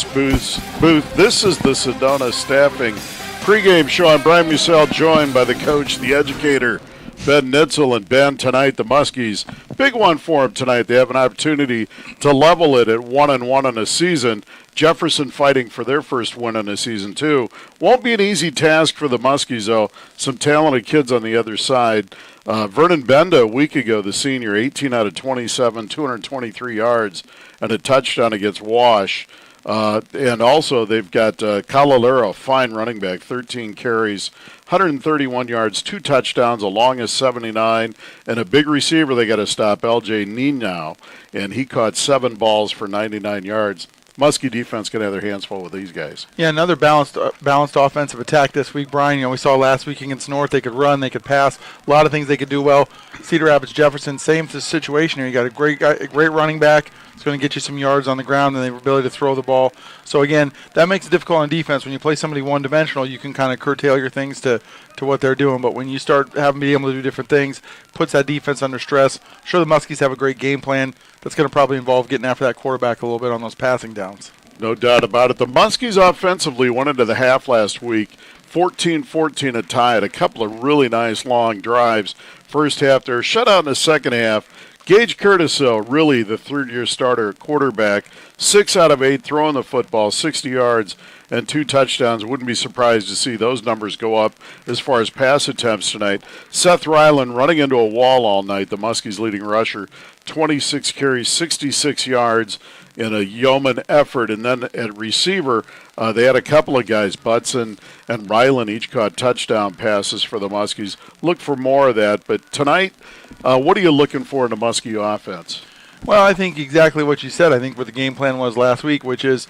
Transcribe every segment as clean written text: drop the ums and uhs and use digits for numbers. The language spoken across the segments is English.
Booth. This is the Sedona Staffing pregame show. I'm Brian Musell, joined by the coach, the educator, Ben Nitzel. And Ben, tonight the Muskies, big one for them tonight. They have an opportunity to level it at 1-1 in a season. Jefferson fighting for their first win in a season, too. Won't be an easy task for the Muskies, though. Some talented kids on the other side. Vernon Benda, a week ago, the senior, 18 out of 27, 223 yards, and a touchdown against Wash. And also they've got Calalero, a fine running back, 13 carries, 131 yards, 2 touchdowns, a longest 79, and a big receiver they got to stop, L.J. Nino, and he caught 7 balls for 99 yards. Muskie defense can have their hands full with these guys. Yeah, another balanced offensive attack this week, Brian. You know, we saw last week against North, they could run, they could pass, a lot of things they could do well. Cedar Rapids, Jefferson, same situation here. You got a great guy, a great running back. It's going to get you some yards on the ground and the ability to throw the ball. So again, that makes it difficult on defense. When you play somebody one-dimensional, you can kind of curtail your things to what they're doing. But when you start having to be able to do different things, puts that defense under stress. I'm sure the Muskies have a great game plan that's going to probably involve getting after that quarterback a little bit on those passing downs. No doubt about it. The Muskies offensively went into the half last week, 14-14 a tie, a couple of really nice long drives. First half there, shutout in the second half. Gage Curtis, though, really the third-year starter at quarterback, 6 out of 8 throwing the football, 60 yards and 2 touchdowns. Wouldn't be surprised to see those numbers go up as far as pass attempts tonight. Seth Ryland running into a wall all night, the Muskies' leading rusher, 26 carries, 66 yards in a yeoman effort. And then at receiver, they had a couple of guys, Butson and Ryland, each caught touchdown passes for the Muskies. Look for more of that. But tonight, what are you looking for in the Muskie offense? Well, I think exactly what you said. I think what the game plan was last week, which is,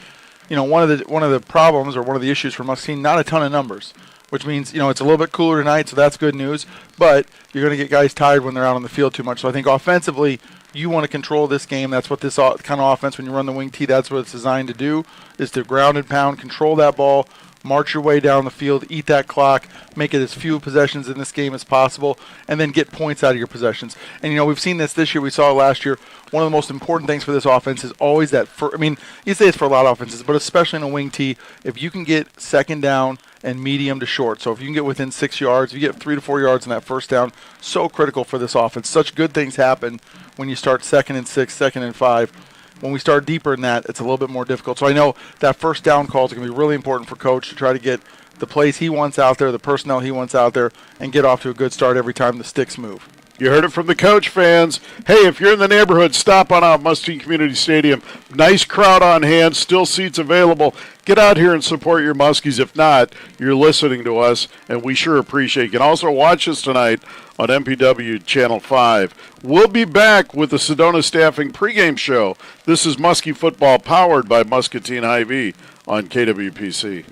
you know, one of the problems or one of the issues for Muskie, not a ton of numbers, which means, you know, it's a little bit cooler tonight, so that's good news. But you're going to get guys tired when they're out on the field too much. So I think offensively, you want to control this game. That's what this kind of offense, when you run the wing T, that's what it's designed to do, is to ground and pound, control that ball, march your way down the field, eat that clock, make it as few possessions in this game as possible, and then get points out of your possessions. And, you know, we've seen this year. We saw it last year. One of the most important things for this offense is always that, you say it's for a lot of offenses, but especially in a wing T, if you can get second down and medium to short. So if you can get within 6 yards, if you get 3 to 4 yards in that first down, so critical for this offense. Such good things happen when you start 2nd and 6, 2nd and 5. When we start deeper than that, it's a little bit more difficult. So I know that first down call is going to be really important for Coach to try to get the plays he wants out there, the personnel he wants out there, and get off to a good start every time the sticks move. You heard it from the coach, fans. Hey, if you're in the neighborhood, stop on out Muskie Community Stadium. Nice crowd on hand, still seats available. Get out here and support your Muskies. If not, you're listening to us, and we sure appreciate it. You can also watch us tonight on MPW Channel 5. We'll be back with the Sedona Staffing pregame show. This is Muskie Football powered by Muscatine Hy-Vee on KWPC.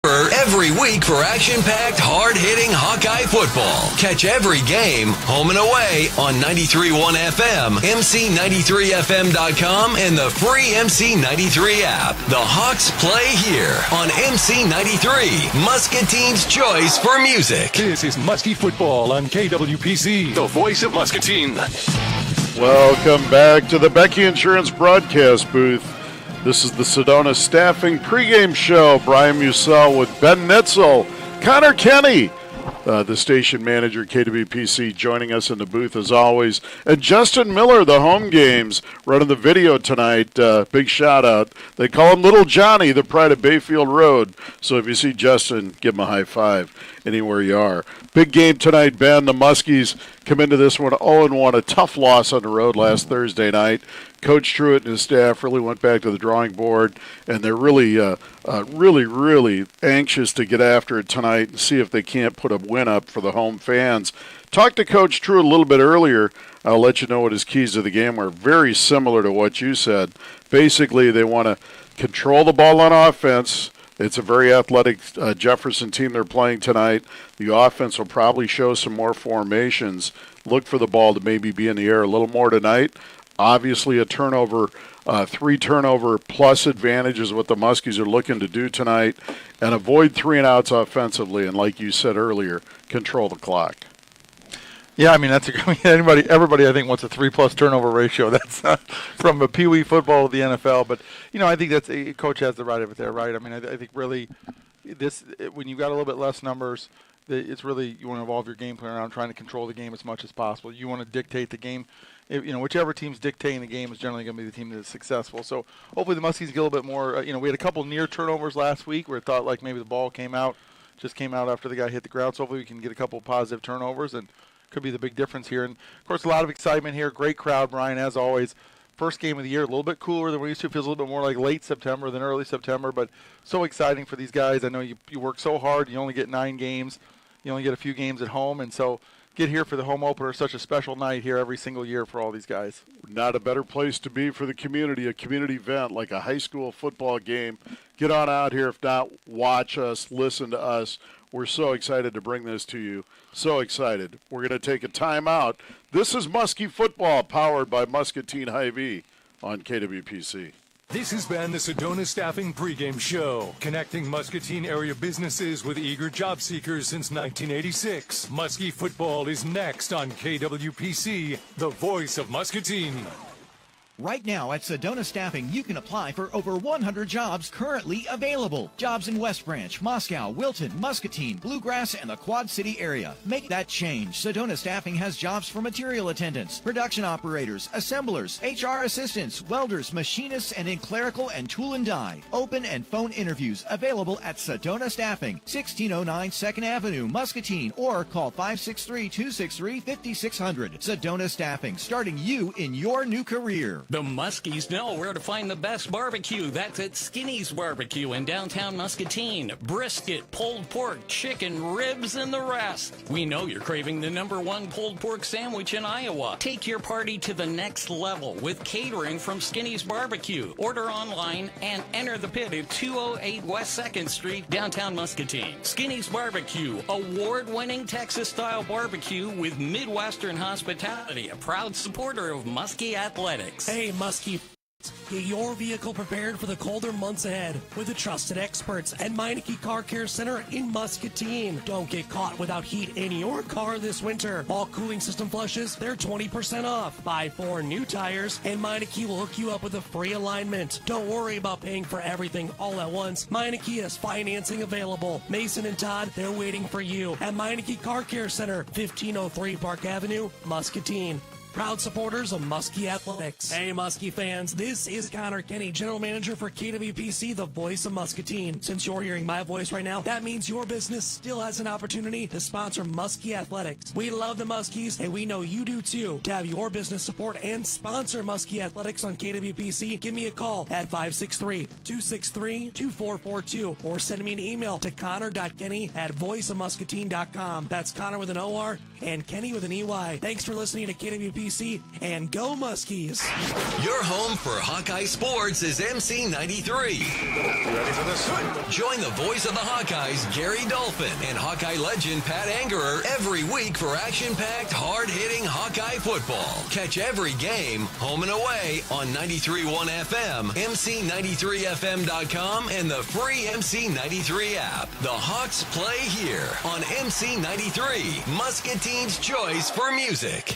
Every week for action-packed, hard-hitting Hawkeye football. Catch every game, home and away, on 93.1 FM, MC93FM.com, and the free MC93 app. The Hawks play here on MC93, Muscatine's choice for music. This is Muskie Football on KWPC, the voice of Muscatine. Welcome back to the Becky Insurance broadcast booth. This is the Sedona Staffing pregame show. Brian Musell with Ben Nitzel, Connor Kenny, the station manager, KWPC, joining us in the booth as always. And Justin Miller, the home games, running the video tonight. Big shout out. They call him Little Johnny, the pride of Bayfield Road. So if you see Justin, give him a high five anywhere you are. Big game tonight, Ben. The Muskies come into this one 0-1, a tough loss on the road last Thursday night. Coach Truitt and his staff really went back to the drawing board, and they're really anxious to get after it tonight and see if they can't put a win up for the home fans. Talked to Coach Truitt a little bit earlier. I'll let you know what his keys to the game were. Very similar to what you said. Basically, they want to control the ball on offense. It's a very athletic Jefferson team they're playing tonight. The offense will probably show some more formations. Look for the ball to maybe be in the air a little more tonight. Obviously, a turnover, 3 turnover plus advantage is what the Muskies are looking to do tonight, and avoid 3 and outs offensively. And like you said earlier, control the clock. Yeah, I mean everybody I think wants a 3+ turnover ratio. That's from a Pee Wee football to the NFL. But I think that's coach has the right of it there, right? I mean, I think really when you've got a little bit less numbers, it's really you want to evolve your game plan around trying to control the game as much as possible. You want to dictate the game. Whichever team's dictating the game is generally going to be the team that is successful. So hopefully the Muskies get a little bit more. We had a couple near turnovers last week where it thought like maybe the ball came out after the guy hit the ground. So hopefully we can get a couple positive turnovers and could be the big difference here. And of course a lot of excitement here. Great crowd, Brian, as always. First game of the year, a little bit cooler than we used to. It feels a little bit more like late September than early September, but so exciting for these guys. I know you work so hard. You only get 9 games. You only get a few games at home, and so get here for the home opener. Such a special night here every single year for all these guys. Not a better place to be for the community, a community event like a high school football game. Get on out here. If not, watch us, listen to us. We're so excited to bring this to you. So excited. We're going to take a timeout. This is Muskie Football, powered by Muscatine Hy-Vee on KWPC. This has been the Sedona Staffing pregame show, connecting Muscatine area businesses with eager job seekers since 1986. Muskie Football is next on KWPC, the voice of Muscatine. Right now at Sedona Staffing, you can apply for over 100 jobs currently available. Jobs in West Branch, Moscow, Wilton, Muscatine, Bluegrass, and the Quad City area. Make that change. Sedona Staffing has jobs for material attendants, production operators, assemblers, HR assistants, welders, machinists, and in clerical and tool and die. Open and phone interviews available at Sedona Staffing, 1609 2nd Avenue, Muscatine, or call 563-263-5600. Sedona Staffing, starting you in your new career. The Muskies know where to find the best barbecue. That's at Skinny's Barbecue in downtown Muscatine. Brisket, pulled pork, chicken, ribs, and the rest. We know you're craving the #1 pulled pork sandwich in Iowa. Take your party to the next level with catering from Skinny's Barbecue. Order online and enter the pit at 208 West 2nd Street, downtown Muscatine. Skinny's Barbecue, award-winning Texas-style barbecue with Midwestern hospitality, a proud supporter of Muskie Athletics. Hey, Muskie, get your vehicle prepared for the colder months ahead with the trusted experts at Meineke Car Care Center in Muscatine. Don't get caught without heat in your car this winter. All cooling system flushes, they're 20% off. Buy 4 new tires, and Meineke will hook you up with a free alignment. Don't worry about paying for everything all at once. Meineke has financing available. Mason and Todd, they're waiting for you at Meineke Car Care Center, 1503 Park Avenue, Muscatine. Proud supporters of Muskie Athletics. Hey, Muskie fans, this is Connor Kenny, General Manager for KWPC, the voice of Muscatine. Since you're hearing my voice right now, that means your business still has an opportunity to sponsor Muskie Athletics. We love the Muskies, and we know you do too. To have your business support and sponsor Muskie Athletics on KWPC, give me a call at 563-263-2442 or send me an email to connor.kenny@voiceofmuscatine.com. That's Connor with an O-R and Kenny with an E-Y. Thanks for listening to KWPC KWPC, and go Muskies. Your home for Hawkeye sports is MC93. Ready for this? Join the voice of the Hawkeyes, Gary Dolphin, and Hawkeye legend Pat Angerer every week for action-packed, hard-hitting Hawkeye football. Catch every game, home and away, on 93.1 FM, MC93FM.com, and the free MC93 app. The Hawks play here on MC93, Muscatine's choice for music.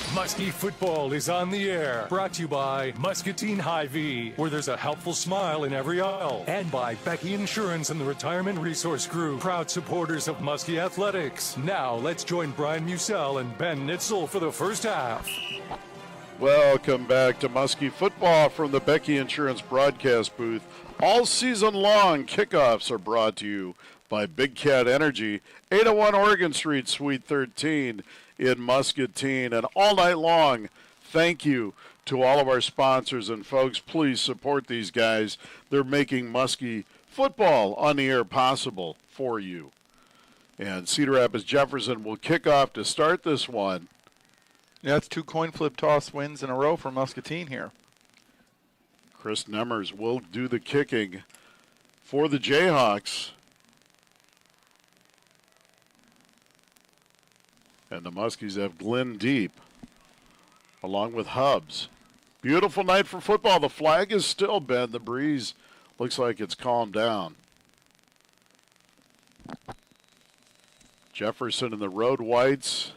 Muskie football is on the air. Brought to you by Muscatine Hy-Vee, where there's a helpful smile in every aisle. And by Becky Insurance and the Retirement Resource Group, proud supporters of Muskie Athletics. Now, let's join Brian Musell and Ben Nitzel for the first half. Welcome back to Muskie football from the Becky Insurance broadcast booth. All season long, kickoffs are brought to you by Big Cat Energy, 801 Oregon Street, Suite 13 in Muscatine. And all night long, thank you to all of our sponsors. And folks, please support these guys. They're making Muskie football on the air possible for you. And Cedar Rapids Jefferson will kick off to start this one. Yeah, that's 2 coin flip toss wins in a row for Muscatine here. Chris Nemmers will do the kicking for the Jayhawks. And the Muskies have Glenn Deep along with Hubs. Beautiful night for football. The flag is still bent. The breeze looks like it's calmed down. Jefferson in the road whites.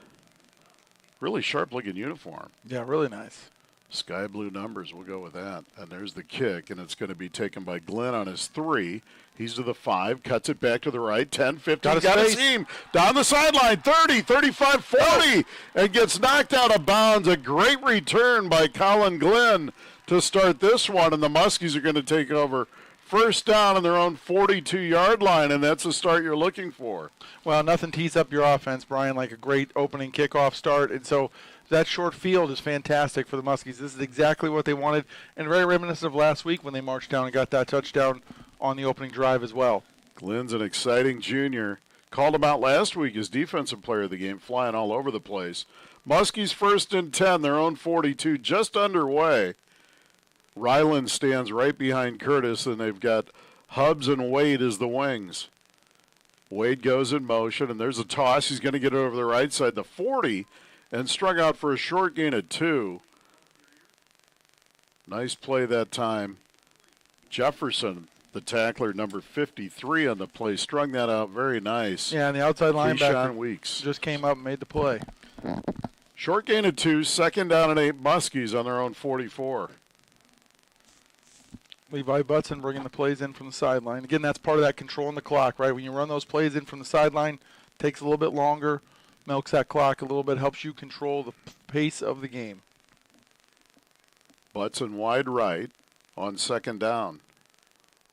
Really sharp-looking uniform. Yeah, really nice. Sky blue numbers, we'll go with that. And there's the kick, and it's going to be taken by Glenn on his 3. He's to the 5, cuts it back to the right, 10, 15, got his team. Down the sideline, 30, 35, 40, and gets knocked out of bounds. A great return by Colin Glenn to start this one, and the Muskies are going to take over first down on their own 42-yard line, and that's the start you're looking for. Well, nothing tees up your offense, Brian, like a great opening kickoff start, and so that short field is fantastic for the Muskies. This is exactly what they wanted, and very reminiscent of last week when they marched down and got that touchdown on the opening drive as well. Glenn's an exciting junior. Called him out last week as defensive player of the game, flying all over the place. Muskies first and 10, their own 42, just underway. Ryland stands right behind Curtis, and they've got Hubs and Wade as the wings. Wade goes in motion, and there's a toss. He's going to get it over the right side, the 40, and strung out for a short gain of 2. Nice play that time. Jefferson, the tackler, number 53 on the play, strung that out very nice. Yeah, and the outside linebacker Weeks just came up and made the play. Short gain of 2, second down and 8, Muskies on their own 44. Levi Butson bringing the plays in from the sideline. Again, that's part of that controlling the clock, right? When you run those plays in from the sideline, it takes a little bit longer, milks that clock a little bit, helps you control the pace of the game. Butson wide right on second down.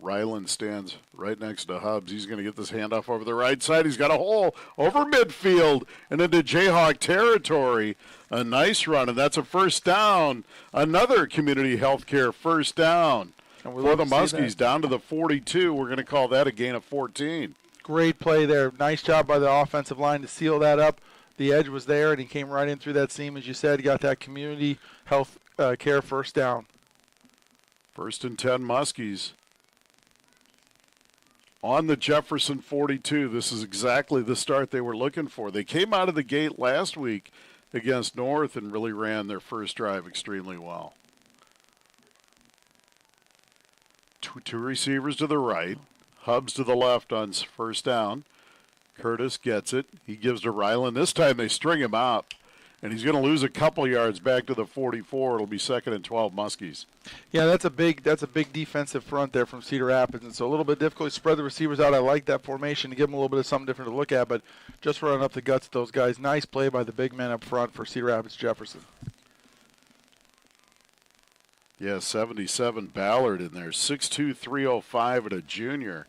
Ryland stands right next to Hubs. He's going to get this handoff over the right side. He's got a hole over midfield and into Jayhawk territory. A nice run, and that's a first down. Another community healthcare first down. For the Muskies, down to the 42. We're going to call that a gain of 14. Great play there. Nice job by the offensive line to seal that up. The edge was there, and he came right in through that seam, as you said. He got that community health care first down. First and 10, Muskies. On the Jefferson 42, this is exactly the start they were looking for. They came out of the gate last week against North and really ran their first drive extremely well. Two receivers to the right. Hubs to the left on first down. Curtis gets it. He gives to Ryland. This time they string him out, and he's going to lose a couple yards back to the 44. It'll be second and 12 Muskies. Yeah, that's a big defensive front there from Cedar Rapids, and so a little bit difficult to spread the receivers out. I like that formation to give them a little bit of something different to look at, but just running up the guts of those guys. Nice play by the big man up front for Cedar Rapids Jefferson. Yeah, 77 Ballard in there, 6'2", 305 at a junior.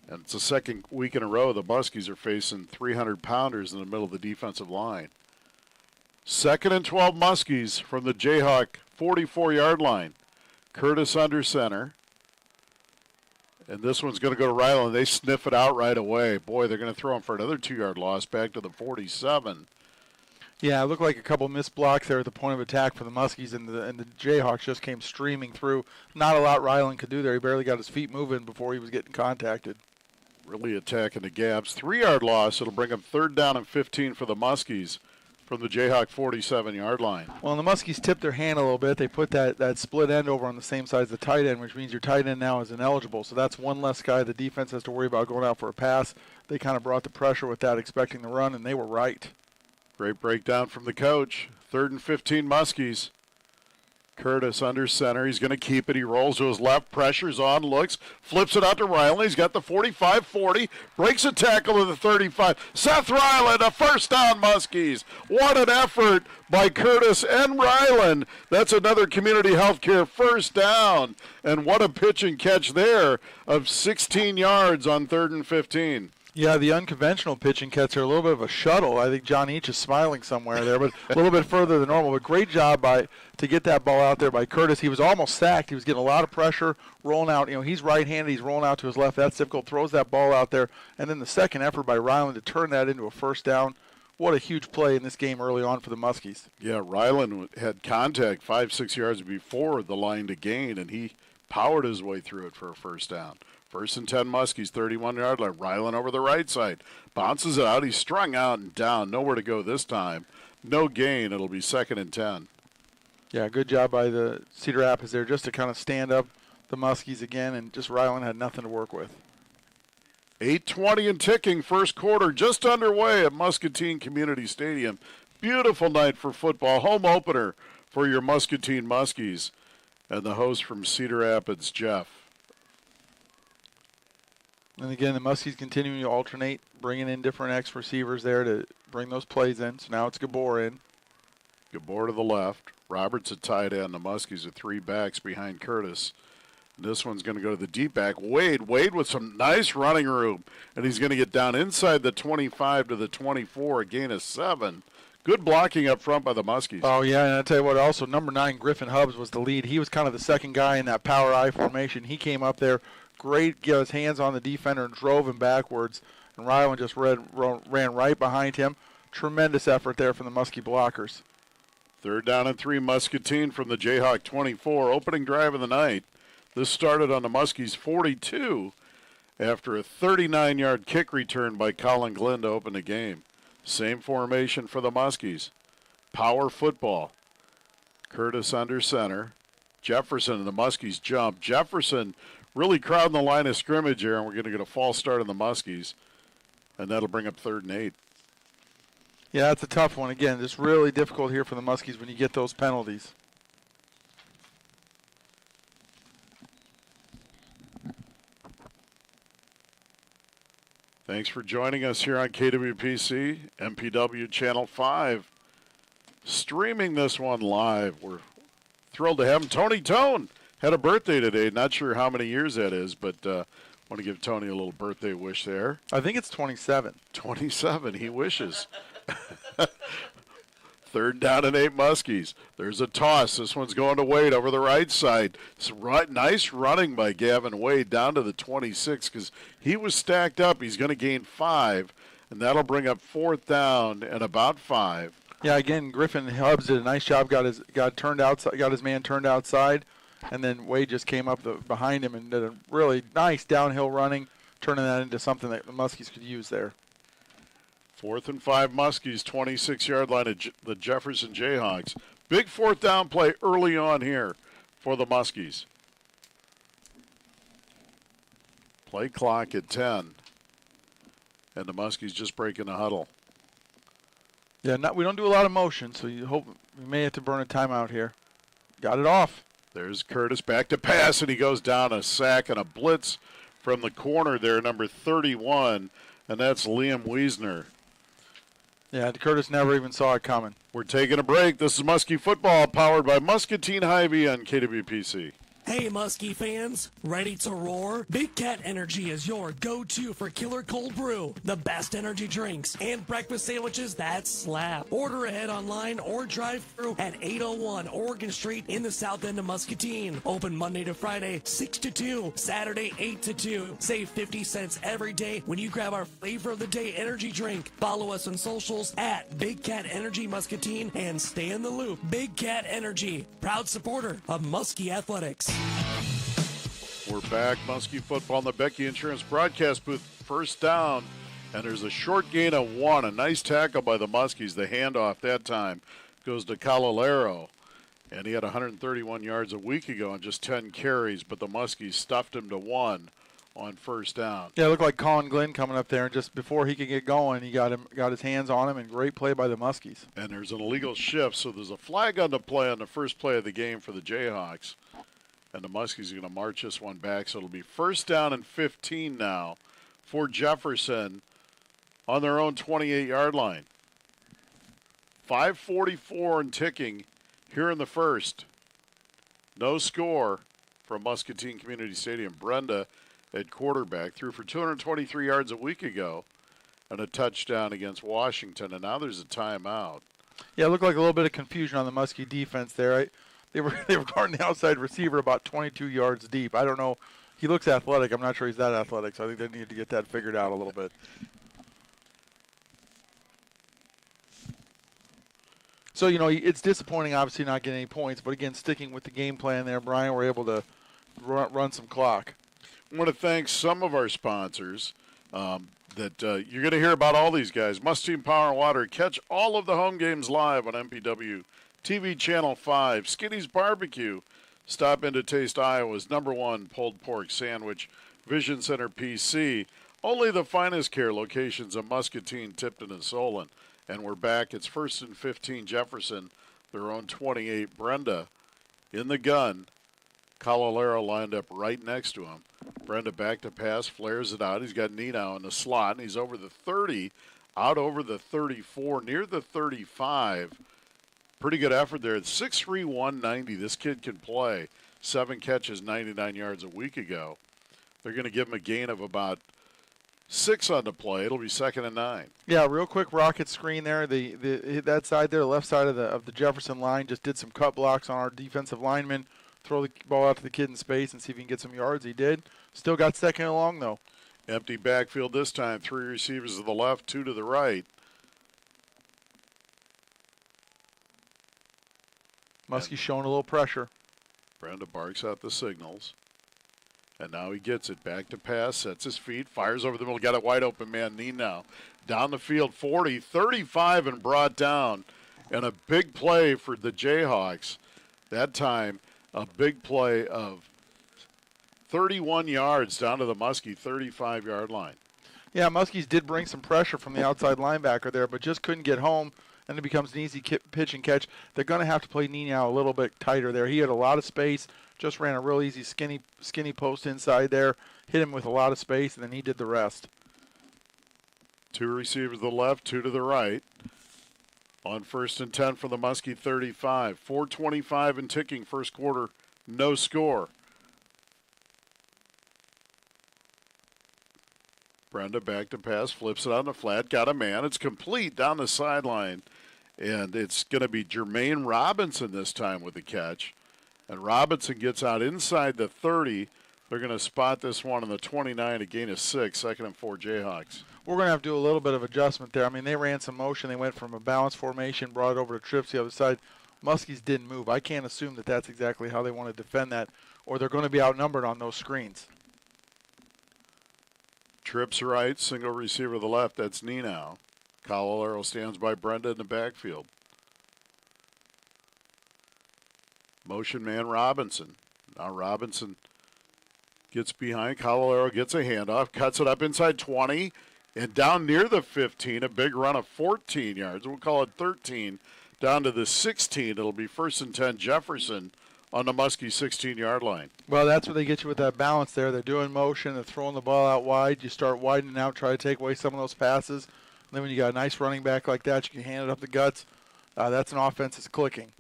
And it's the second week in a row the Muskies are facing 300-pounders in the middle of the defensive line. Second and 12 Muskies from the Jayhawk 44-yard line. Curtis under center. And this one's going to go to Ryland. They sniff it out right away. Boy, they're going to throw him for another 2-yard loss back to the 47. Yeah, it looked like a couple missed blocks there at the point of attack for the Muskies, and the Jayhawks just came streaming through. Not a lot Ryland could do there. He barely got his feet moving before he was getting contacted. Really attacking the gaps. 3-yard loss. It'll bring up 3rd down and 15 for the Muskies from the Jayhawk 47-yard line. Well, the Muskies tipped their hand a little bit. They put that split end over on the same side as the tight end, which means your tight end now is ineligible. So that's one less guy the defense has to worry about going out for a pass. They kind of brought the pressure with that, expecting the run, and they were right. Great breakdown from the coach. 3rd and 15 Muskies. Curtis under center. He's going to keep it. He rolls to his left, pressures on, looks, flips it out to Ryland. He's got the 45-40, breaks a tackle to the 35. Seth Ryland, a first down, Muskies. What an effort by Curtis and Ryland. That's another Community Healthcare first down. And what a pitch and catch there of 16 yards on 3rd and 15. Yeah, the unconventional pitch and catch are a little bit of a shuttle. I think John Each is smiling somewhere there, but a little bit further than normal. But great job to get that ball out there by Curtis. He was almost sacked. He was getting a lot of pressure, rolling out. You know, he's right-handed. He's rolling out to his left. That's difficult. Throws that ball out there. And then the second effort by Ryland to turn that into a first down. What a huge play in this game early on for the Muskies. Yeah, Ryland had contact 5-6 yards before the line to gain, and he powered his way through it for a first down. 1st and 10 Muskies, 31-yard line. Ryland over the right side. Bounces it out. He's strung out and down. Nowhere to go this time. No gain. It'll be 2nd and 10. Yeah, good job by the Cedar Rapids there just to kind of stand up the Muskies again, and just Ryland had nothing to work with. 8:20 and ticking. First quarter just underway at Muscatine Community Stadium. Beautiful night for football. Home opener for your Muscatine Muskies. And the host from Cedar Rapids, Jeff. And again, the Muskies continuing to alternate, bringing in different X receivers there to bring those plays in. So now it's Gabor in. Gabor to the left. Roberts at tight end. The Muskies are 3 backs behind Curtis. And this one's going to go to the deep back. Wade with some nice running room. And he's going to get down inside the 25 to the 24, a gain of 7. Good blocking up front by the Muskies. Oh, yeah, and I'll tell you what, also, number 9, Griffin Hubbs was the lead. He was kind of the second guy in that power I formation. He came up there, great, got his hands on the defender and drove him backwards. And Ryland just ran right behind him. Tremendous effort there from the Muskie blockers. 3rd down and 3, Muscatine from the Jayhawk 24. Opening drive of the night. This started on the Muskies 42 after a 39-yard kick return by Colin Glenn to open the game. Same formation for the Muskies. Power football. Curtis under center. Jefferson and the Muskies jump. Jefferson really crowding the line of scrimmage here, and we're going to get a false start on the Muskies. And that'll bring up 3rd and 8. Yeah, that's a tough one. Again, it's really difficult here for the Muskies when you get those penalties. Thanks for joining us here on KWPC, MPW Channel 5. Streaming this one live. We're thrilled to have him. Tony Tone had a birthday today. Not sure how many years that is, but want to give Tony a little birthday wish there. I think it's 27. 27, he wishes. 3rd down and 8 Muskies. There's a toss. This one's going to Wade over the right side. Nice running by Gavin Wade down to the 26 because he was stacked up. He's going to gain 5, and that'll bring up 4th down and about 5. Yeah, again, Griffin Hubbs did a nice job. Got his man turned outside, and then Wade just came up behind him and did a really nice downhill running, turning that into something that the Muskies could use there. 4th and 5 Muskies, 26-yard line of the Jefferson Jayhawks. Big 4th down play early on here for the Muskies. Play clock at 10. And the Muskies just breaking the huddle. Yeah, we don't do a lot of motion, so you hope we may have to burn a timeout here. Got it off. There's Curtis back to pass, and he goes down a sack and a blitz from the corner there, number 31, and that's Liam Wiesner. Yeah, Curtis never even saw it coming. We're taking a break. This is Muskie Football, powered by Muscatine Hy-Vee on KWPC. Hey, Muskie fans, ready to roar? Big Cat Energy is your go-to for killer cold brew, the best energy drinks, and breakfast sandwiches that slap. Order ahead online or drive through at 801 Oregon Street in the south end of Muscatine. Open Monday to Friday, 6 to 2, Saturday, 8 to 2. Save 50 cents every day when you grab our flavor of the day energy drink. Follow us on socials at Big Cat Energy Muscatine and stay in the loop. Big Cat Energy, proud supporter of Muskie Athletics. We're back. Muskie football in the Becky Insurance broadcast booth. First down, and there's a short gain of 1. A nice tackle by the Muskies. The handoff that time goes to Calalero, and he had 131 yards a week ago on just 10 carries, but the Muskies stuffed him to 1 on first down. Yeah, it looked like Colin Glenn coming up there, and just before he could get going, he got his hands on him, and great play by the Muskies. And there's an illegal shift, so there's a flag on the play on the first play of the game for the Jayhawks. And the Muskies are going to march this one back, so it'll be first down and 15 now for Jefferson on their own 28-yard line. 5:44 and ticking here in the first. No score from Muscatine Community Stadium. Brenda at quarterback threw for 223 yards a week ago and a touchdown against Washington, and now there's a timeout. Yeah, it looked like a little bit of confusion on the Muskie defense there. They were guarding the outside receiver about 22 yards deep. I don't know. He looks athletic. I'm not sure he's that athletic, so I think they need to get that figured out a little bit. So, it's disappointing, obviously, not getting any points. But, again, sticking with the game plan there, Brian, we're able to run some clock. I want to thank some of our sponsors that you're going to hear about all these guys. Muskie Power and Water. Catch all of the home games live on MPW TV Channel 5. Skinny's Barbecue. Stop in to taste Iowa's #1 pulled pork sandwich. Vision Center PC. Only the finest care locations of Muscatine, Tipton, and Solon. And we're back. It's first and 15 Jefferson. Their own 28. Brenda in the gun. Calalero lined up right next to him. Brenda back to pass, flares it out. He's got Nino in the slot, and he's over the 30, out over the 34, near the 35. Pretty good effort there. It's 6'3", 190. This kid can play. 7 catches, 99 yards a week ago. They're going to give him a gain of about 6 on the play. It'll be 2nd and 9. Yeah, real quick rocket screen there. That side there, the left side of the Jefferson line, just did some cut blocks on our defensive lineman. Throw the ball out to the kid in space and see if he can get some yards. He did. Still got 2nd and long, though. Empty backfield this time. 3 receivers to the left, 2 to the right. Muskie's showing a little pressure. Brenda barks out the signals. And now he gets it. Back to pass, sets his feet, fires over the middle. Got a wide open man, now. Down the field, 40, 35, and brought down. And a big play for the Jayhawks. That time, a big play of 31 yards down to the Muskie 35-yard line. Yeah, Muskies did bring some pressure from the outside linebacker there, but just couldn't get home, and it becomes an easy pitch and catch. They're going to have to play Nino a little bit tighter there. He had a lot of space, just ran a real easy skinny post inside there, hit him with a lot of space, and then he did the rest. 2 receivers to the left, 2 to the right. On 1st and 10 for the Muskie 35. 4:25 and ticking, first quarter, no score. Brenda back to pass, flips it on the flat, got a man. It's complete down the sideline. And it's going to be Jermaine Robinson this time with the catch. And Robinson gets out inside the 30. They're going to spot this one on the 29, a gain of 6, 2nd and 4 Jayhawks. We're going to have to do a little bit of adjustment there. I mean, they ran some motion. They went from a balanced formation, brought it over to trips the other side. Muskies didn't move. I can't assume that that's exactly how they want to defend that, or they're going to be outnumbered on those screens. Trips right, single receiver to the left. That's Nino. Calalero stands by Brenda in the backfield. Motion man Robinson. Now Robinson gets behind. Calalero gets a handoff, cuts it up inside 20, and down near the 15, a big run of 14 yards. We'll call it 13, down to the 16. It'll be 1st and 10 Jefferson on the Muskie 16-yard line. Well, that's where they get you with that balance there. They're doing motion. They're throwing the ball out wide. You start widening out, try to take away some of those passes. And then when you got a nice running back like that, you can hand it up the guts. That's an offense that's clicking.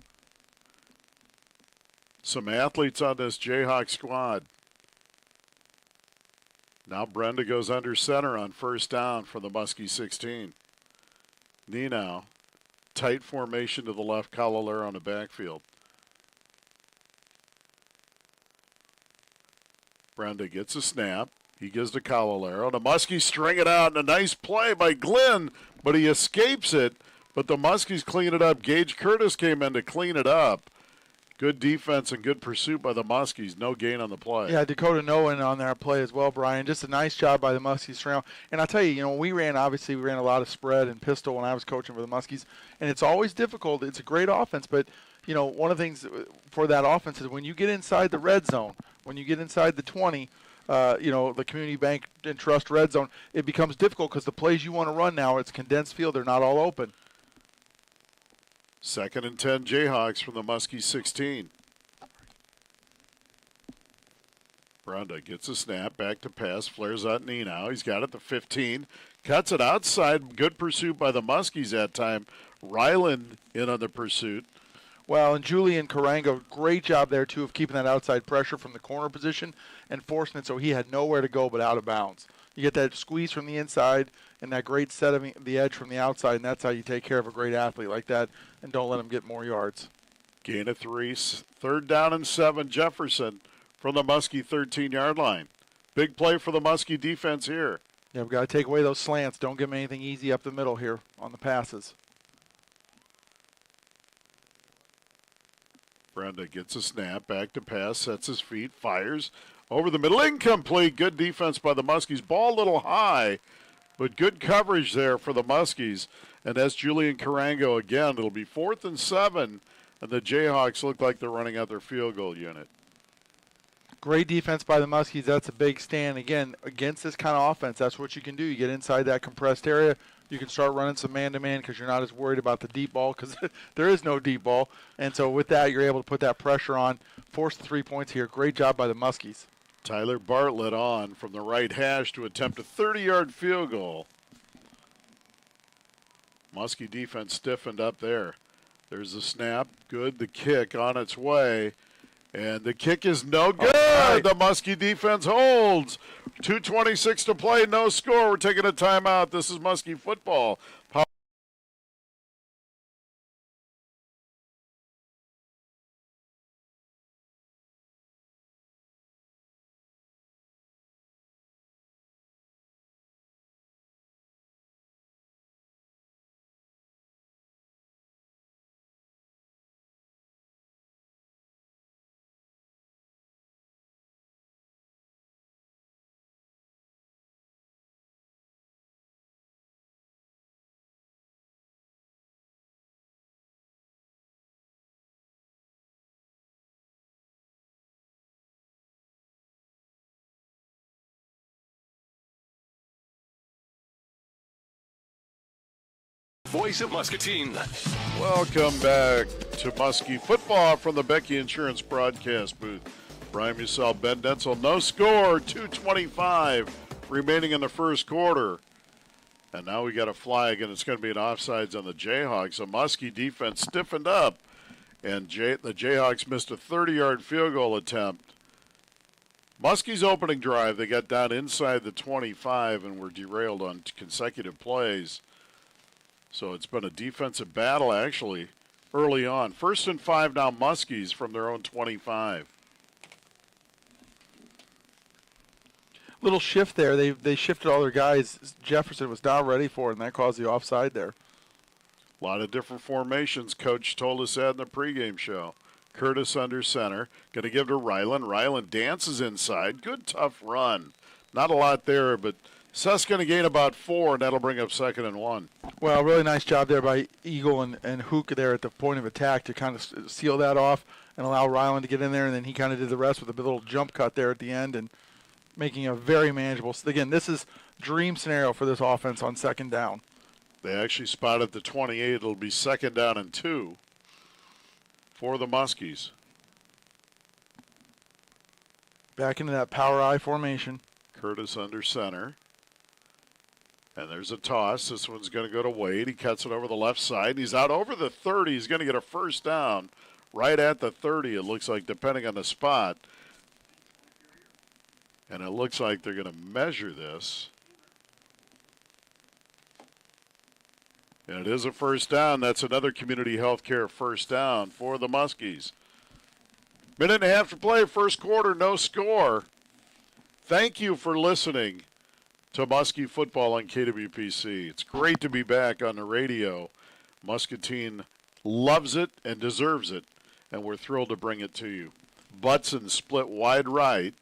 Some athletes on this Jayhawk squad. Now Brenda goes under center on first down for the Muskie 16. Nino, tight formation to the left, Calalera on the backfield. Brenda gets a snap. He gives to Calalera. The Muskies string it out, and a nice play by Glenn, but he escapes it. But the Muskies clean it up. Gage Curtis came in to clean it up. Good defense and good pursuit by the Muskies. No gain on the play. Yeah, Dakota Noah on that play as well, Brian. Just a nice job by the Muskies. And I'll tell you, when we ran a lot of spread and pistol when I was coaching for the Muskies, and it's always difficult. It's a great offense, but, one of the things for that offense is when you get inside the red zone, when you get inside the 20, the Community Bank and Trust red zone, it becomes difficult because the plays you want to run now, it's condensed field. They're not all open. 2nd and 10 Jayhawks from the Muskie 16. Brenda gets a snap, back to pass, flares out Nino. He's got it to 15, cuts it outside. Good pursuit by the Muskies that time. Ryland in on the pursuit. Well, and Julian Karango, great job there, too, of keeping that outside pressure from the corner position and forcing it so he had nowhere to go but out of bounds. You get that squeeze from the inside and that great set of the edge from the outside, and that's how you take care of a great athlete like that and don't let him get more yards. Gain of 3, 3rd down and 7, Jefferson from the Muskie 13-yard line. Big play for the Muskie defense here. Yeah, we've got to take away those slants. Don't give them anything easy up the middle here on the passes. Brenda gets a snap, back to pass, sets his feet, fires over the middle, incomplete. Good defense by the Muskies. Ball a little high, but good coverage there for the Muskies. And that's Julian Karango again. It'll be 4th and 7, and the Jayhawks look like they're running out their field goal unit. Great defense by the Muskies. That's a big stand. Again, against this kind of offense, that's what you can do. You get inside that compressed area. You can start running some man-to-man because you're not as worried about the deep ball because there is no deep ball. And so with that, you're able to put that pressure on, force the 3 points here. Great job by the Muskies. Tyler Bartlett on from the right hash to attempt a 30-yard field goal. Muskie defense stiffened up there. There's the snap. Good. The kick on its way. And the kick is no good. Right. The Muskie defense holds. 2:26 to play, no score. We're taking a timeout. This is Muskie football. Voice of Muscatine. Welcome back to Muskie football from the Becky Insurance broadcast booth. Brian Musell, Ben Denzel, no score, 2:25 remaining in the first quarter. And now we got a flag, and it's going to be an offsides on the Jayhawks. The Muskie defense stiffened up, and the Jayhawks missed a 30-yard field goal attempt. Muskie's opening drive, they got down inside the 25 and were derailed on consecutive plays. So it's been a defensive battle, actually, early on. 1st and 5 now, Muskies from their own 25. Little shift there. They shifted all their guys. Jefferson was not ready for it, and that caused the offside there. A lot of different formations. Coach told us that in the pregame show. Curtis under center. Going to give to Ryland. Ryland dances inside. Good, tough run. Not a lot there, but Seth's going to gain about 4, and that'll bring up 2nd and 1. Well, really nice job there by Eagle and Hook there at the point of attack to kind of seal that off and allow Ryland to get in there, and then he kind of did the rest with a little jump cut there at the end and making a very manageable. Again, this is dream scenario for this offense on 2nd down. They actually spotted the 28. It'll be 2nd down and 2 for the Muskies. Back into that power I formation. Curtis under center. And there's a toss. This one's going to go to Wade. He cuts it over the left side. He's out over the 30. He's going to get a first down right at the 30, it looks like, depending on the spot. And it looks like they're going to measure this. And it is a first down. That's another community healthcare first down for the Muskies. Minute and a half to play, first quarter, no score. Thank you for listening to Muskie Football on KWPC. It's great to be back on the radio. Muscatine loves it and deserves it, and we're thrilled to bring it to you. Butson split wide right.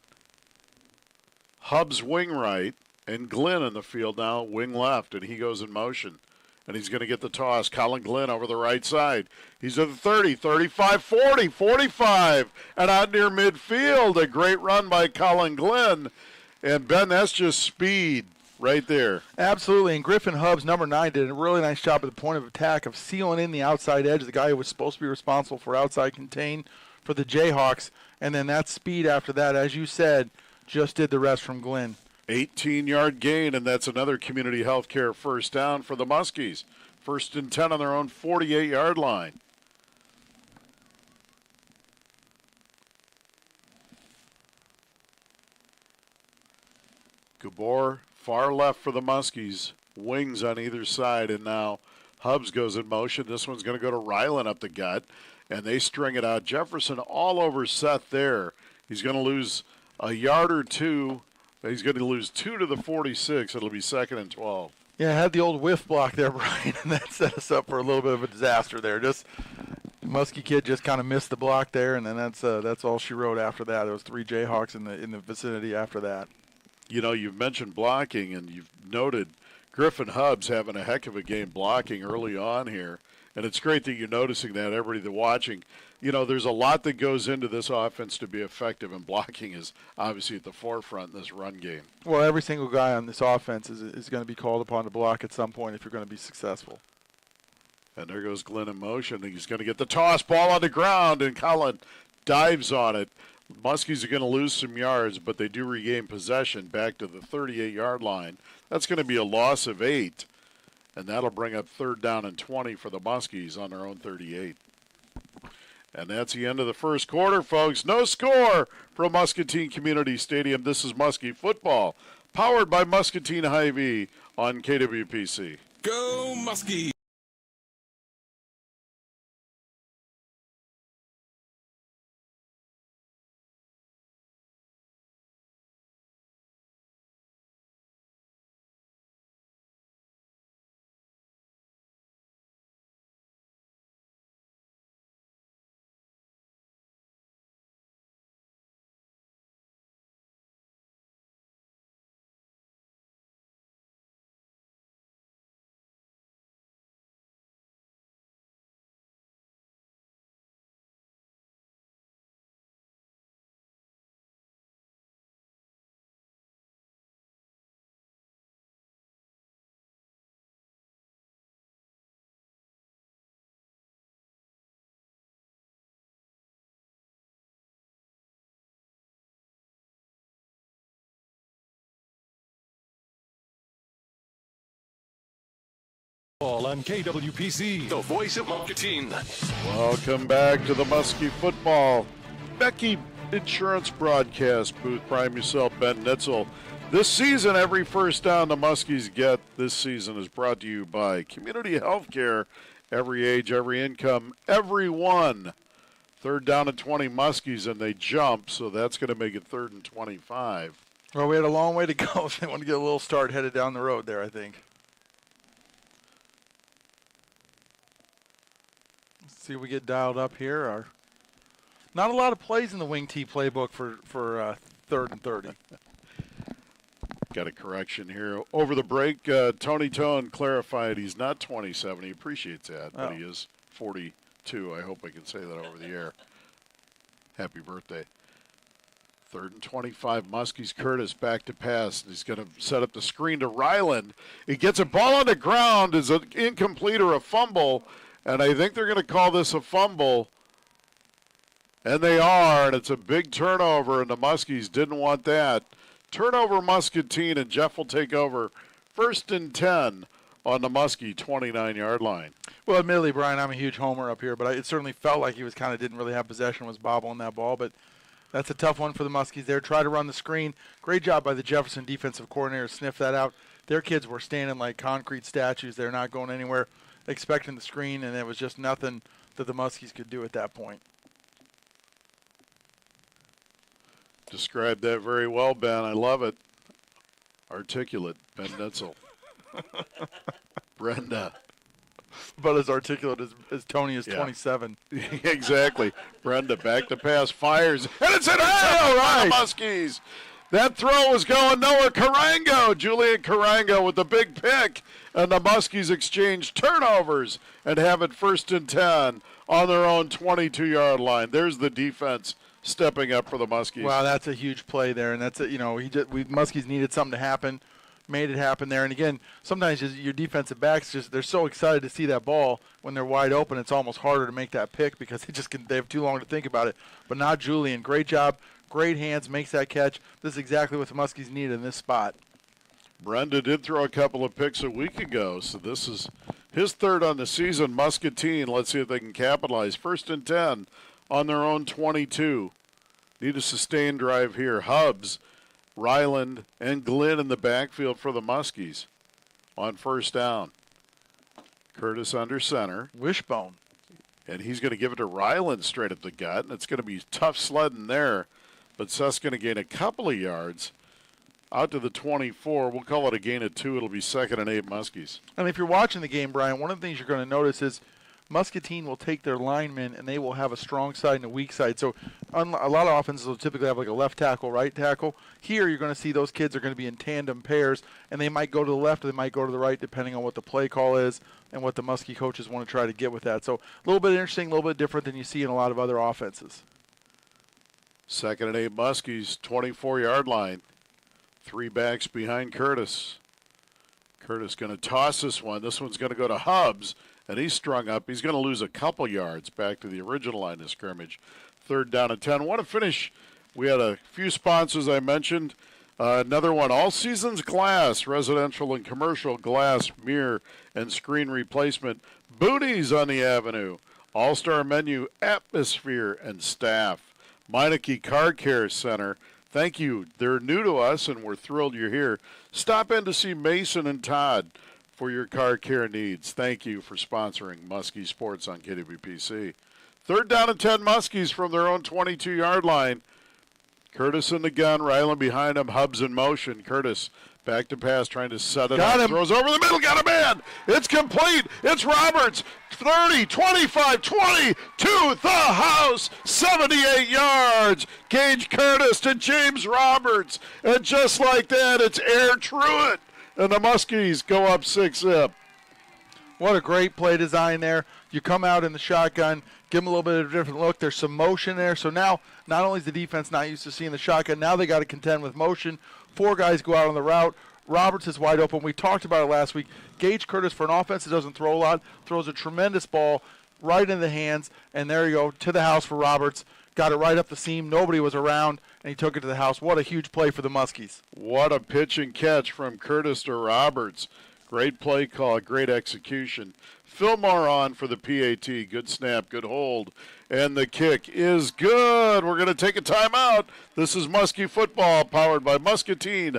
Hubbs wing right, and Glenn in the field now, wing left, and he goes in motion. And he's going to get the toss. Colin Glenn over the right side. He's at the 30, 35, 40, 45, and out near midfield. A great run by Colin Glenn. And, Ben, that's just speed right there. Absolutely, and Griffin Hubbs, number 9, did a really nice job at the point of attack of sealing in the outside edge, the guy who was supposed to be responsible for outside contain for the Jayhawks. And then that speed after that, as you said, just did the rest from Glenn. 18-yard gain, and that's another community healthcare first down for the Muskies. First and 10 on their own 48-yard line. Gabor, far left for the Muskies. Wings on either side, and now Hubbs goes in motion. This one's going to go to Ryland up the gut, and they string it out. Jefferson all over Seth there. He's going to lose a yard or two. He's going to lose 2 to the 46. It'll be 2nd and 12. Yeah, had the old whiff block there, Brian, and that set us up for a little bit of a disaster there. Just Muskie kid just kind of missed the block there, and then that's all she wrote after that. There was 3 Jayhawks in the vicinity after that. You know, you've mentioned blocking, and you've noted Griffin Hubbs having a heck of a game blocking early on here. And it's great that you're noticing that, everybody that's watching. You know, there's a lot that goes into this offense to be effective, and blocking is obviously at the forefront in this run game. Well, every single guy on this offense is going to be called upon to block at some point if you're going to be successful. And there goes Glenn in motion. He's going to get the toss, ball on the ground, and Colin dives on it. Muskies are going to lose some yards, but they do regain possession back to the 38-yard line. That's going to be a loss of 8, and that'll bring up 3rd down and 20 for the Muskies on their own 38. And that's the end of the first quarter, folks. No score from Muscatine Community Stadium. This is Muskie Football, powered by Muscatine Hy-Vee on KWPC. Go Muskies! On KWPC, The voice of Muscatine. Welcome back to the Muskie Football Becky Insurance Broadcast booth. Brian Musell, Ben Nitzel. This season, every first down the Muskies get this season is brought to you by Community Healthcare. Every age, every income, everyone. 3rd down and 20 Muskies, and they jump, so that's going to make it 3rd and 25. Well, we had a long way to go if they want to get a little start headed down the road there, I think. See if we get dialed up here. Not a lot of plays in the wing T playbook for 3rd and 30. Got a correction here. Over the break, Tony Tone clarified he's not 27. He appreciates that, but he is 42. I hope I can say that over the air. Happy birthday. 3rd and 25, Muskies. Curtis back to pass. He's going to set up the screen to Ryland. He gets a ball on the ground. Is it incomplete or a fumble? And I think they're going to call this a fumble. And they are, and it's a big turnover, and the Muskies didn't want that. Turnover Muscatine, and Jeff will take over. 1st and 10 on the Muskie 29-yard line. Well, admittedly, Brian, I'm a huge homer up here, but it certainly felt like he was kind of didn't really have possession, was bobbling that ball. But that's a tough one for the Muskies there. Try to run the screen. Great job by the Jefferson defensive coordinator to sniff that out. Their kids were standing like concrete statues. They're not going anywhere, expecting the screen, and it was just nothing that the Muskies could do at that point. Described that very well, Ben. I love it. Articulate, Ben Nitzel. Brenda. About as articulate as Tony is 27. Exactly. Brenda back to pass, fires, and it's intercepted by the Muskies. That throw was going nowhere. Julian Carango with the big pick, and the Muskies exchange turnovers and have it 1st and 10 on their own 22-yard line. There's the defense stepping up for the Muskies. Wow, that's a huge play there, and that's Muskies needed something to happen, made it happen there. And again, sometimes your defensive backs they're so excited to see that ball when they're wide open. It's almost harder to make that pick because they have too long to think about it. But not Julian. Great job, great hands, makes that catch. This is exactly what the Muskies need in this spot. Brenda did throw a couple of picks a week ago, so this is his 3rd on the season. Muscatine, let's see if they can capitalize. 1st and 10 on their own 22. Need a sustained drive here. Hubbs, Ryland, and Glenn in the backfield for the Muskies on 1st down. Curtis under center. Wishbone. And he's going to give it to Ryland straight up the gut, and it's going to be tough sledding there. But Seth's going to gain a couple of yards out to the 24. We'll call it a gain of 2. It'll be 2nd and 8 Muskies. And if you're watching the game, Brian, one of the things you're going to notice is Muscatine will take their linemen and they will have a strong side and a weak side. So a lot of offenses will typically have like a left tackle, right tackle. Here you're going to see those kids are going to be in tandem pairs, and they might go to the left or they might go to the right depending on what the play call is and what the Muskie coaches want to try to get with that. So a little bit interesting, a little bit different than you see in a lot of other offenses. 2nd and 8 Muskies, 24-yard line. 3 backs behind Curtis. Curtis going to toss this one. This one's going to go to Hubbs, and he's strung up. He's going to lose a couple yards back to the original line of scrimmage. 3rd down and 10. Want to finish. We had a few sponsors I mentioned. Another one, All Seasons Glass, residential and commercial glass, mirror, and screen replacement. Booties on the Avenue. All-Star Menu, Atmosphere, and Staff. Meineke Car Care Center. Thank you. They're new to us, and we're thrilled you're here. Stop in to see Mason and Todd for your car care needs. Thank you for sponsoring Muskie Sports on KWPC. 3rd down and 10 Muskies from their own 22-yard line. Curtis in the gun, Ryland behind him, Hubbs in motion. Curtis back to pass, trying to set it up. Throws over the middle, got a man. It's complete. It's Roberts. 30, 25, 20, to the house. 78 yards. Gage Curtis to James Roberts. And just like that, it's Air Truitt. And the Muskies go up 6-zip. What a great play design there. You come out in the shotgun, give them a little bit of a different look. There's some motion there. So now not only is the defense not used to seeing the shotgun, now they got to contend with motion. 4 guys go out on the route. Roberts is wide open. We talked about it last week. Gage Curtis, for an offense that doesn't throw a lot, throws a tremendous ball right in the hands. And there you go, to the house for Roberts. Got it right up the seam. Nobody was around, and he took it to the house. What a huge play for the Muskies. What a pitch and catch from Curtis to Roberts. Great play call, great execution. Fillmore on for the PAT. Good snap, good hold. And the kick is good. We're going to take a timeout. This is Muskie football powered by Muscatine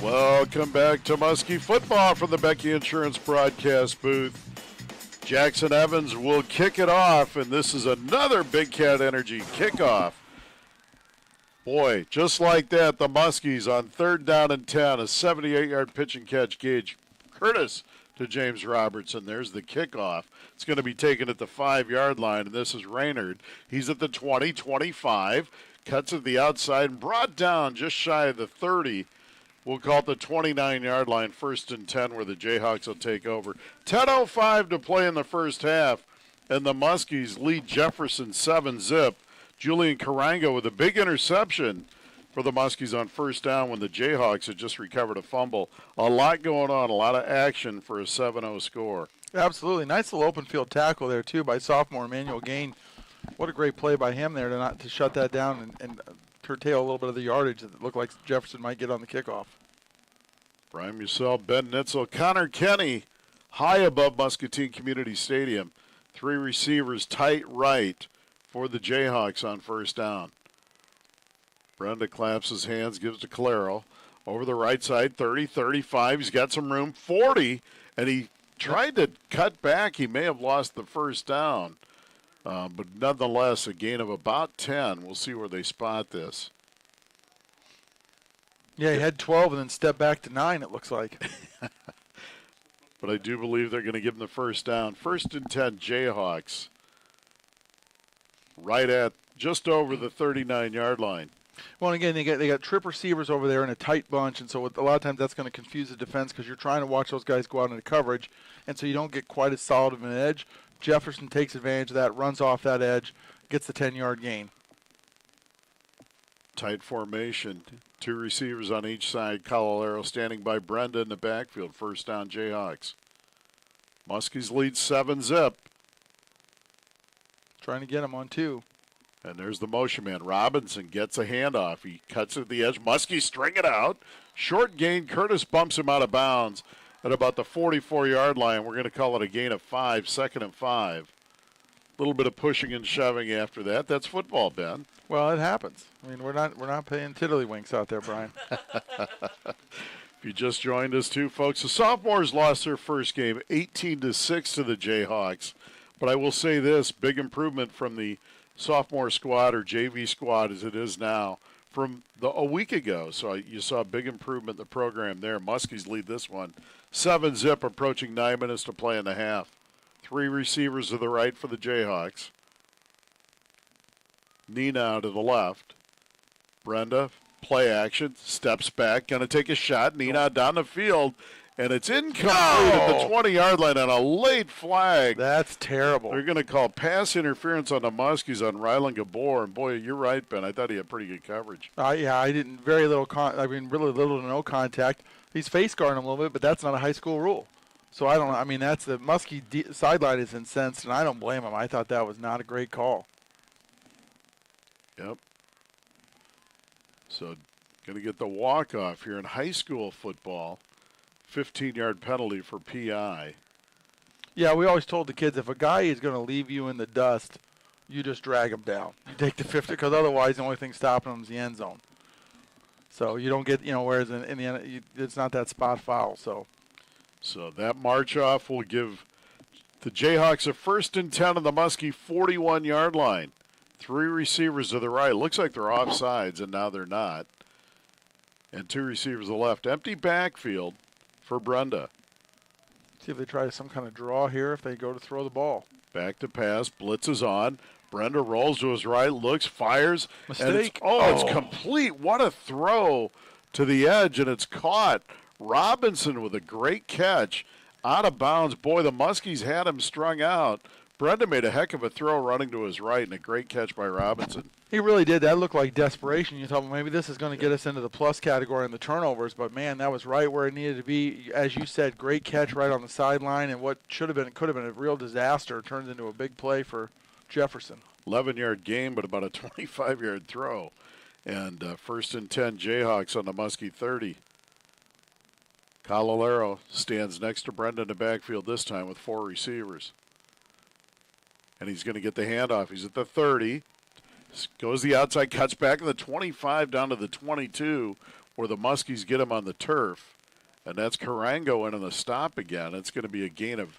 Welcome back to Muskie football from the Becky Insurance broadcast booth. Jackson Evans will kick it off, and this is another Big Cat Energy kickoff. Boy, just like that, the Muskies on 3rd down and 10, a 78-yard pitch and catch. Gage Curtis to James Robertson. There's the kickoff. It's going to be taken at the 5-yard line, and this is Raynard. He's at the 20, 25, cuts at the outside and brought down just shy of the 30. We'll call it the 29-yard line, 1st and 10, where the Jayhawks will take over. 10:05 to play in the first half, and the Muskies lead Jefferson 7-zip. Julian Carango with a big interception for the Muskies on 1st down when the Jayhawks had just recovered a fumble. A lot going on, a lot of action for a 7-0 score. Absolutely. Nice little open field tackle there, too, by sophomore Emmanuel Gain. What a great play by him there to shut that down and curtail a little bit of the yardage that looked like Jefferson might get on the kickoff. Brian Musell, Ben Nitzel, Connor Kenny, high above Muscatine Community Stadium. 3 receivers tight right for the Jayhawks on 1st down. Brenda claps his hands, gives to Calero. Over the right side, 30, 35. He's got some room, 40, and he tried to cut back. He may have lost the 1st down. But nonetheless, a gain of about 10. We'll see where they spot this. Yeah, he had 12 and then stepped back to 9, it looks like. But I do believe they're going to give him the 1st down. 1st and 10, Jayhawks. Right at just over the 39-yard line. Well, and again, they got trip receivers over there in a tight bunch, and so a lot of times that's going to confuse the defense because you're trying to watch those guys go out into coverage, and so you don't get quite as solid of an edge. Jefferson takes advantage of that, runs off that edge, gets the 10-yard gain. Tight formation. 2 receivers on each side. Calero standing by Brenda in the backfield. 1st down, Jayhawks. Muskies lead 7-zip. Trying to get him on 2. And there's the motion man. Robinson gets a handoff. He cuts at the edge. Muskies string it out. Short gain. Curtis bumps him out of bounds at about the 44-yard line. We're going to call it a gain of 5, 2nd and 5. A little bit of pushing and shoving after that. That's football, Ben. Well, it happens. I mean, we're not paying tiddlywinks out there, Brian. If you just joined us, too, folks, the sophomores lost their first game, 18-6 to the Jayhawks. But I will say this, big improvement from the sophomore squad or JV squad as it is now from a week ago. So you saw a big improvement in the program there. Muskies lead this one. 7-zip, approaching 9 minutes to play in the half. 3 receivers to the right for the Jayhawks. Nina to the left. Brenda, play action, steps back, going to take a shot. Nina down the field, and it's incomplete at the 20-yard line on a late flag. That's terrible. They're going to call pass interference on the Muskies on Rylan Gabor. And, boy, you're right, Ben. I thought he had pretty good coverage. Yeah, I didn't. Really little to no contact. He's face guarding him a little bit, but that's not a high school rule. So I don't know. I mean, that's the Muskie sideline is incensed, and I don't blame him. I thought that was not a great call. Yep. So going to get the walk-off here in high school football. 15-yard penalty for PI. Yeah, we always told the kids if a guy is going to leave you in the dust, you just drag him down. You take the 50 because otherwise the only thing stopping him is the end zone. So you don't get, whereas in the end, it's not that spot foul. So that march off will give the Jayhawks a 1st and 10 on the Muskie 41-yard line. 3 receivers to the right. Looks like they're offsides, and now they're not. And 2 receivers to the left. Empty backfield for Brenda. See if they try some kind of draw here if they go to throw the ball. Back to pass. Blitz is on. Brenda rolls to his right, looks, fires. Mistake. And it's complete. What a throw to the edge, and it's caught. Robinson with a great catch. Out of bounds. Boy, the Muskies had him strung out. Brenda made a heck of a throw running to his right, and a great catch by Robinson. He really did. That looked like desperation. You thought, well, maybe this is going to get us into the plus category in the turnovers, but, man, that was right where it needed to be. As you said, great catch right on the sideline, and what could have been a real disaster turns into a big play for Jefferson. 11-yard gain, but about a 25-yard throw. And 1st and 10, Jayhawks on the Muskie 30. Calero stands next to Brenda in the backfield this time with 4 receivers. And he's going to get the handoff. He's at the 30. Goes the outside, cuts back in the 25 down to the 22, where the Muskies get him on the turf. And that's Carango in on the stop again. It's going to be a gain of,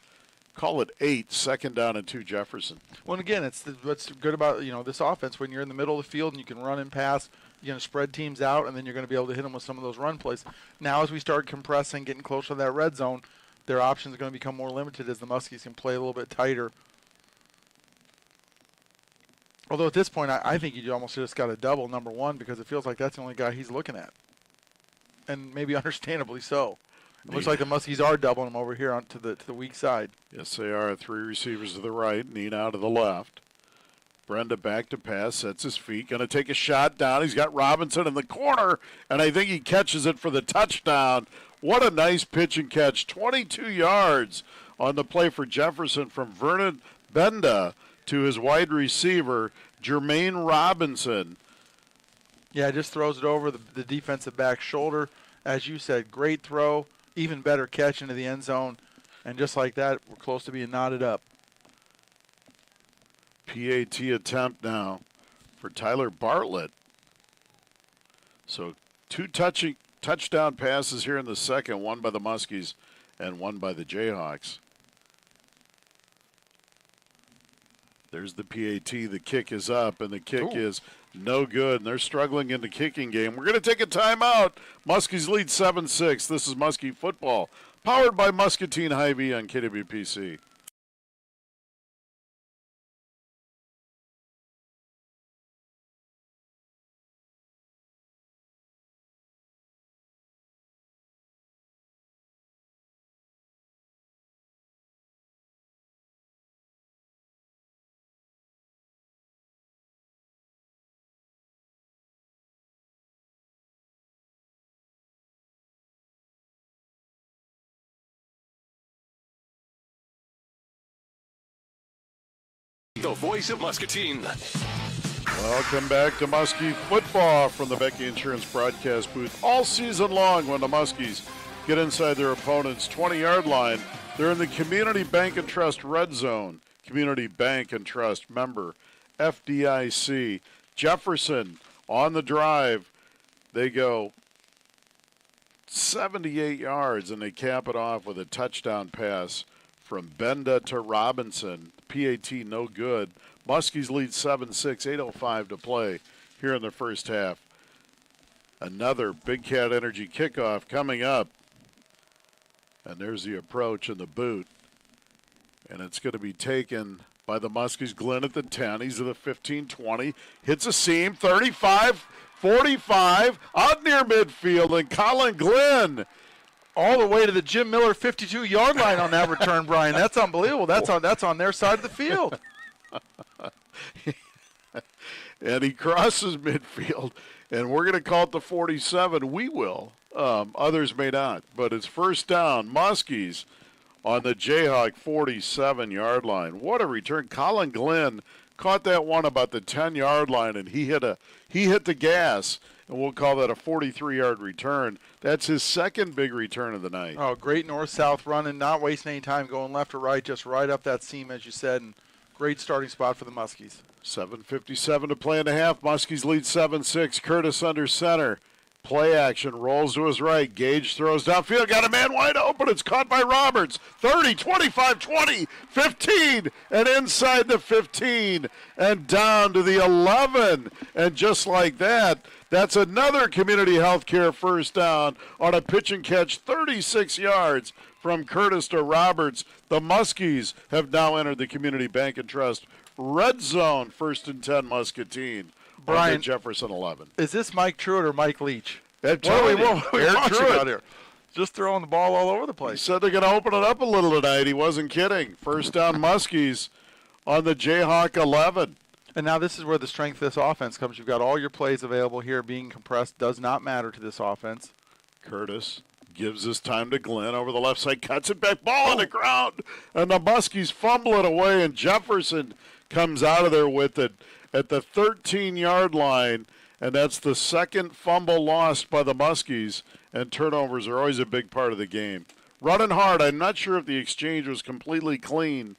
call it 8, 2nd down and 2 Jefferson. Well, and again, what's good about this offense, when you're in the middle of the field and you can run and pass, you're going to spread teams out, and then you're going to be able to hit them with some of those run plays. Now as we start compressing, getting closer to that red zone, their options are going to become more limited as the Muskies can play a little bit tighter. Although at this point, I think you almost just got a double, number one, because it feels like that's the only guy he's looking at. And maybe understandably so. It looks like the Muskies are doubling him over here onto the weak side. Yes, they are. 3 receivers to the right, Nina to the left. Brenda back to pass, sets his feet, going to take a shot down. He's got Robinson in the corner, and I think he catches it for the touchdown. What a nice pitch and catch. 22 yards on the play for Jefferson from Vernon Benda to his wide receiver, Jermaine Robinson. Yeah, just throws it over the defensive back shoulder. As you said, great throw, even better catch into the end zone. And just like that, we're close to being knotted up. PAT attempt now for Tyler Bartlett. So 2 touchdown passes here in the second, one by the Muskies and one by the Jayhawks. There's the PAT. The kick is up, and the kick is no good, and they're struggling in the kicking game. We're going to take a timeout. Muskies lead 7-6. This is Muskie Football, powered by Muscatine Hy-Vee on KWPC. The voice of Muscatine. Welcome back to Muskie Football from the Becky Insurance broadcast booth. All season long, when the Muskies get inside their opponent's 20-yard line, they're in the Community Bank and Trust red zone. Community Bank and Trust member FDIC. Jefferson on the drive. They go 78 yards, and they cap it off with a touchdown pass from Benda to Robinson. PAT no good. Muskies lead 7-6, 8:05 to play here in the first half. Another Big Cat Energy kickoff coming up. And there's the approach and the boot. And it's going to be taken by the Muskies. Glenn at the 10. He's at the 15-20. Hits a seam. 35, 45. Out near midfield. And Colin Glenn all the way to the Jim Miller 52-yard line on that return, Brian. That's unbelievable. That's on their side of the field. And he crosses midfield, and we're going to call it the 47. We will. Others may not. But it's first down. Muskies on the Jayhawk 47-yard line. What a return. Colin Glenn caught that one about the 10-yard line, and he hit the gas, and we'll call that a 43-yard return. That's his second big return of the night. Oh, great north-south run and not wasting any time going left or right, just right up that seam, as you said, and great starting spot for the Muskies. 7:57 to play in the half. Muskies lead 7-6. Curtis under center. Play action, rolls to his right. Gage throws downfield, got a man wide open. It's caught by Roberts. 30, 25, 20, 15, and inside the 15, and down to the 11. And just like that, that's another Community Healthcare first down on a pitch and catch, 36 yards from Curtis to Roberts. The Muskies have now entered the Community Bank and Trust red zone, 1st and 10 Muscatine. Brian, Jefferson 11. Is this Mike Truitt or Mike Leach? What are we watching out here? Just throwing the ball all over the place. He said they're going to open it up a little tonight. He wasn't kidding. First down Muskies on the Jayhawk 11. And now this is where the strength of this offense comes. You've got all your plays available here being compressed. Does not matter to this offense. Curtis gives this time to Glenn over the left side. Cuts it back. Ball on the ground. And the Muskies fumble it away. And Jefferson comes out of there with it at the 13-yard line. And that's the second fumble lost by the Muskies, and turnovers are always a big part of the game. Running hard. I'm not sure if the exchange was completely clean.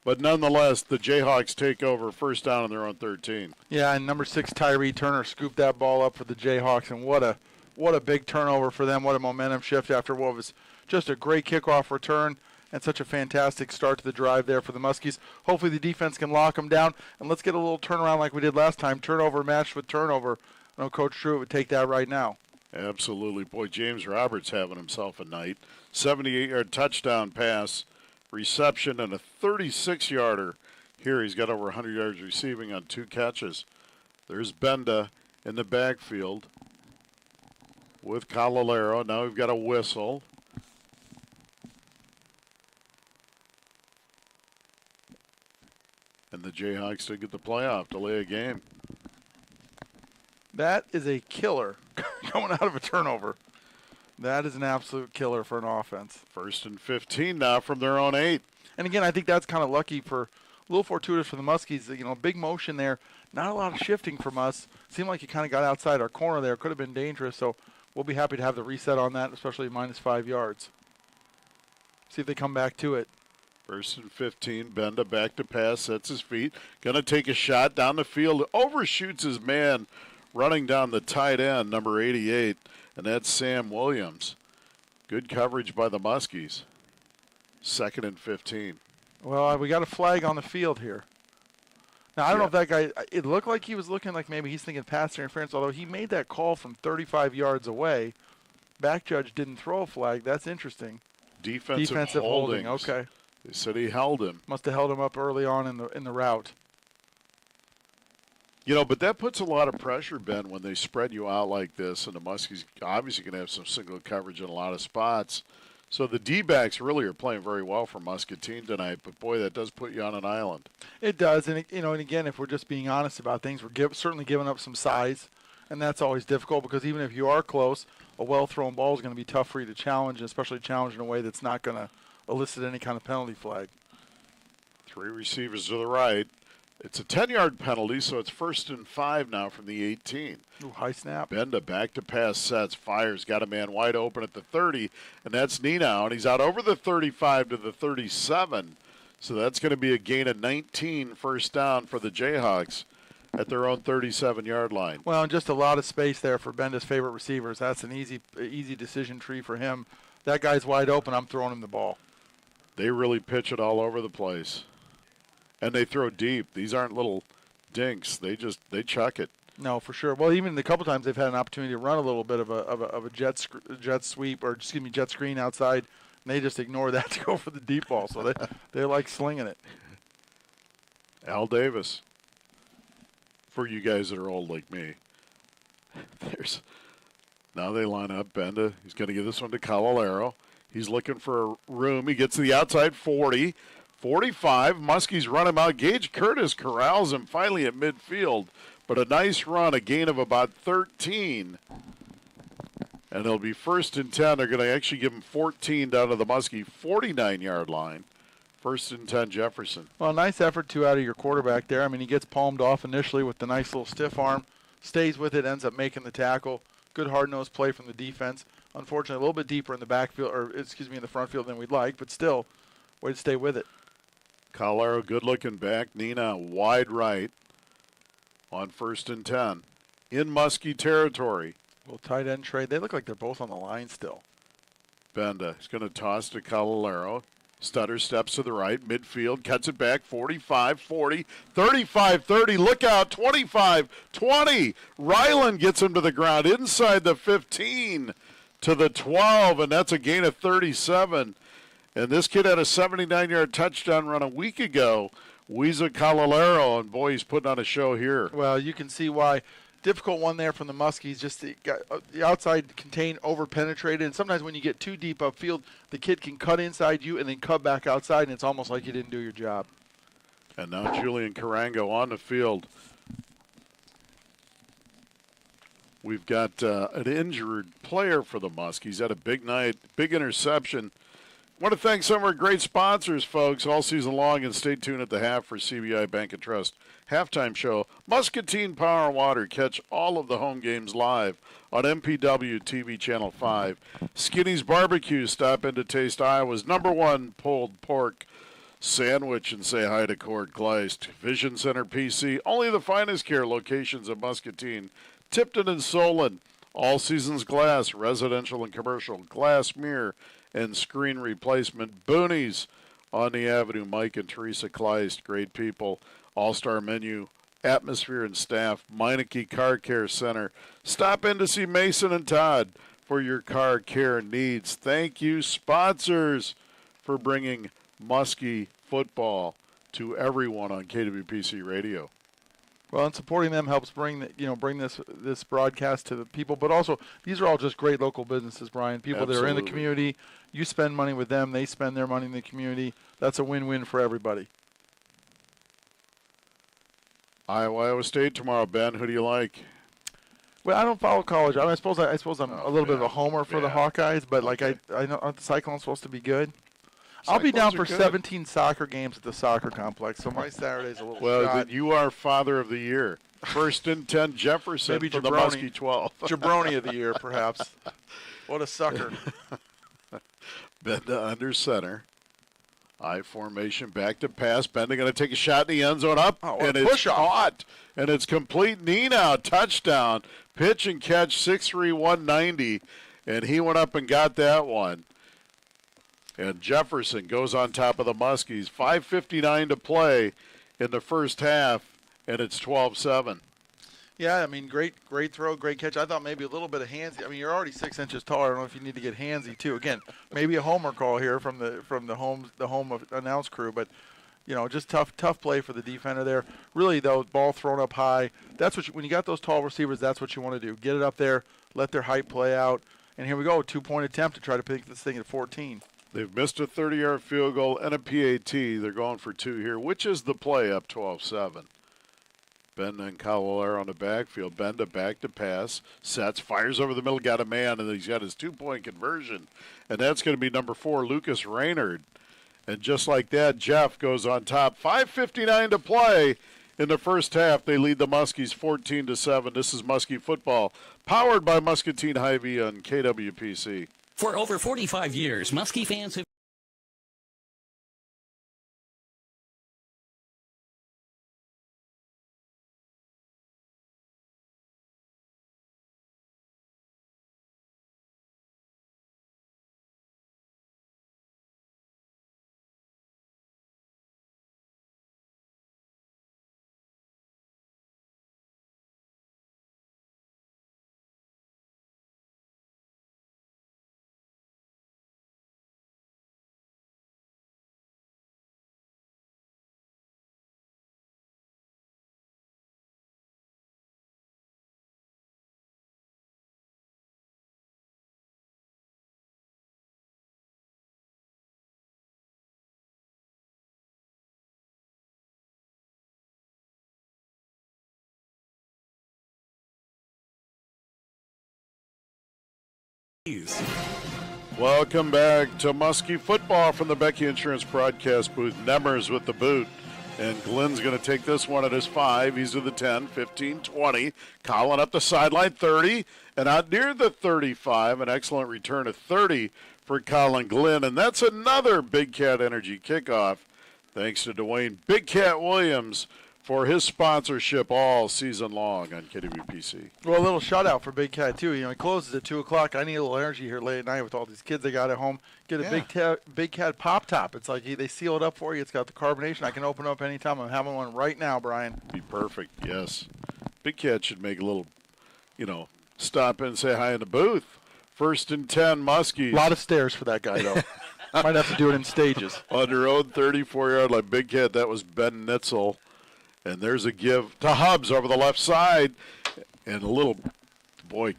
But nonetheless, the Jayhawks take over first down on their own 13. Yeah, and number 6, Tyree Turner, scooped that ball up for the Jayhawks, and what a big turnover for them. What a momentum shift after what was just a great kickoff return and such a fantastic start to the drive there for the Muskies. Hopefully the defense can lock them down, and let's get a little turnaround like we did last time. Turnover matched with turnover. I know Coach Truitt would take that right now. Absolutely. Boy, James Roberts having himself a night. 78-yard touchdown pass, reception, and a 36-yarder. Here he's got over 100 yards receiving on 2 catches. There's Benda in the backfield with Calalero. Now we've got a whistle. And the Jayhawks to get the playoff, delay a game. That is a killer going out of a turnover. That is an absolute killer for an offense. First and 15 now from their own 8. And again, I think that's kind of lucky for a little fortuitous for the Muskies. You know, big motion there, not a lot of shifting from us. Seemed like you kind of got outside our corner there. Could have been dangerous, so we'll be happy to have the reset on that, especially minus 5 yards. See if they come back to it. First and 15, Benda back to pass, sets his feet. Going to take a shot down the field, overshoots his man running down the tight end, number 88, and that's Sam Williams. Good coverage by the Muskies. Second and 15. Well, we got a flag on the field here. Now, I don't know if that guy, it looked like he was looking like maybe he's thinking pass interference, although he made that call from 35 yards away. Back judge didn't throw a flag. That's interesting. Defensive holding. Okay. They said he held him. Must have held him up early on in the route. You know, but that puts a lot of pressure, Ben, when they spread you out like this, and the Muskies obviously going to have some single coverage in a lot of spots. So the D-backs really are playing very well for Muscatine tonight, but boy, that does put you on an island. It does, and and again, if we're just being honest about things, we're certainly giving up some size, and that's always difficult because even if you are close, a well-thrown ball is going to be tough for you to challenge, especially challenge in a way that's not going to elicit any kind of penalty flag. 3 receivers to the right. It's a 10-yard penalty, so it's first and 5 now from the 18. Ooh, high snap. Benda back to pass, sets, fires, got a man wide open at the 30, and that's Nino, and he's out over the 35 to the 37. So that's going to be a gain of 19 first down for the Jayhawks at their own 37-yard line. Well, and just a lot of space there for Benda's favorite receivers. That's an easy decision tree for him. That guy's wide open. I'm throwing him the ball. They really pitch it all over the place. And they throw deep. These aren't little dinks. They chuck it. No, for sure. Well, even a couple times they've had an opportunity to run a little bit of a jet sweep or jet screen outside, and they just ignore that to go for the deep ball. So they like slinging it. Al Davis. For you guys that are old like me, now they line up. Benda. He's going to give this one to Calalero. He's looking for a room. He gets to the outside 40. 45, Muskies run him out. Gage Curtis corrals him finally at midfield, but a nice run, a gain of about 13. And it'll be first and 10. They're going to actually give him 14 down to the Muskie 49-yard line. First and 10, Jefferson. Well, nice effort, too, out of your quarterback there. I mean, he gets palmed off initially with the nice little stiff arm, stays with it, ends up making the tackle. Good hard-nosed play from the defense. Unfortunately, a little bit deeper in the backfield, in the front field than we'd like, but still, way to stay with it. Calalero, good-looking back. Nina, wide right on first and 10. In Muskie territory. Little tight end trade. They look like they're both on the line still. Benda is going to toss to Calalero. Stutter steps to the right, midfield, cuts it back, 45, 40, 35, 30, look out, 25, 20. Ryland gets him to the ground inside the 15 to the 12, and that's a gain of 37. And this kid had a 79-yard touchdown run a week ago. Weeza Calalero, and boy, he's putting on a show here. Well, you can see why. Difficult one there from the Muskies. Just the outside contained, over-penetrated. And sometimes when you get too deep upfield, the kid can cut inside you and then cut back outside, and it's almost like you didn't do your job. And now Julian Carango on the field. We've got an injured player for the Muskies. Had a big night, big interception. I want to thank some of our great sponsors, folks, all season long, and stay tuned at the half for CBI Bank and Trust halftime show. Muscatine Power and Water. Catch all of the home games live on MPW TV Channel 5. Skinny's Barbecue. Stop in to taste Iowa's #1 pulled pork Sandwich and say hi to Cord Gleist. Vision Center PC, only the finest care locations at Muscatine. Tipton and Solon, all seasons glass, residential and commercial, glass mirror and screen replacement. Boonies on the Avenue, Mike and Teresa Kleist, great people. All-star menu, atmosphere and staff. Meineke Car Care Center. Stop in to see Mason and Todd for your car care needs. Thank you, sponsors, for bringing Muskie football to everyone on KWPC Radio. Well, and supporting them helps bring this broadcast to the people. But also, these are all just great local businesses, Brian. People that are in the community. You spend money with them; they spend their money in the community. That's a win-win for everybody. Iowa State tomorrow, Ben. Who do you like? Well, I don't follow college. I suppose I'm a little bit of a homer for the Hawkeyes, but I know the Cyclones supposed to be good. I'll be down for 17 soccer games at the soccer complex, so my Saturday's a little shot. Then you are Father of the Year. First and 10, Jefferson. Maybe for the Muskie 12. Jabroni of the Year, perhaps. What a sucker. Benda under center. I formation, back to pass. Benda going to take a shot in the end zone up, and it's caught. And it's complete knee now, touchdown. Pitch and catch, 6'3", 190, and he went up and got that one. And Jefferson goes on top of the Muskies. 5:59 to play in the first half, and it's 12-7. Yeah, I mean, great throw, great catch. I thought maybe a little bit of handsy. I mean, you're already 6 inches tall. I don't know if you need to get handsy too. Again, maybe a homer call here from the home of announce crew, but just tough play for the defender there. Really though, ball thrown up high. That's what when you got those tall receivers, that's what you want to do. Get it up there, let their height play out. And here we go, 2-point attempt to try to pick this thing at 14. They've missed a 30-yard field goal and a PAT. They're going for 2 here, which is the play up 12-7. Benda and Cavallaro on the backfield. Benda back to pass. Sets, fires over the middle, got a man, and he's got his 2-point conversion. And that's going to be number 4, Lucas Raynard. And just like that, Jeff goes on top. 5:59 to play in the first half. They lead the Muskies 14-7. This is Muskie football, powered by Muscatine Hy-Vee on KWPC. For over 45 years, Muskie fans have Welcome back to Muskie football from the Becky Insurance broadcast booth. Nemmers with the boot. And Glenn's going to take this one at his 5. He's to the 10, 15, 20. Colin up the sideline, 30. And out near the 35. An excellent return of 30 for Colin Glenn. And that's another Big Cat Energy kickoff. Thanks to Dwayne Big Cat Williams for his sponsorship all season long on KWPC. Well, a little shutout for Big Cat, too. He closes at 2 o'clock. I need a little energy here late at night with all these kids I got at home. Get a Big Cat Pop Top. It's like they seal it up for you. It's got the carbonation. I can open up anytime. I'm having one right now, Brian. Be perfect, yes. Big Cat should make a little, stop in and say hi in the booth. First and 10, Muskies. A lot of stairs for that guy, though. Might have to do it in stages. On their own 34-yard line. Big Cat, that was Ben Nitzel. And there's a give to Hubbs over the left side. And a little,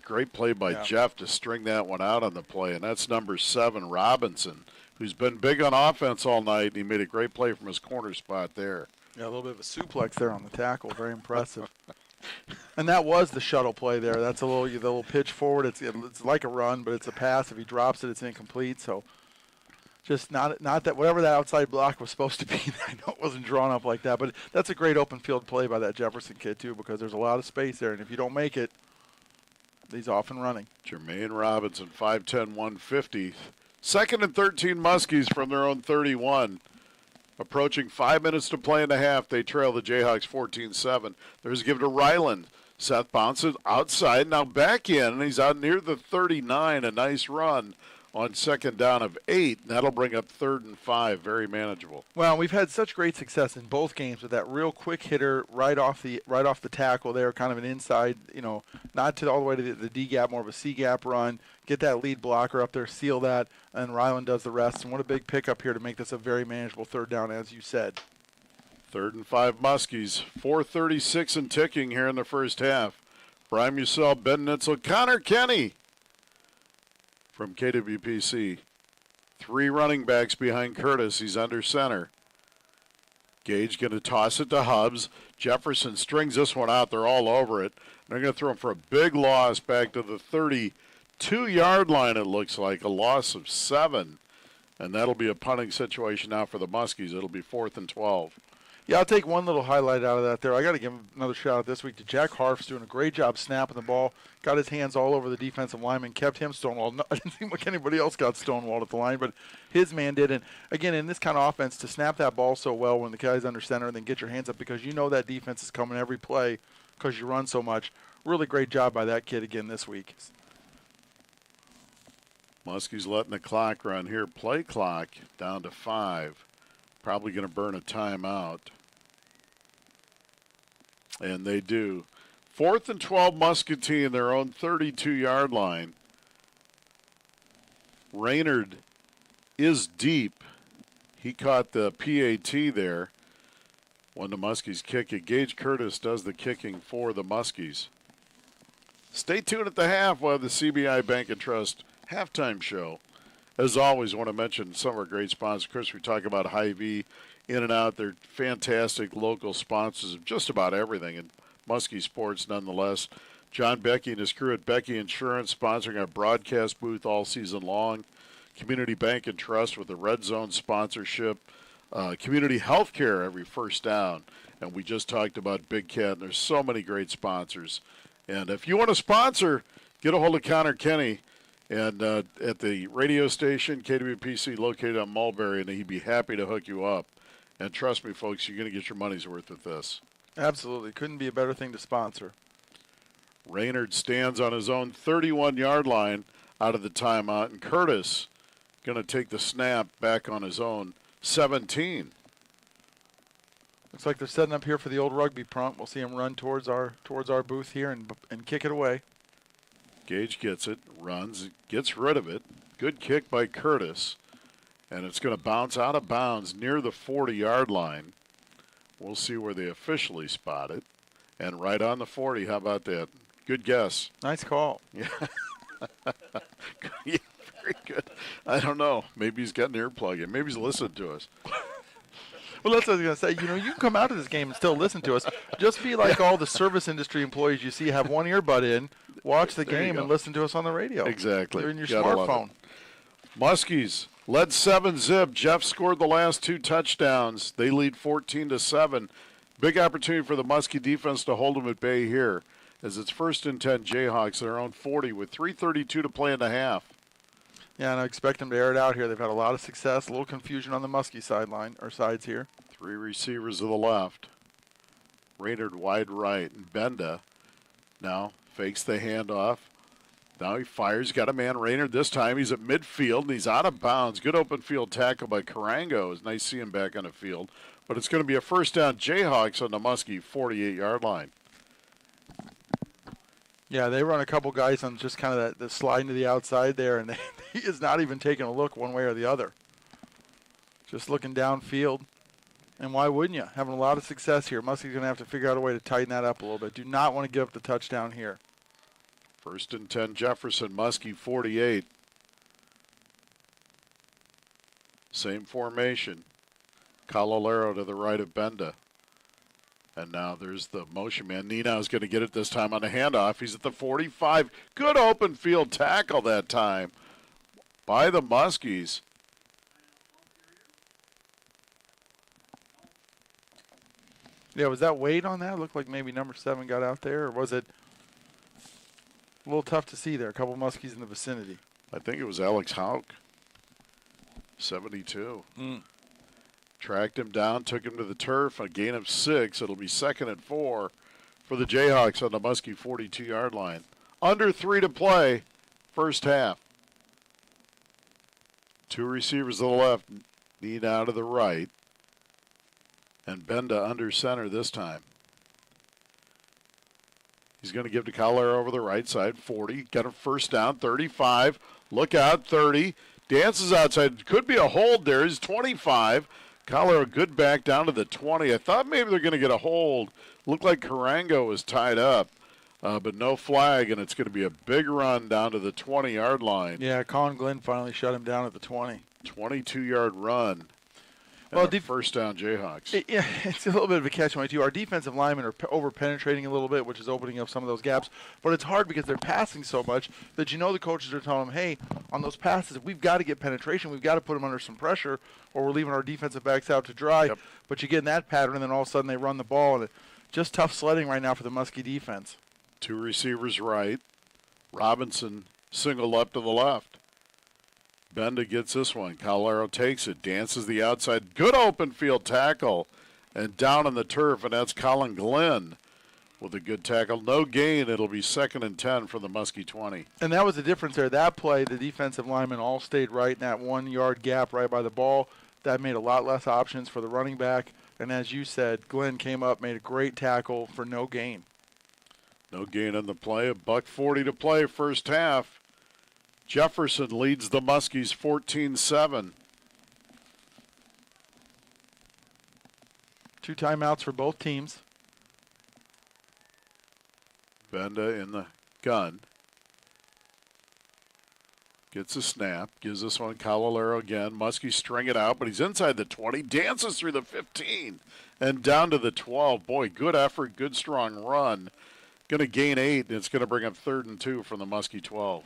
great play by Jeff to string that one out on the play. And that's number 7, Robinson, who's been big on offense all night. And he made a great play from his corner spot there. Yeah, a little bit of a suplex there on the tackle. Very impressive. And that was the shuttle play there. That's the little pitch forward. It's like a run, but it's a pass. If he drops it, it's incomplete. So just not that whatever that outside block was supposed to be. I know it wasn't drawn up like that, but that's a great open field play by that Jefferson kid too, because there's a lot of space there, and if you don't make it, he's off and running. Jermaine Robinson, 5'10", 150. Second and 13 Muskies from their own 31. Approaching 5 minutes to play in the half, they trail the Jayhawks 14-7. There's a give to Ryland. Seth bounces outside, now back in, and he's out near the 39. A nice run on second down of 8. And that'll bring up 3rd and 5. Very manageable. Well, we've had such great success in both games with that real quick hitter right off the tackle there, kind of an inside, not to all the way to the D gap, more of a C gap run. Get that lead blocker up there, seal that, and Ryland does the rest. And what a big pickup here to make this a very manageable third down, as you said. 3rd and 5 Muskies. 4:36 and ticking here in the first half. Brian Musell, Ben Nitzel, Connor Kenny from KWPC. 3 running backs behind Curtis. He's under center. Gage going to toss it to Hubbs. Jefferson strings this one out. They're all over it. They're going to throw him for a big loss back to the 32-yard line, it looks like. A loss of 7. And that'll be a punting situation now for the Muskies. It'll be 4th and 12. Yeah, I'll take one little highlight out of that there. I got to give him another shout out this week to Jack Harf's doing a great job snapping the ball. Got his hands all over the defensive lineman, kept him stonewalled. I didn't think like anybody else got stonewalled at the line, but his man did. And, again, in this kind of offense, to snap that ball so well when the guy's under center and then get your hands up because you know that defense is coming every play because you run so much. Really great job by that kid again this week. Muskies letting the clock run here. Play clock down to 5. Probably going to burn a timeout. And they do. 4th and 12 Muscatine, their own 32-yard line. Raynard is deep. He caught the PAT there when the Muskies kick it. Gage Curtis does the kicking for the Muskies. Stay tuned at the half. We'll have the CBI Bank and Trust halftime show. As always, I want to mention some of our great sponsors. Of course, we talk about Hy-Vee, In and Out. They're fantastic local sponsors of just about everything, and Muskie Sports nonetheless. John Becky and his crew at Becky Insurance sponsoring our broadcast booth all season long. Community Bank and Trust with the Red Zone sponsorship. Community Healthcare every first down. And we just talked about Big Cat, and there's so many great sponsors. And if you want to sponsor, get a hold of Connor Kenny. And at the radio station, KWPC, located on Mulberry, and he'd be happy to hook you up. And trust me, folks, you're going to get your money's worth with this. Absolutely. Couldn't be a better thing to sponsor. Raynard stands on his own 31-yard line out of the timeout, and Curtis going to take the snap back on his own 17. Looks like they're setting up here for the old rugby prompt. We'll see him run towards our booth here and kick it away. Gage gets it, runs, gets rid of it. Good kick by Curtis. And it's going to bounce out of bounds near the 40-yard line. We'll see where they officially spot it. And right on the 40, how about that? Good guess. Nice call. Yeah. Yeah, very good. I don't know. Maybe he's got an earplug in. Maybe he's listening to us. Well, that's what I was going to say. You can come out of this game and still listen to us. Just be like all the service industry employees you see have one earbud in, watch the game, and listen to us on the radio. Exactly. They're in your Gotta smartphone. Muskies led 7-zip. Jeff scored the last 2 touchdowns. They lead 14-7. Big opportunity for the Muskie defense to hold them at bay here, as it's 1st and 10 Jayhawks, their own 40, with 3:32 to play in the half. Yeah, and I expect them to air it out here. They've had a lot of success. A little confusion on the Muskie sides here. 3 receivers to the left. Raynard wide right, and Benda now fakes the handoff. Now he fires, got a man, Raynard this time. He's at midfield, and he's out of bounds. Good open field tackle by Carango. It's nice to see him back on the field. But it's going to be a first down Jayhawks on the Muskie 48-yard line. Yeah, they run a couple guys on just kind of the sliding to the outside there, and he is not even taking a look one way or the other. Just looking downfield. And why wouldn't you? Having a lot of success here. Muskie's going to have to figure out a way to tighten that up a little bit. Do not want to give up the touchdown here. 1st and 10 Jefferson, Muskie 48. Same formation. Calalero to the right of Benda. And now there's the motion man. Nenau's going to get it this time on the handoff. He's at the 45. Good open field tackle that time by the Muskies. Yeah, was that weight on that? Looked like maybe number 7 got out there, or was it a little tough to see there? A couple Muskies in the vicinity. I think it was Alex Hauk, 72. Tracked him down, took him to the turf, a gain of 6. It'll be 2nd and 4 for the Jayhawks on the Muskie 42-yard line. Under 3 to play, first half. 2 receivers to the left, need out to the right. And Benda under center this time. He's going to give to Collier over the right side, 40. Got a first down, 35. Look out, 30. Dances outside. Could be a hold there. He's 25. Collier a good back down to the 20. I thought maybe they're going to get a hold. Looked like Carango was tied up, but no flag, and it's going to be a big run down to the 20-yard line. Yeah, Colin Glenn finally shut him down at the 20. 22-yard run. Well, first down Jayhawks. Yeah, it's a little bit of a catch-22. Our defensive linemen are over-penetrating a little bit, which is opening up some of those gaps. But it's hard because they're passing so much that the coaches are telling them, hey, on those passes, we've got to get penetration. We've got to put them under some pressure, or we're leaving our defensive backs out to dry. Yep. But you get in that pattern, and then all of a sudden they run the ball. And it's just tough sledding right now for the Muskie defense. 2 receivers right. Robinson single up to the left. Benda gets this one. Colorado takes it, dances the outside. Good open field tackle. And down on the turf, and that's Colin Glenn with a good tackle. No gain. It'll be 2nd and 10 for the Muskie 20. And that was the difference there. That play, the defensive linemen all stayed right in that 1-yard gap right by the ball. That made a lot less options for the running back. And as you said, Glenn came up, made a great tackle for no gain. No gain on the play. $1:40 to play, first half. Jefferson leads the Muskies 14-7. 2 timeouts for both teams. Benda in the gun. Gets a snap. Gives this one Cavalero again. Muskie string it out, but he's inside the 20. Dances through the 15 and down to the 12. Boy, good effort, good strong run. Going to gain 8, and it's going to bring up 3rd and 2 from the Muskie 12.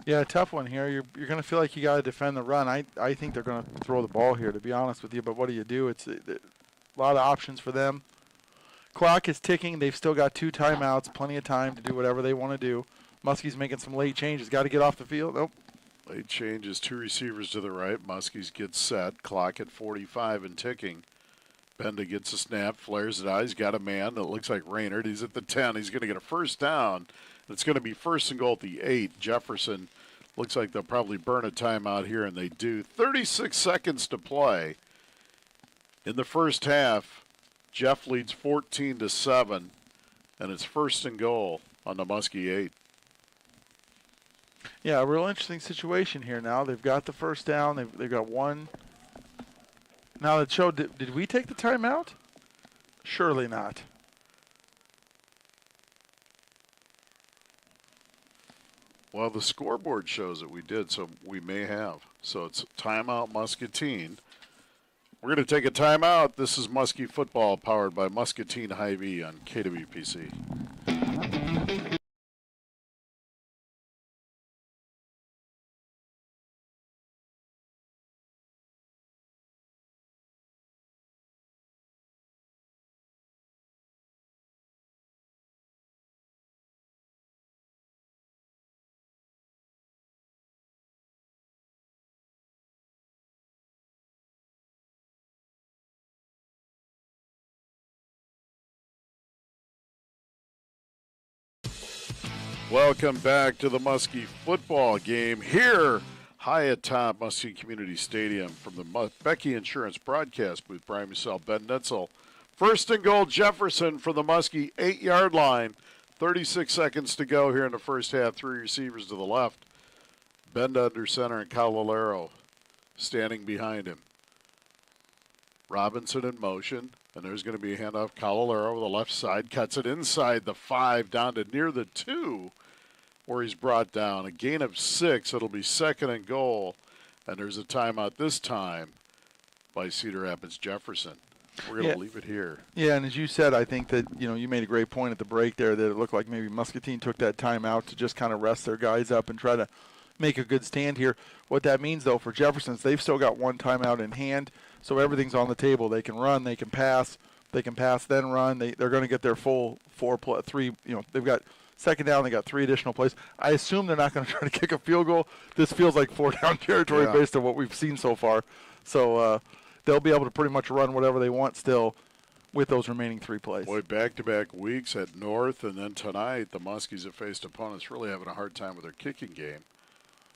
Yeah, tough one here. You're going to feel like you got to defend the run. I think they're going to throw the ball here, to be honest with you. But what do? It's a lot of options for them. Clock is ticking. They've still got 2 timeouts, plenty of time to do whatever they want to do. Muskie's making some late changes. Got to get off the field. Nope. Late changes, 2 receivers to the right. Muskies get set. Clock at 45 and ticking. Benda gets a snap, flares it out. He's got a man that looks like Raynard. He's at the 10. He's going to get a first down. It's going to be 1st and goal at the 8. Jefferson looks like they'll probably burn a timeout here, and they do. 36 seconds to play. In the first half, Jeff leads 14-7, and it's 1st and goal on the Muskie 8. Yeah, a real interesting situation here now. They've got the first down. They've got 1. Now, it showed, did we take the timeout? Surely not. Well, the scoreboard shows that we did, so we may have. So it's timeout Muscatine. We're going to take a timeout. This is Muskie Football powered by Muscatine Hy-Vee on KWPC. Welcome back to the Muskie football game here high atop Muskie Community Stadium from the Becky Insurance broadcast booth. Brian Musell, Ben Nitzel. 1st and goal, Jefferson from the Muskie 8-yard line. 36 seconds to go here in the first half. 3 receivers to the left. Benda under center and Cavalero standing behind him. Robinson in motion. And there's going to be a handoff. Cavalero over the left side. Cuts it inside the 5 down to near the 2 where he's brought down. A gain of 6. It'll be 2nd and goal. And there's a timeout this time by Cedar Rapids Jefferson. We're going to leave it here. Yeah, and as you said, I think that, you made a great point at the break there that it looked like maybe Muscatine took that timeout to just kind of rest their guys up and try to make a good stand here. What that means, though, for Jefferson is they've still got 1 timeout in hand. So everything's on the table. They can run, they can pass, then run. They're going to get their full 3. They've got Second down, they got 3 additional plays. I assume they're not going to try to kick a field goal. This feels like 4-down territory based on what we've seen so far. So they'll be able to pretty much run whatever they want still with those remaining 3 plays. Boy, back-to-back weeks at North, and then tonight the Muskies have faced opponents really having a hard time with their kicking game.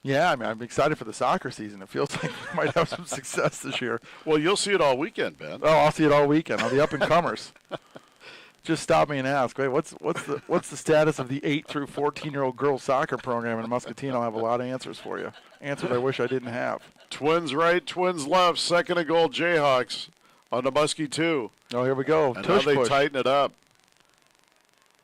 Yeah, I mean, I'm excited for the soccer season. It feels like we might have some success this year. Well, you'll see it all weekend, Ben. Oh, I'll see it all weekend. I'll be up-and-comers. Just stop me and ask, wait, what's the status of the 8 through 14-year-old girls soccer program in Muscatine? I'll have a lot of answers for you. Answers I wish I didn't have. Twins right, twins left. Second and goal, Jayhawks on the Muskie 2. Oh, here we go. And Tush now they push. tighten it up.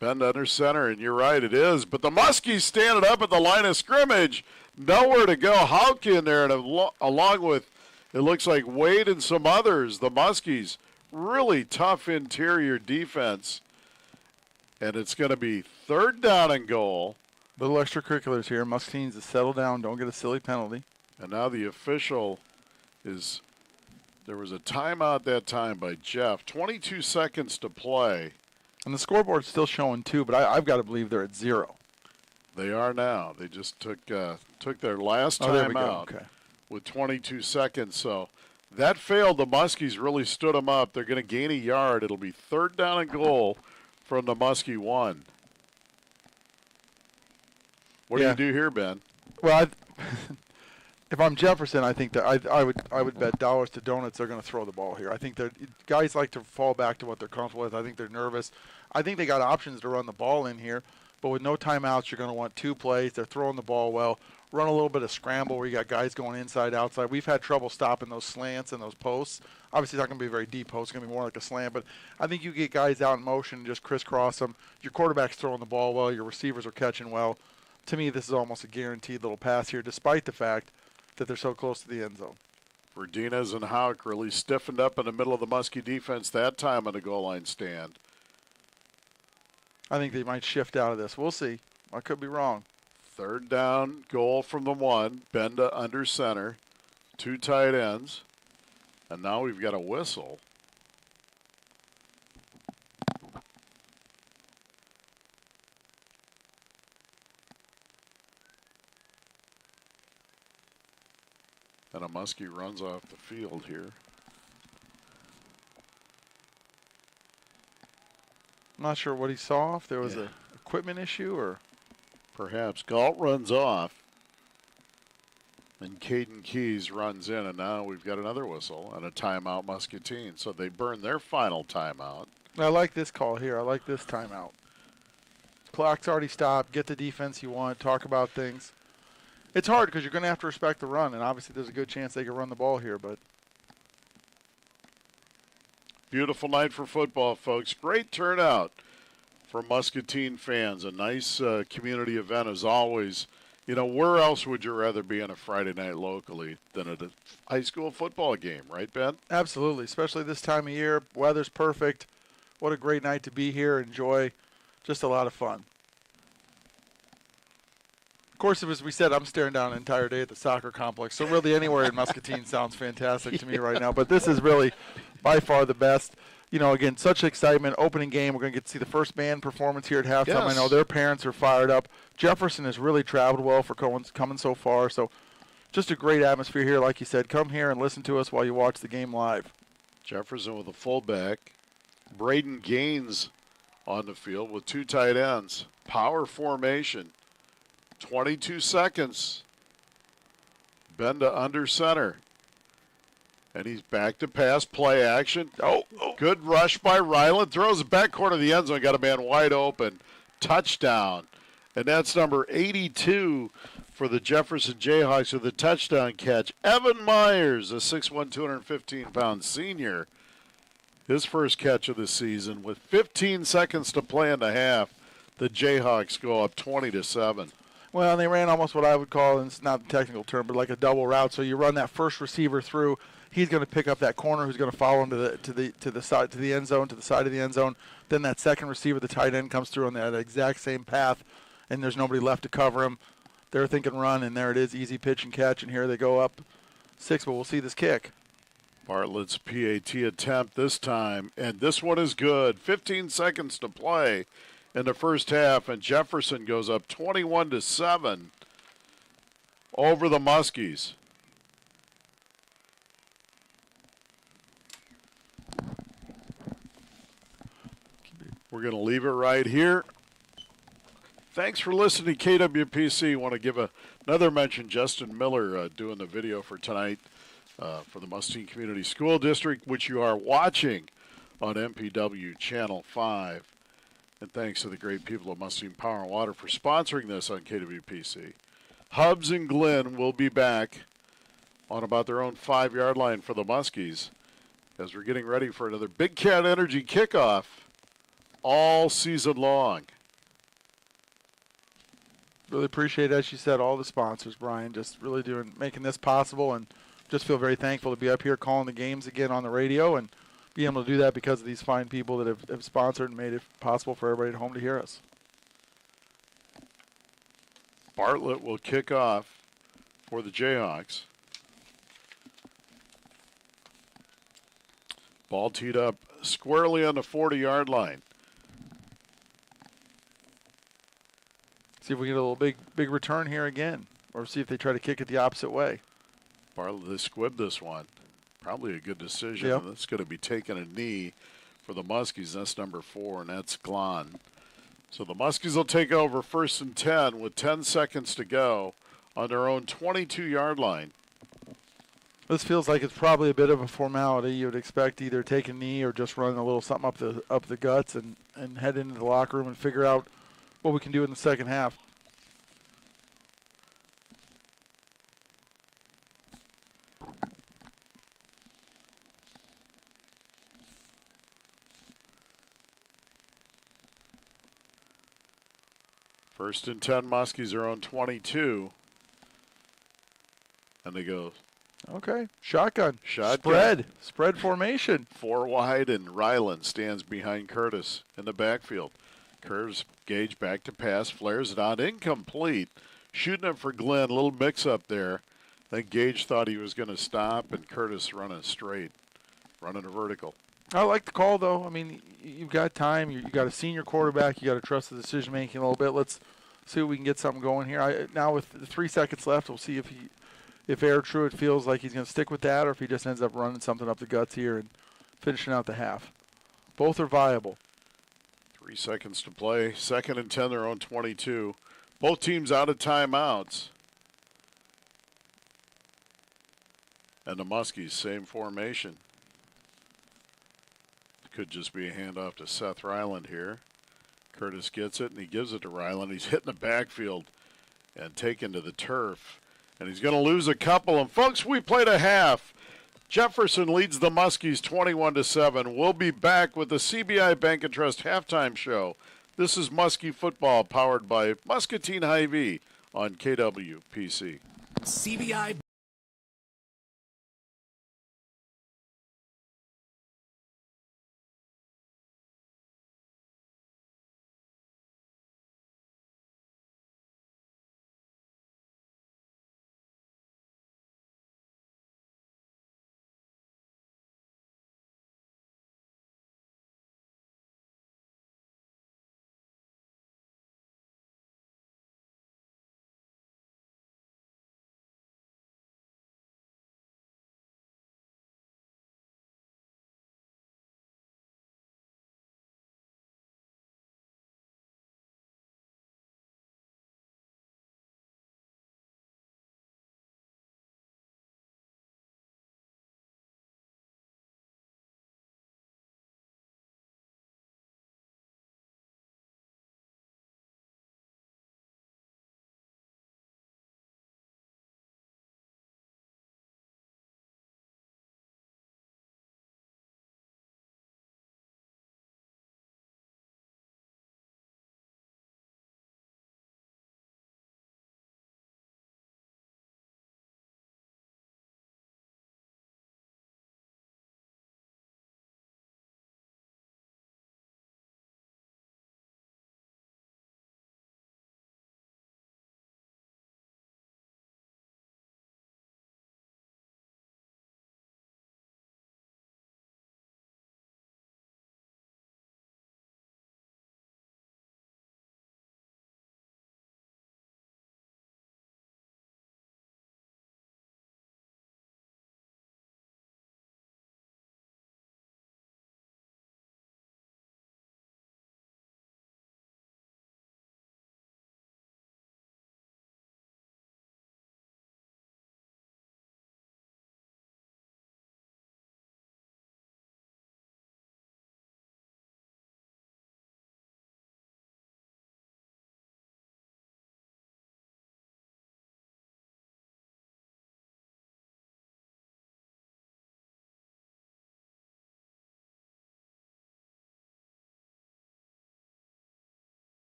Bend under center, and you're right, it is. But the Muskies standing up at the line of scrimmage. Nowhere to go. Houck in there, and along with, it looks like Wade and some others, the Muskies, really tough interior defense. And it's going to be 3rd down and goal. Little extracurriculars here. Muscatine's to settle down. Don't get a silly penalty. And now the official is, there was a timeout that time by Jeff. 22 seconds to play. And the scoreboard's still showing 2, but I've got to believe they're at 0. They are now. They just took their last there we go. timeout Okay. with 22 seconds. So that failed. The Muskies really stood them up. They're going to gain a yard. It'll be 3rd down and goal from the Muskie 1. What do you do here, Ben? Well, if I'm Jefferson, I think that I would bet dollars to donuts they're going to throw the ball here. I think guys like to fall back to what they're comfortable with. I think they're nervous. I think they got options to run the ball in here, but with no timeouts, you're going to want 2 plays. They're throwing the ball well. Run a little bit of scramble where you got guys going inside, outside. We've had trouble stopping those slants and those posts. Obviously, it's not going to be a very deep post. It's going to be more like a slant, but I think you get guys out in motion and just crisscross them. Your quarterback's throwing the ball well. Your receivers are catching well. To me, this is almost a guaranteed little pass here, despite the fact that they're so close to the end zone. Verdinez and Houck really stiffened up in the middle of the Muskie defense that time on the goal line stand. I think they might shift out of this. We'll see. I could be wrong. 3rd down, goal from the 1. Benda under center. 2 tight ends. And now we've got a whistle. And a Muskie runs off the field here. I'm not sure what he saw, if there was an equipment issue or... Perhaps. Galt runs off. And Caden Keys runs in, and now we've got another whistle and a timeout Muscatine. So they burn their final timeout. I like this call here. I like this timeout. Clock's already stopped. Get the defense you want. Talk about things. It's hard because you're going to have to respect the run, and obviously there's a good chance they can run the ball here, but... Beautiful night for football, folks. Great turnout for Muscatine fans. A nice community event as always. You know, where else would you rather be on a Friday night locally than at a high school football game, right, Ben? Absolutely, especially this time of year. Weather's perfect. What a great night to be here. Enjoy. Just a lot of fun. Of course, as we said, I'm staring down an entire day at the soccer complex, so really anywhere in Muscatine sounds fantastic to me right now. But this is really by far the best. You know, again, such excitement. Opening game, we're going to get to see the first band performance here at halftime. Yes. I know their parents are fired up. Jefferson has really traveled well for coming so far, so just a great atmosphere here. Like you said, come here and listen to us while you watch the game live. Jefferson with a fullback. Braden Gaines on the field with 2 tight ends. Power formation. 22 seconds. Benda under center. And he's back to pass, play action. Oh, good rush by Ryland. Throws it back corner of the end zone. Got a man wide open. Touchdown. And that's number 82 for the Jefferson Jayhawks with a touchdown catch. Evan Myers, a 6'1", 215-pound senior. His first catch of the season. With 15 seconds to play in the half, the Jayhawks go up 20-7. Well, and they ran almost what I would call, and it's not the technical term, but like a double route. So you run that first receiver through. He's going to pick up that corner who's going to follow him to the side, to the end zone, to the side of the end zone. Then that second receiver, the tight end, comes through on that exact same path, and there's nobody left to cover him. They're thinking run, and there it is, easy pitch and catch, and here they go up 6, but we'll see this kick. Bartlett's PAT attempt this time, and this one is good. 15 seconds to play in the first half, and Jefferson goes up 21-7 over the Muskies. We're going to leave it right here. Thanks for listening to KWPC. Want to give another mention, Justin Miller doing the video for tonight for the Musteen Community School District, which you are watching on MPW Channel 5. And thanks to the great people of Musteen Power and Water for sponsoring this on KWPC. Hubs and Glenn will be back on about their own 5-yard line for the Muskies as we're getting ready for another Big Cat Energy kickoff all season long. Really appreciate, as you said, all the sponsors, Brian, just really making this possible, and just feel very thankful to be up here calling the games again on the radio and being able to do that because of these fine people that have sponsored and made it possible for everybody at home to hear us. Bartlett will kick off for the Jayhawks. Ball teed up squarely on the 40-yard line. See if we get a little big return here again, or see if they try to kick it the opposite way. Bartlett has squibbed this one. Probably a good decision. Yep. And that's going to be taking a knee for the Muskies. That's number 4, and that's Glon. So the Muskies will take over 1st and 10 with 10 seconds to go on their own 22-yard line. This feels like it's probably a bit of a formality. You would expect either take a knee or just run a little something up the guts and head into the locker room and figure out what we can do in the second half. First and 10, Muskies are on 22. And they go. Okay, shotgun. Shotgun. Spread formation. 4 wide, and Ryland stands behind Curtis in the backfield. Curves Gage back to pass, flares it out, incomplete. Shooting it for Glenn, a little mix-up there. I think Gage thought he was going to stop, and Curtis running straight, running a vertical. I like the call, though. I mean, you've got time. You got a senior quarterback. You got to trust the decision-making a little bit. Let's see if we can get something going here. Now with the 3 seconds left, we'll see if Air Truitt feels like he's going to stick with that or if he just ends up running something up the guts here and finishing out the half. Both are viable. 3 seconds to play. 2nd and 10, they're on 22. Both teams out of timeouts. And the Muskies, same formation. Could just be a handoff to Seth Ryland here. Curtis gets it, and he gives it to Ryland. He's hitting the backfield and taken to the turf. And he's going to lose a couple. And, folks, we played a half. Jefferson leads the Muskies 21-7. We'll be back with the CBI Bank and Trust halftime show. This is Muskie Football, powered by Muscatine Hy-Vee on KWPC. CBI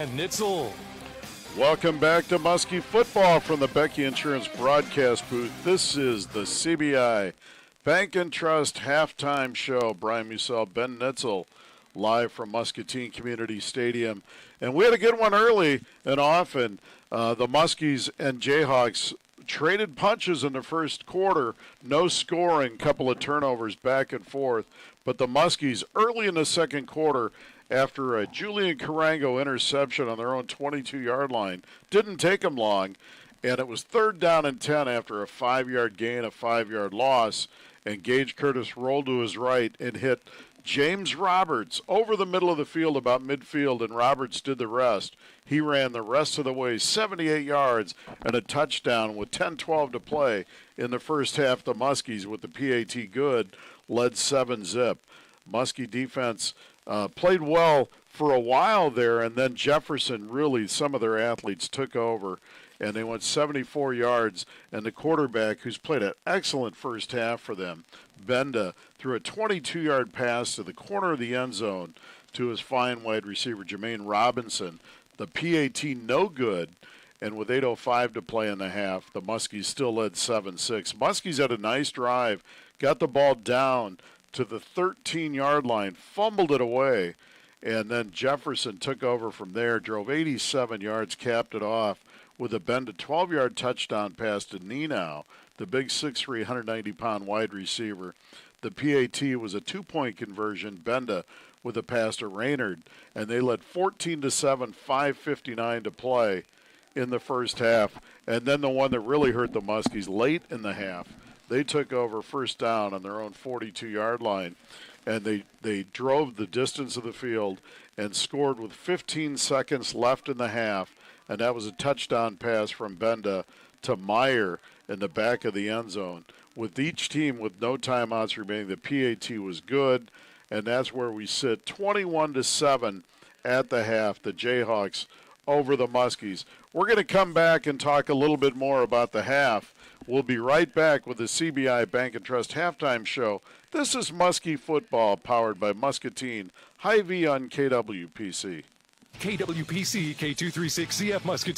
And Nitzel. Welcome back to Muskie Football from the Becky Insurance broadcast booth. This is the CBI Bank and Trust halftime show. Brian Musell, Ben Nitzel, live from Muscatine Community Stadium. And we had a good one early and often. The Muskies and Jayhawks traded punches in the first quarter. No scoring, couple of turnovers back and forth. But the Muskies early in the second quarter, after a Julian Carango interception on their own 22-yard line, didn't take them long. And it was 3rd down and 10 after a 5-yard gain, a 5-yard loss. And Gage Curtis rolled to his right and hit James Roberts over the middle of the field, about midfield, and Roberts did the rest. He ran the rest of the way, 78 yards and a touchdown with 10-12 to play in the first half. The Muskies, with the PAT good, led 7-zip. Muskie defense played well for a while there, and then Jefferson, really, some of their athletes took over, and they went 74 yards, and the quarterback, who's played an excellent first half for them, Benda, threw a 22-yard pass to the corner of the end zone to his fine wide receiver, Jermaine Robinson. The PAT no good, and with 8:05 to play in the half, the Muskies still led 7-6. Muskies had a nice drive, got the ball down to the 13-yard line, fumbled it away, and then Jefferson took over from there, drove 87 yards, capped it off with a Benda 12-yard touchdown pass to Nenow, the big 6'3", 190-pound wide receiver. The PAT was a 2-point conversion, Benda with a pass to Raynard, and they led 14-7, 5:59 to play in the first half. And then the one that really hurt the Muskies late in the half, they took over first down on their own 42-yard line, and they drove the distance of the field and scored with 15 seconds left in the half, and that was a touchdown pass from Benda to Meyer in the back of the end zone. With each team with no timeouts remaining, the PAT was good, and that's where we sit 21-7 at the half, the Jayhawks over the Muskies. We're going to come back and talk a little bit more about the half. We'll be right back with the CBI Bank and Trust halftime show. This is Muskie Football, powered by Muscatine, Hy-Vee on KWPC. KWPC K236CF Muscatine.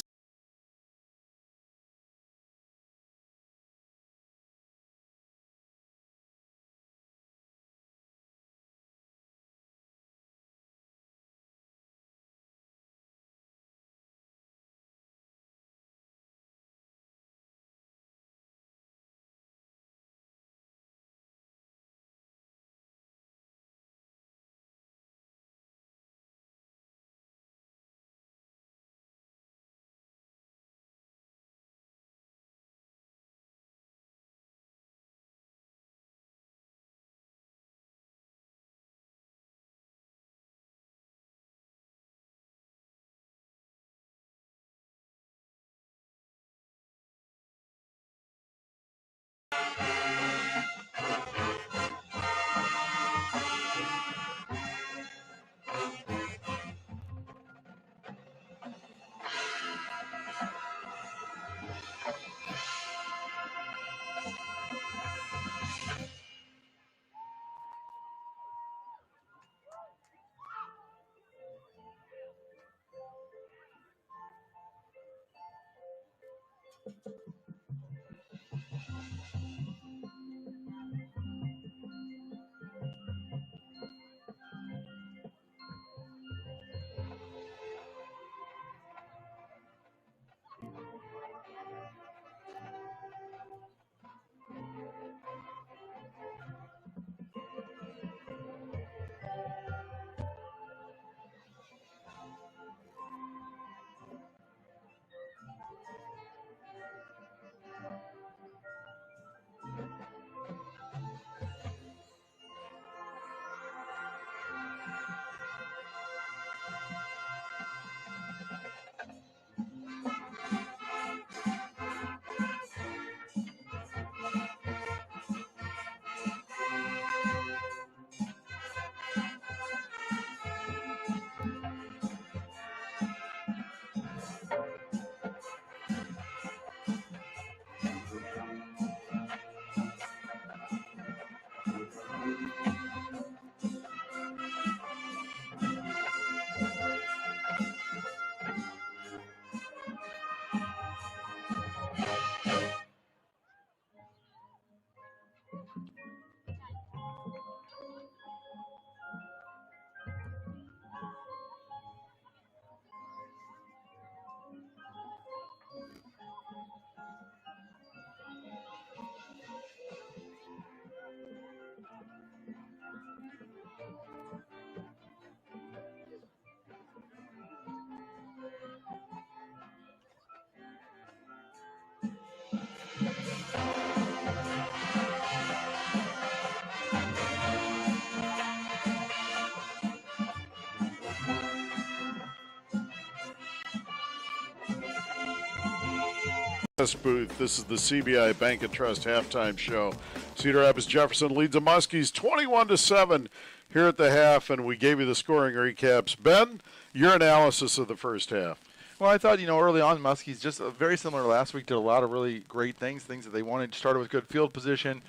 Booth. This is the CBI Bank and Trust halftime show. Cedar Rapids Jefferson leads the Muskies 21-7 here at the half, and we gave you the scoring recaps. Ben, your analysis of the first half. Well, I thought, early on, Muskies, just very similar to last week, did a lot of really great things that they wanted. Started with good field position.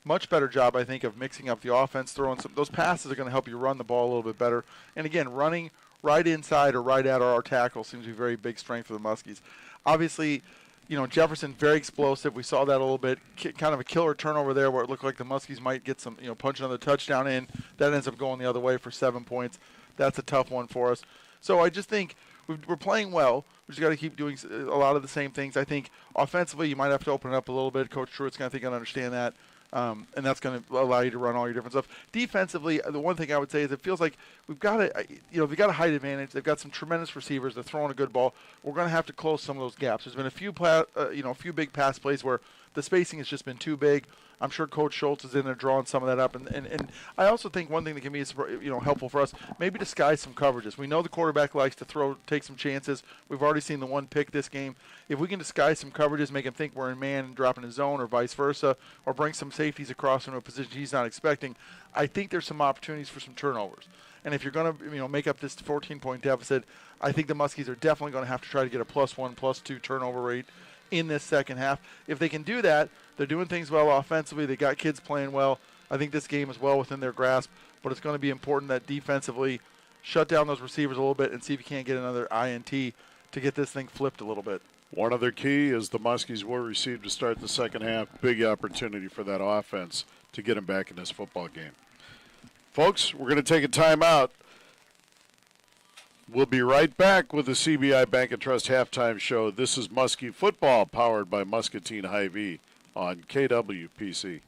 Much better job, I think, of mixing up the offense, throwing some. Those passes are going to help you run the ball a little bit better. And again, running right inside or right at our tackle seems to be a very big strength for the Muskies. Obviously, Jefferson, very explosive. We saw that a little bit. Kind of a killer turnover there where it looked like the Muskies might get some, punch another touchdown in. That ends up going the other way for 7 points. That's a tough one for us. So I just think we're playing well. We just got to keep doing a lot of the same things. I think offensively you might have to open it up a little bit. Coach Truitt's going to understand that. And that's going to allow you to run all your different stuff. Defensively, the one thing I would say is it feels like we've got a height advantage. They've got some tremendous receivers. They're throwing a good ball. We're going to have to close some of those gaps. There's been a few big pass plays where the spacing has just been too big. I'm sure Coach Schultz is in there drawing some of that up. And I also think one thing that can be helpful for us, maybe disguise some coverages. We know the quarterback likes to take some chances. We've already seen the one pick this game. If we can disguise some coverages, make him think we're in man and drop in his zone or vice versa, or bring some safeties across into a position he's not expecting, I think there's some opportunities for some turnovers. And if you're going to make up this 14-point deficit, I think the Muskies are definitely going to have to try to get a +1, +2 turnover rate in this second half. If they can do that, they're doing things well offensively. They got kids playing well. I think this game is well within their grasp, but it's going to be important that defensively shut down those receivers a little bit and see if you can't get another INT to get this thing flipped a little bit. One other key is the Muskies will receive to start the second half. Big opportunity for that offense to get them back in this football game. Folks, we're going to take a timeout. We'll be right back with the CBI Bank and Trust halftime show. This is Muskie Football, powered by Muscatine Hy-Vee on KWPC.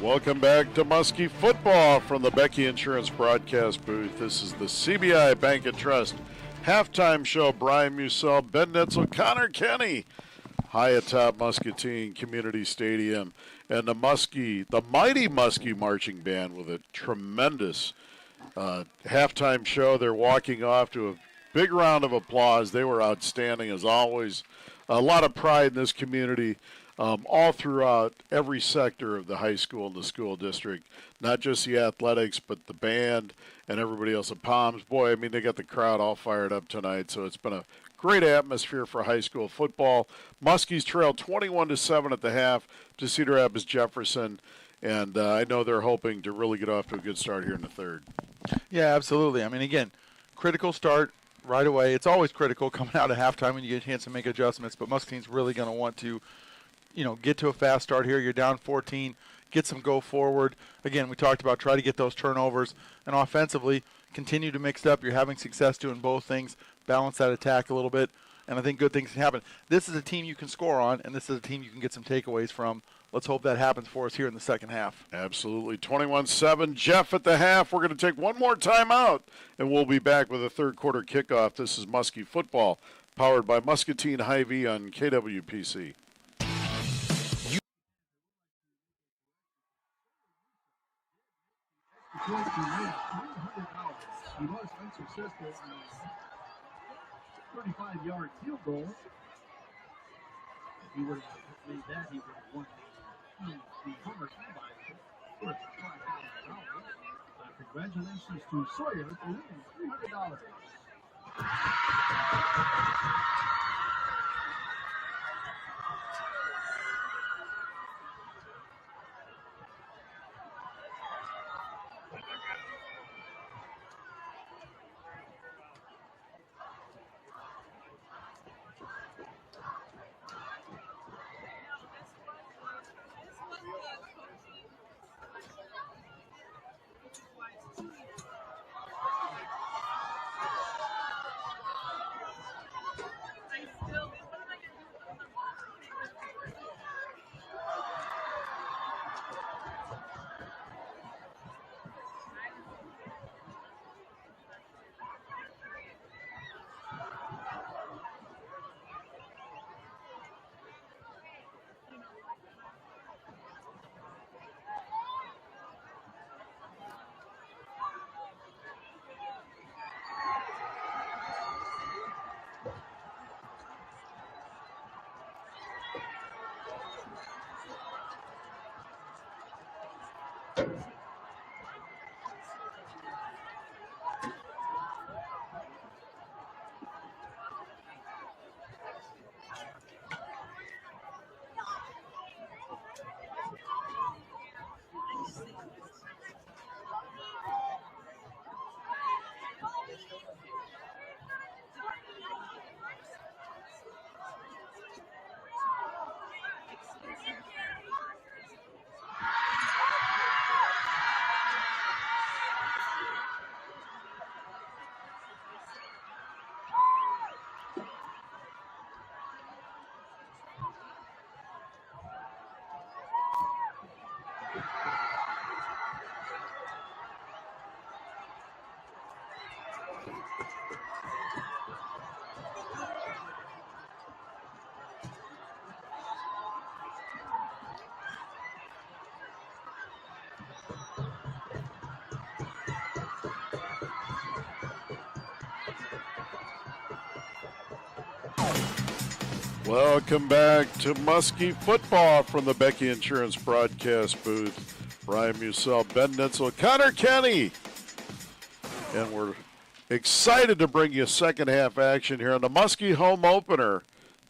Welcome back to Muskie Football from the Becky Insurance broadcast booth. This is the CBI Bank and Trust halftime show. Brian Musell, Ben Nitzel, Connor Kenny, high atop Muscatine Community Stadium, and the mighty Muskie marching band with a tremendous halftime show. They're walking off to a big round of applause. They were outstanding as always. A lot of pride in this community. All throughout every sector of the high school and the school district, not just the athletics, but the band and everybody else at Palms. Boy, I mean, they got the crowd all fired up tonight, so it's been a great atmosphere for high school football. Muskies trail 21-7 at the half to Cedar Rapids Jefferson, and I know they're hoping to really get off to a good start here in the third. Yeah, absolutely. I mean, again, critical start right away. It's always critical coming out of halftime when you get a chance to make adjustments, but Muscatine's really going to want to get to a fast start here. You're down 14, get some go forward. Again, we talked about try to get those turnovers, and offensively, continue to mix it up. You're having success doing both things, balance that attack a little bit, and I think good things can happen. This is a team you can score on, and this is a team you can get some takeaways from. Let's hope that happens for us here in the second half. Absolutely. 21-7, Jeff at the half. We're going to take one more timeout, and we'll be back with a third quarter kickoff. This is Muskie Football, powered by Muscatine Hy-Vee on KWPC. He was $300. He was unsuccessful on a 35-yard field goal. If he would have made that, he would have won the Hummer combine worth $5,000. Congratulations to Sawyer for winning $300. Welcome back to Muskie Football from the Becky Insurance broadcast booth. Brian Musell, Ben Nitzel, Connor Kenny. And we're excited to bring you second half action here on the Muskie home opener.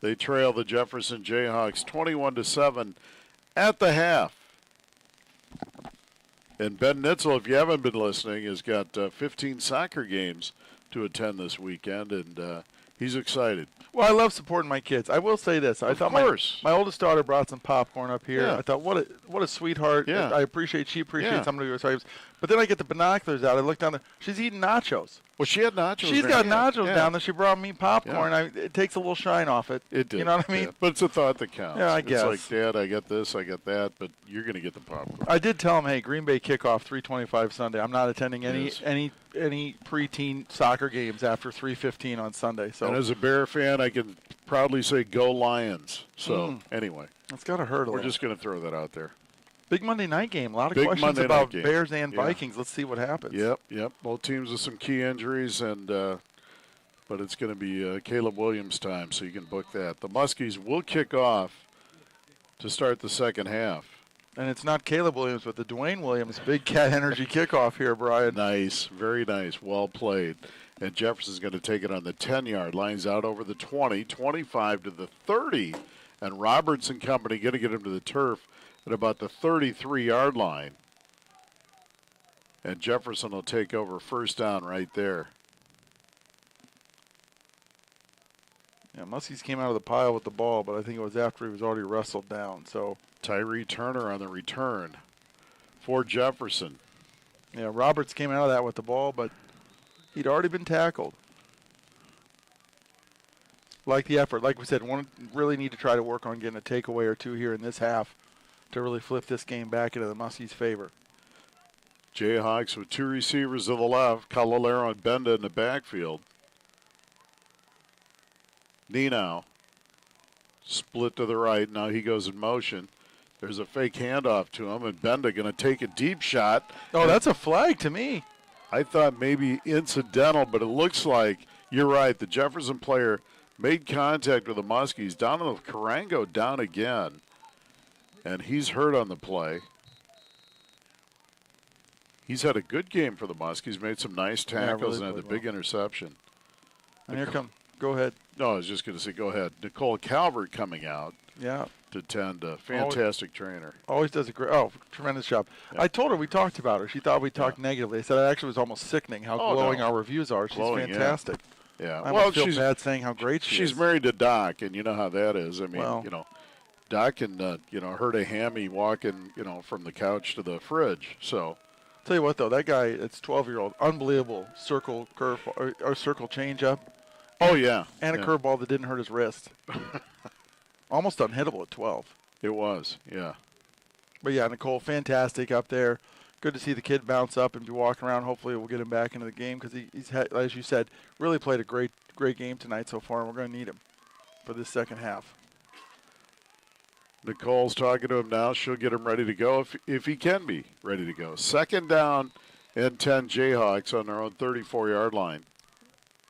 They trail the Jefferson Jayhawks 21-7 at the half. And Ben Nitzel, if you haven't been listening, has got 15 soccer games to attend this weekend, and he's excited. Well, I love supporting my kids. I will say this. Of course. My oldest daughter brought some popcorn up here. Yeah. I thought, what a sweetheart. Yeah. She appreciates somebody who excited. But then I get the binoculars out. I look down there. She's eating nachos. Well, she had nachos. She's there. got Yeah, nachos yeah. down there. She brought me popcorn. It takes a little shine off it. It did. You know what I mean? Yeah. But it's a thought that counts. Yeah, I guess. It's like, Dad, I got this, I got that, but you're going to get the popcorn. I did tell him, hey, Green Bay kickoff 3:25 Sunday. I'm not attending any Yes. any preteen soccer games after 3:15 on Sunday. So And as a Bear fan, I can proudly say go Lions. So, anyway. it's got to hurt a We're little. just going to throw that out there. Big Monday night game. A lot of Big questions Monday about night game. Bears and Yeah. Vikings. Let's see what happens. Yep. Both teams with some key injuries, and but it's going to be Caleb Williams' time, so you can book that. The Muskies will kick off to start the second half. And it's not Caleb Williams, but the Dwayne Williams Big Cat Energy kickoff here, Brian. Nice. Very nice. Well played. And Jefferson's going to take it on the 10-yard. Lines out over the 20, 25 to the 30. And Roberts and company going to get him to the turf at about the 33-yard line. And Jefferson will take over first down right there. Yeah, Muskies came out of the pile with the ball, but I think it was after he was already wrestled down. So Tyree Turner on the return for Jefferson. yeah, Roberts came out of that with the ball, but he'd already been tackled. Like the effort. Like we said, really need to try to work on getting a takeaway or two here in this half to really flip this game back into the Muskies' favor. Jayhawks with two receivers to the left, Calalero and Benda in the backfield. Nino split to the right. Now he goes in motion. There's a fake handoff to him, and Benda going to take a deep shot. Oh, that's a flag to me. I thought maybe incidental, but it looks like you're right. The Jefferson player made contact with the Muskies. Donovan Carango down again, and he's hurt on the play. He's had a good game for the Muskies, made some nice tackles really and had the played big interception. And here come. Go ahead. No, I was just going to say, go ahead. Nicole Calvert coming out Yeah. to tend. Fantastic trainer. Always does a tremendous job. Yeah. I told her we talked about her. She thought we talked negatively. I said it actually was almost sickening how glowing our reviews are. She's Glowing, yeah. fantastic. Yeah. I well, almost feel she's bad saying how great she is. she's married to Doc, and you know how that is. I mean, Well. Doc can hurt a hammy walking from the couch to the fridge. So Tell you what though, that guy, it's 12-year-old, unbelievable circle curve or circle change up. oh yeah, And a curveball that didn't hurt his wrist. Almost unhittable at 12. It was, yeah. But yeah, Nicole, fantastic up there. Good to see the kid bounce up and be walking around. Hopefully we'll get him back into the game because he's had, as you said, really played a great game tonight so far, and we're going to need him for this second half. Nicole's talking to him now. She'll get him ready to go if he can be ready to go. Second down and 10 Jayhawks on their own 34-yard line.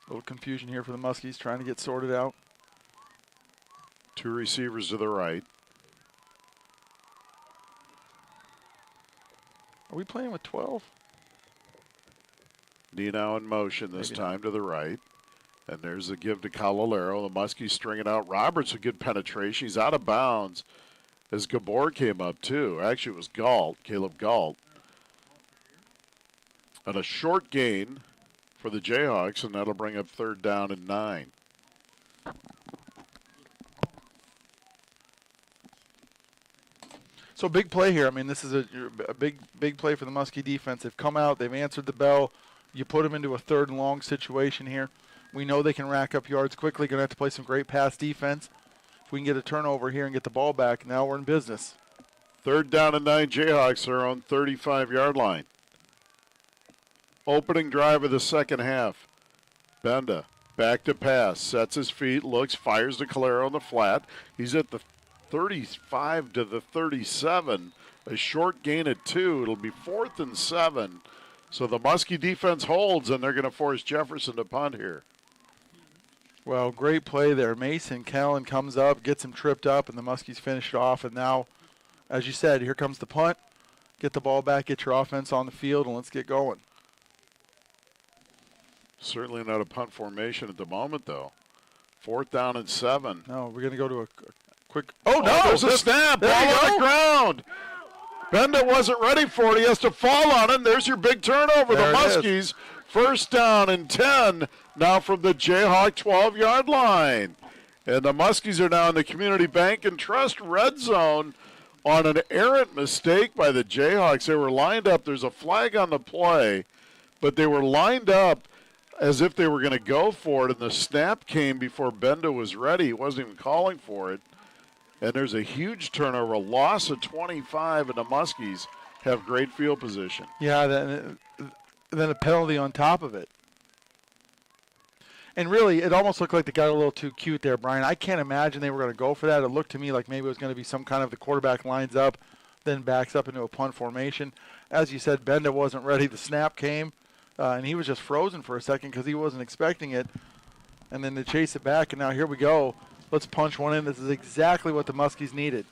A little confusion here for the Muskies trying to get sorted out. Two receivers to the right. Are we playing with 12? Nino in motion this Maybe time to the right. And there's the give to Calalero. The Muskies stringing out. Roberts with good penetration. He's out of bounds as Gabor came up too. Actually, it was Galt, Caleb Galt. And a short gain for the Jayhawks, and that'll bring up third down and 9. So big play here. I mean, this is a big play for the Muskie defense. They've come out. They've answered the bell. You put them into a third and long situation here. We know they can rack up yards quickly. Going to have to play some great pass defense. If we can get a turnover here and get the ball back, now we're in business. Third down and 9 Jayhawks, their own 35-yard line. Opening drive of the second half. Benda back to pass, sets his feet, looks, fires to Calero on the flat. He's at the 35 to the 37. A short gain at 2. It'll be 4th and 7. So the Muskie defense holds, and they're going to force Jefferson to punt here. Well, great play there. Mason Callan comes up, gets him tripped up, and the Muskies finish it off. And now, as you said, here comes the punt. Get the ball back, get your offense on the field, and let's get going. Certainly not a punt formation at the moment, though. 4th down and 7. No, we're going to go to a quick. Oh, no, there's a snap. Ball on the ground. Benda wasn't ready for it. He has to fall on it. There's your big turnover. There the it Muskies, first down and 10, now from the Jayhawk 12-yard line. And the Muskies are now in the Community Bank and Trust red zone on an errant mistake by the Jayhawks. They were lined up. There's a flag on the play, but they were lined up as if they were going to go for it, and the snap came before Benda was ready. He wasn't even calling for it. And there's a huge turnover, a loss of 25, and the Muskies have great field position. Yeah, then a penalty on top of it. And really, it almost looked like they got a little too cute there, Brian. I can't imagine they were going to go for that. It looked to me like maybe it was going to be some kind of the quarterback lines up, then backs up into a punt formation. As you said, Benda wasn't ready. The snap came, and he was just frozen for a second because he wasn't expecting it. And then they chase it back, and now here we go. Let's punch one in. This is exactly what the Muskies needed.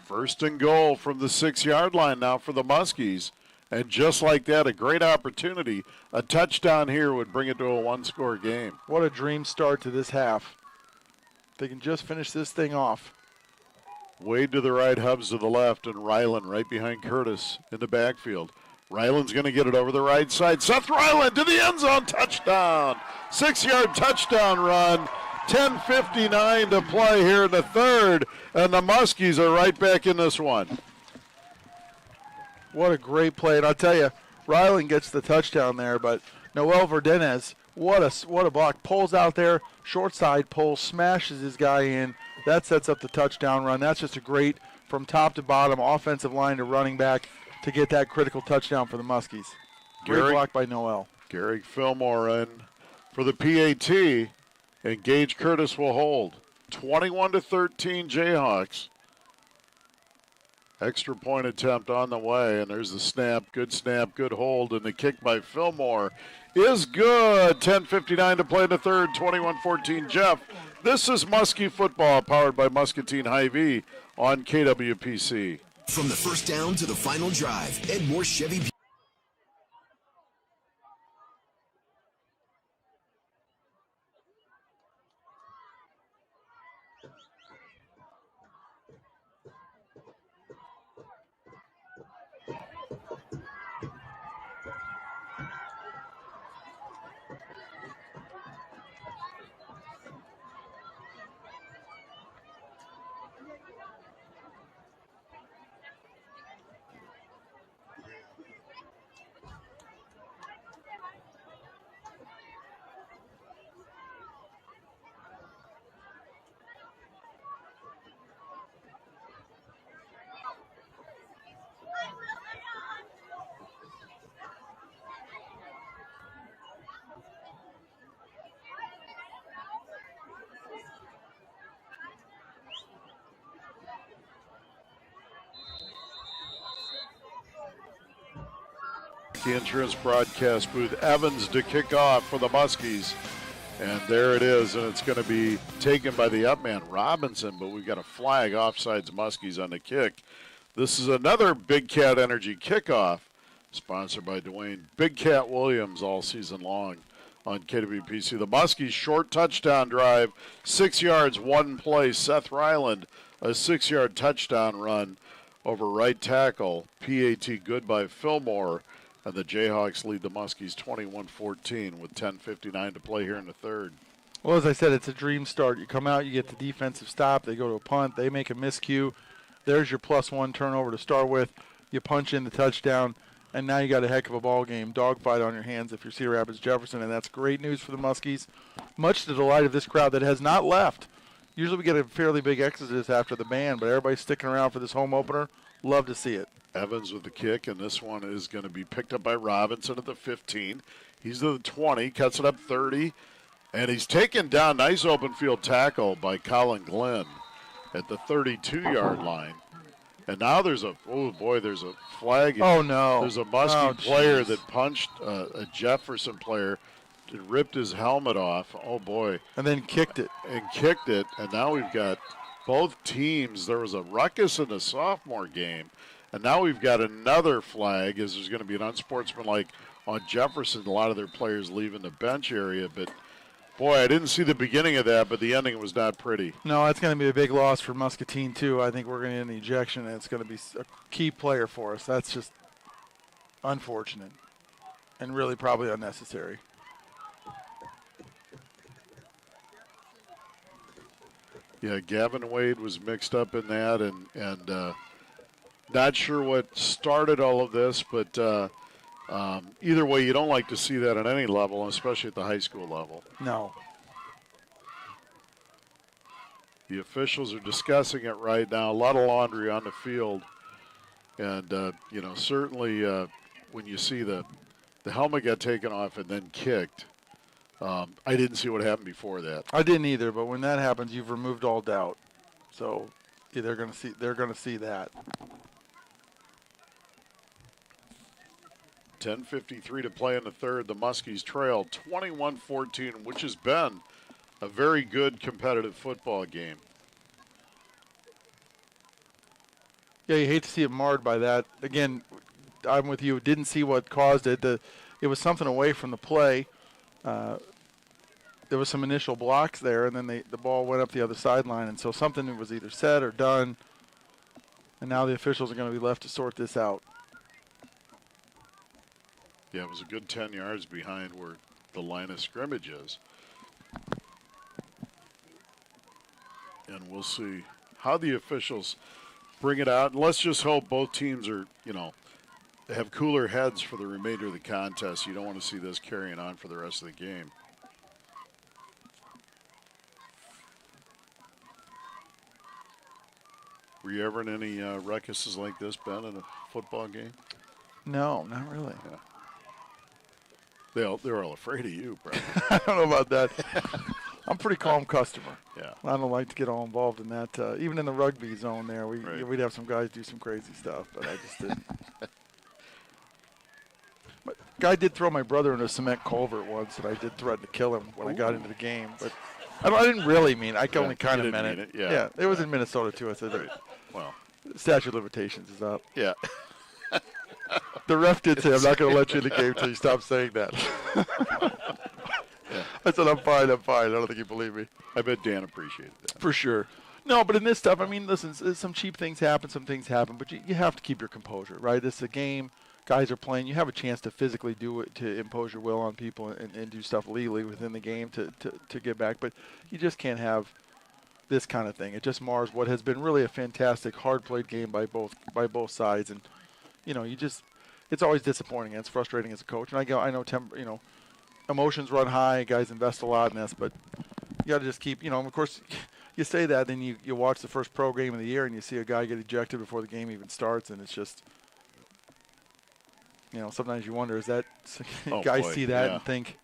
First and goal from the 6-yard line now for the Muskies. And just like that, a great opportunity. A touchdown here would bring it to a one-score game. What a dream start to this half. They can just finish this thing off. Wade to the right, Hubbs to the left, and Ryland right behind Curtis in the backfield. Ryland's going to get it over the right side. Seth Ryland to the end zone, touchdown. 6-yard touchdown run. 10:59 to play here in the third, and the Muskies are right back in this one. What a great play. And I'll tell you, Ryland gets the touchdown there, but Noel Verdenez, what a block. Pulls out there, short side pull, smashes his guy in. That sets up the touchdown run. That's just a great, from top to bottom, offensive line to running back to get that critical touchdown for the Muskies. Great block by Noel. Garrick Fillmore in for the PAT, and Gage Curtis will hold. 21-13 Jayhawks. Extra point attempt on the way, and there's the snap, good hold, and the kick by Fillmore is good. 10:59 to play in the third, 21-14 Jeff. This is Muskie football, powered by Muscatine Hy-Vee on KWPC. From the first down to the final drive, Ed Moore Chevy. The Insurance broadcast booth. Evans to kick off for the Muskies. And there it is, and it's going to be taken by the up man, Robinson, but we've got a flag offsides Muskies on the kick. This is another Big Cat Energy kickoff, sponsored by Dwayne Big Cat Williams all season long on KWPC. The Muskies short touchdown drive, 6 yards, one play. Seth Ryland, a 6-yard touchdown run over right tackle. PAT good by Fillmore. And the Jayhawks lead the Muskies 21-14 with 10:59 to play here in the third. Well, as I said, it's a dream start. You come out, you get the defensive stop, they go to a punt, they make a miscue. There's your +1 turnover to start with. You punch in the touchdown, and now you got a heck of a ball game, dogfight on your hands if you're Cedar Rapids Jefferson, and that's great news for the Muskies. Much to the delight of this crowd that has not left. Usually we get a fairly big exodus after the band, but everybody's sticking around for this home opener. Love to see it. Evans with the kick, and this one is going to be picked up by Robinson at the 15. He's to the 20, cuts it up 30, and he's taken down. Nice open field tackle by Colin Glenn at the 32-yard line. And now there's a flag. Oh, no. There's a Muskie player that punched a Jefferson player, ripped his helmet off. Oh, boy. And then kicked it. And now we've got both teams. There was a ruckus in the sophomore game. And now we've got another flag as there's going to be an unsportsmanlike on Jefferson. A lot of their players leaving the bench area. But, boy, I didn't see the beginning of that, but the ending was not pretty. No, it's going to be a big loss for Muscatine, too. I think we're going to get an ejection, and it's going to be a key player for us. That's just unfortunate and really probably unnecessary. Yeah, Gavin Wade was mixed up in that, and Not sure what started all of this, but either way, you don't like to see that at any level, especially at the high school level. No. The officials are discussing it right now. A lot of laundry on the field. And, certainly when you see the helmet get taken off and then kicked, I didn't see what happened before that. I didn't either, but when that happens, you've removed all doubt. So yeah, they're going to see that. 10:53 to play in the third. The Muskies trail 21-14, which has been a very good competitive football game. Yeah, you hate to see it marred by that. Again, I'm with you. Didn't see what caused it. It was something away from the play. There was some initial blocks there, and then the ball went up the other sideline, and so something was either said or done, and now the officials are going to be left to sort this out. Yeah, it was a good 10 yards behind where the line of scrimmage is. And we'll see how the officials bring it out. And let's just hope both teams are, they have cooler heads for the remainder of the contest. You don't want to see this carrying on for the rest of the game. Were you ever in any ruckuses like this, Ben, in a football game? No, not really. Yeah. They're all afraid of you, bro. I don't know about that. I'm a pretty calm customer. Yeah. I don't like to get all involved in that. Even in the rugby zone there, we'd have some guys do some crazy stuff, but I just didn't. But guy did throw my brother into a cement culvert once, and I did threaten to kill him when I got into the game. But I didn't really mean it. I only kind of meant it. Yeah. It was in Minnesota, too. I said, right. Well, statute of limitations is up. Yeah. The ref did say, I'm not going to let you in the game until you stop saying that. Yeah. I said, I'm fine. I don't think you believe me. I bet Dan appreciated that. For sure. No, but in this stuff, I mean, listen, some cheap things happen, but you have to keep your composure, right? This is a game. Guys are playing. You have a chance to physically do it, to impose your will on people and do stuff legally within the game to get back. But you just can't have this kind of thing. It just mars what has been really a fantastic, hard-played game by both sides. And, it's always disappointing. And it's frustrating as a coach. And I know, emotions run high. Guys invest a lot in this, but you got to just keep, of course, you say that, then you watch the first pro game of the year and you see a guy get ejected before the game even starts, and it's just, sometimes you wonder, is that guys see that and think,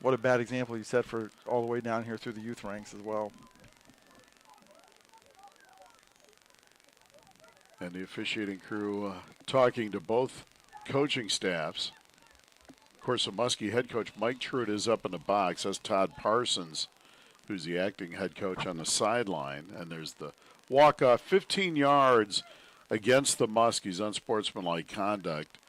what a bad example you set for all the way down here through the youth ranks as well. And the officiating crew talking to both coaching staffs. Of course, the Muskie head coach, Mike Truitt, is up in the box. That's Todd Parsons, who's the acting head coach, on the sideline. And there's the walk-off 15 yards against the Muskies, unsportsmanlike conduct.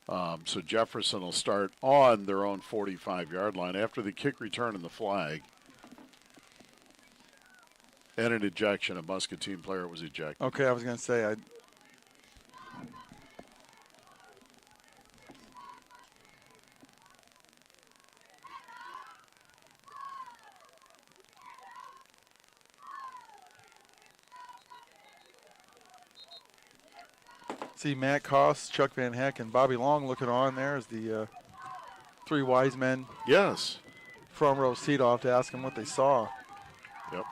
So Jefferson will start on their own 45-yard line after the kick return and the flag. And an ejection. A Muscatine player was ejected. Okay, I was going to say, see Matt Koss, Chuck Van Heck, and Bobby Long looking on there as the three wise men. Yes. Front row seat off to ask them what they saw. Yep.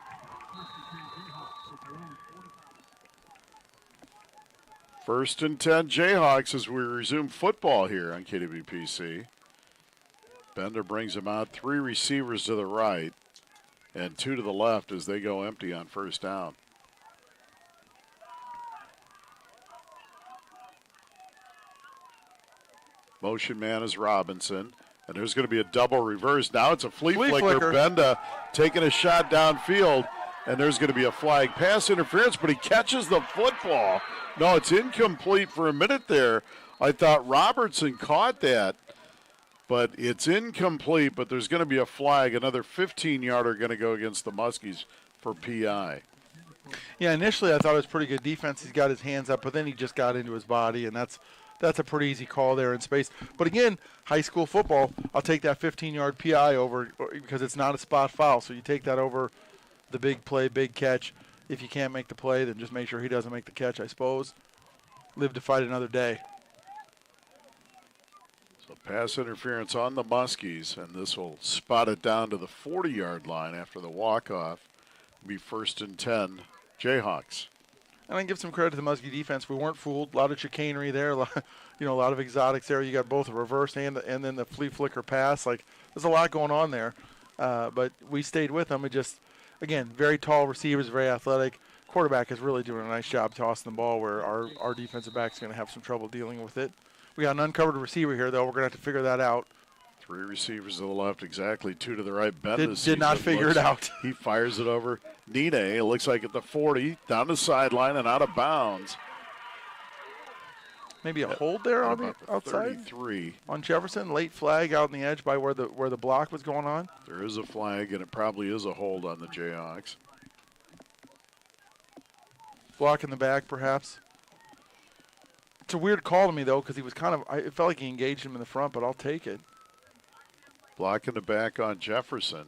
First and 10 Jayhawks as we resume football here on KWPC. Bender brings them out, 3 receivers to the right and 2 to the left as they go empty on first down. Motion man is Robinson. And there's going to be a double reverse. Now it's a flea flicker. Benda taking a shot downfield. And there's going to be a flag. Pass interference, but he catches the football. No, it's incomplete for a minute there. I thought Robertson caught that. But it's incomplete, but there's going to be a flag. Another 15-yarder going to go against the Muskies for PI. Yeah, initially I thought it was pretty good defense. He's got his hands up, but then he just got into his body, and that's a pretty easy call there in space. But again, high school football, I'll take that 15-yard PI over because it's not a spot foul. So you take that over the big play, big catch. If you can't make the play, then just make sure he doesn't make the catch, I suppose. live to fight another day. So pass interference on the Muskies, and this will spot it down to the 40-yard line after the walk-off. Be 1st and 10, Jayhawks. And I give some credit to the Muskie defense. We weren't fooled. A lot of chicanery there, a lot of exotics there. You got both a reverse and then the flea flicker pass. Like, there's a lot going on there. But we stayed with them. It just, again, very tall receivers, very athletic. Quarterback is really doing a nice job tossing the ball where our defensive back's going to have some trouble dealing with it. We got an uncovered receiver here, though. We're going to have to figure that out. 3 receivers to the left, exactly 2 to the right. Did not figure it out. He fires it over Nine. It looks like at the 40, down the sideline and out of bounds. Maybe a hold there on the outside 33 on Jefferson. Late flag out on the edge by where the block was going on. There is a flag, and it probably is a hold on the Jayhawks. Block in the back, perhaps. It's a weird call to me, though, because he was it felt like he engaged him in the front, but I'll take it. Block in the back on Jefferson.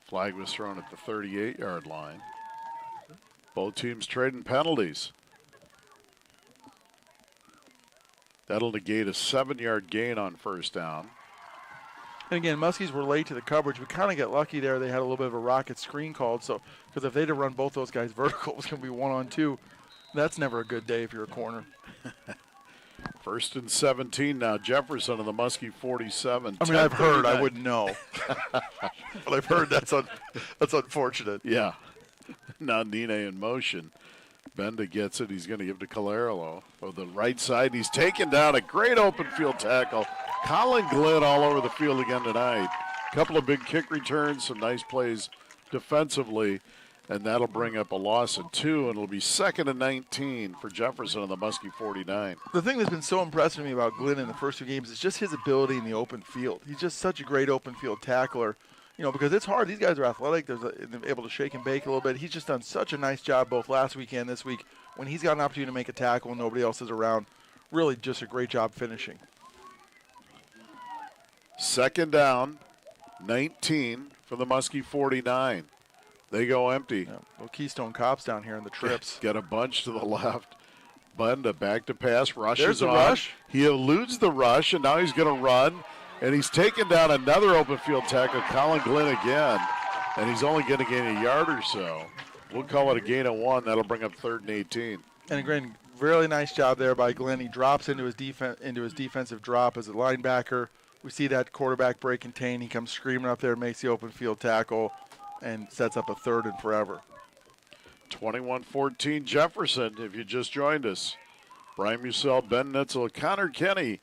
Flag was thrown at the 38-yard line. Both teams trading penalties. That'll negate a 7-yard gain on 1st down. And again, Muskies were late to the coverage. We kind of got lucky there. They had a little bit of a rocket screen called, because if they'd have run both those guys vertical, it was going to be 1-on-2. That's never a good day if you're a corner. 1st and 17 now. Jefferson on the Muskie 47. I mean, I've heard. I wouldn't know. But I've heard that's unfortunate. Yeah. Now Nine in motion. Benda gets it. He's going to give to Calerlo. On the right side, he's taken down. A great open field tackle. Colin Glenn all over the field again tonight. A couple of big kick returns, some nice plays defensively. And that'll bring up a loss of 2, and it'll be 2nd and 19 for Jefferson on the Muskie 49. The thing that's been so impressive to me about Glenn in the first 2 games is just his ability in the open field. He's just such a great open field tackler, because it's hard. These guys are athletic. They're able to shake and bake a little bit. He's just done such a nice job both last week and this week when he's got an opportunity to make a tackle and nobody else is around. Really just a great job finishing. 2nd down, 19 for the Muskie 49. They go empty. Yeah, well, Keystone Cops down here in the trips. Got a bunch to the left. Benda back to pass. Rushes There's the on. rush. He eludes the rush, and now he's going to run. And he's taken down another open field tackle, Colin Glenn again. And he's only going to gain a yard or so. We'll call it a gain of 1. That'll bring up 3rd and 18. And again, really nice job there by Glenn. He drops into his defensive drop as a linebacker. We see that quarterback break contain. He comes screaming up there, makes the open field tackle, and sets up a 3rd and forever. 21-14 Jefferson, if you just joined us. Brian Musell, Ben Nitzel, Connor Kenny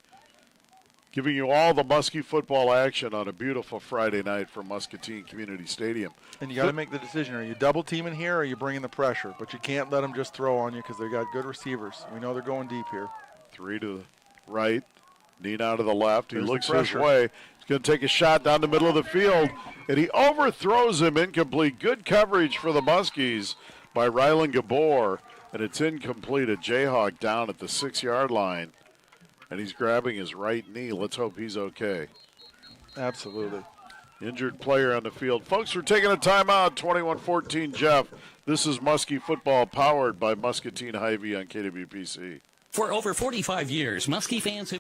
giving you all the Muskie football action on a beautiful Friday night from Muscatine Community Stadium. And you got to make the decision. Are you double teaming here or are you bringing the pressure? But you can't let them just throw on you because they got good receivers. We know they're going deep here. 3 to the right, Nina to the left. He There's looks his way. He's going to take a shot down the middle of the field, and he overthrows him incomplete. Good coverage for the Muskies by Rylan Gabor, and it's incomplete. A Jayhawk down at the 6-yard line, and he's grabbing his right knee. Let's hope he's okay. Absolutely. Injured player on the field. Folks, we're taking a timeout. 21-14 Jeff. This is Muskie football powered by Muscatine Hy-Vee on KWPC. For over 45 years, Muskie fans have...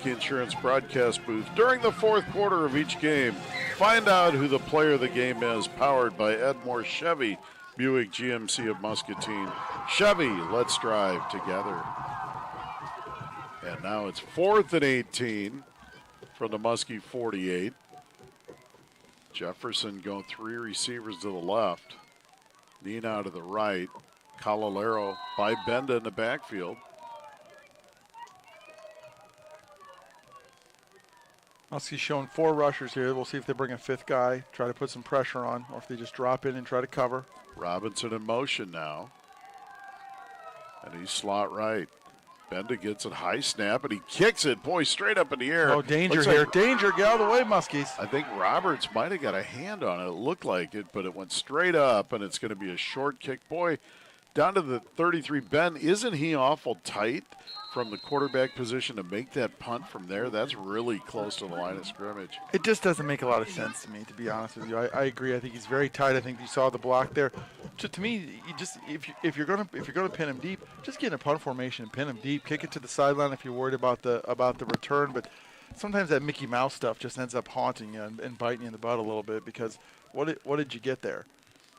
Insurance broadcast booth during the 4th quarter of each game. Find out who the player of the game is. Powered by Edmore Chevy, Buick GMC of Muscatine. Chevy, let's drive together. And now it's 4th and 18 from the Muskie 48. Jefferson going 3 receivers to the left. Nina to the right. Calalero by Benda in the backfield. Muskie's showing 4 rushers here. We'll see if they bring a 5th guy, try to put some pressure on, or if they just drop in and try to cover. Robinson in motion now. And he's slot right. Benda gets it, high snap, and he kicks it, boy, straight up in the air. Oh, danger Looks here. like, Danger, get out of the way, Muskies. I think Roberts might have got a hand on it. It looked like it, but it went straight up, and it's going to be a short kick. Boy, down to the 33. Ben, isn't he awful tight from the quarterback position to make that punt from there? That's really close to the line of scrimmage. It just doesn't make a lot of sense to me, to be honest with you. I agree. I think he's very tight. I think you saw the block there. To me, you just if you're gonna pin him deep, just get in a punt formation and pin him deep. Kick it to the sideline if you're worried about the return. But sometimes that Mickey Mouse stuff just ends up haunting you and biting you in the butt a little bit, because what did you get there?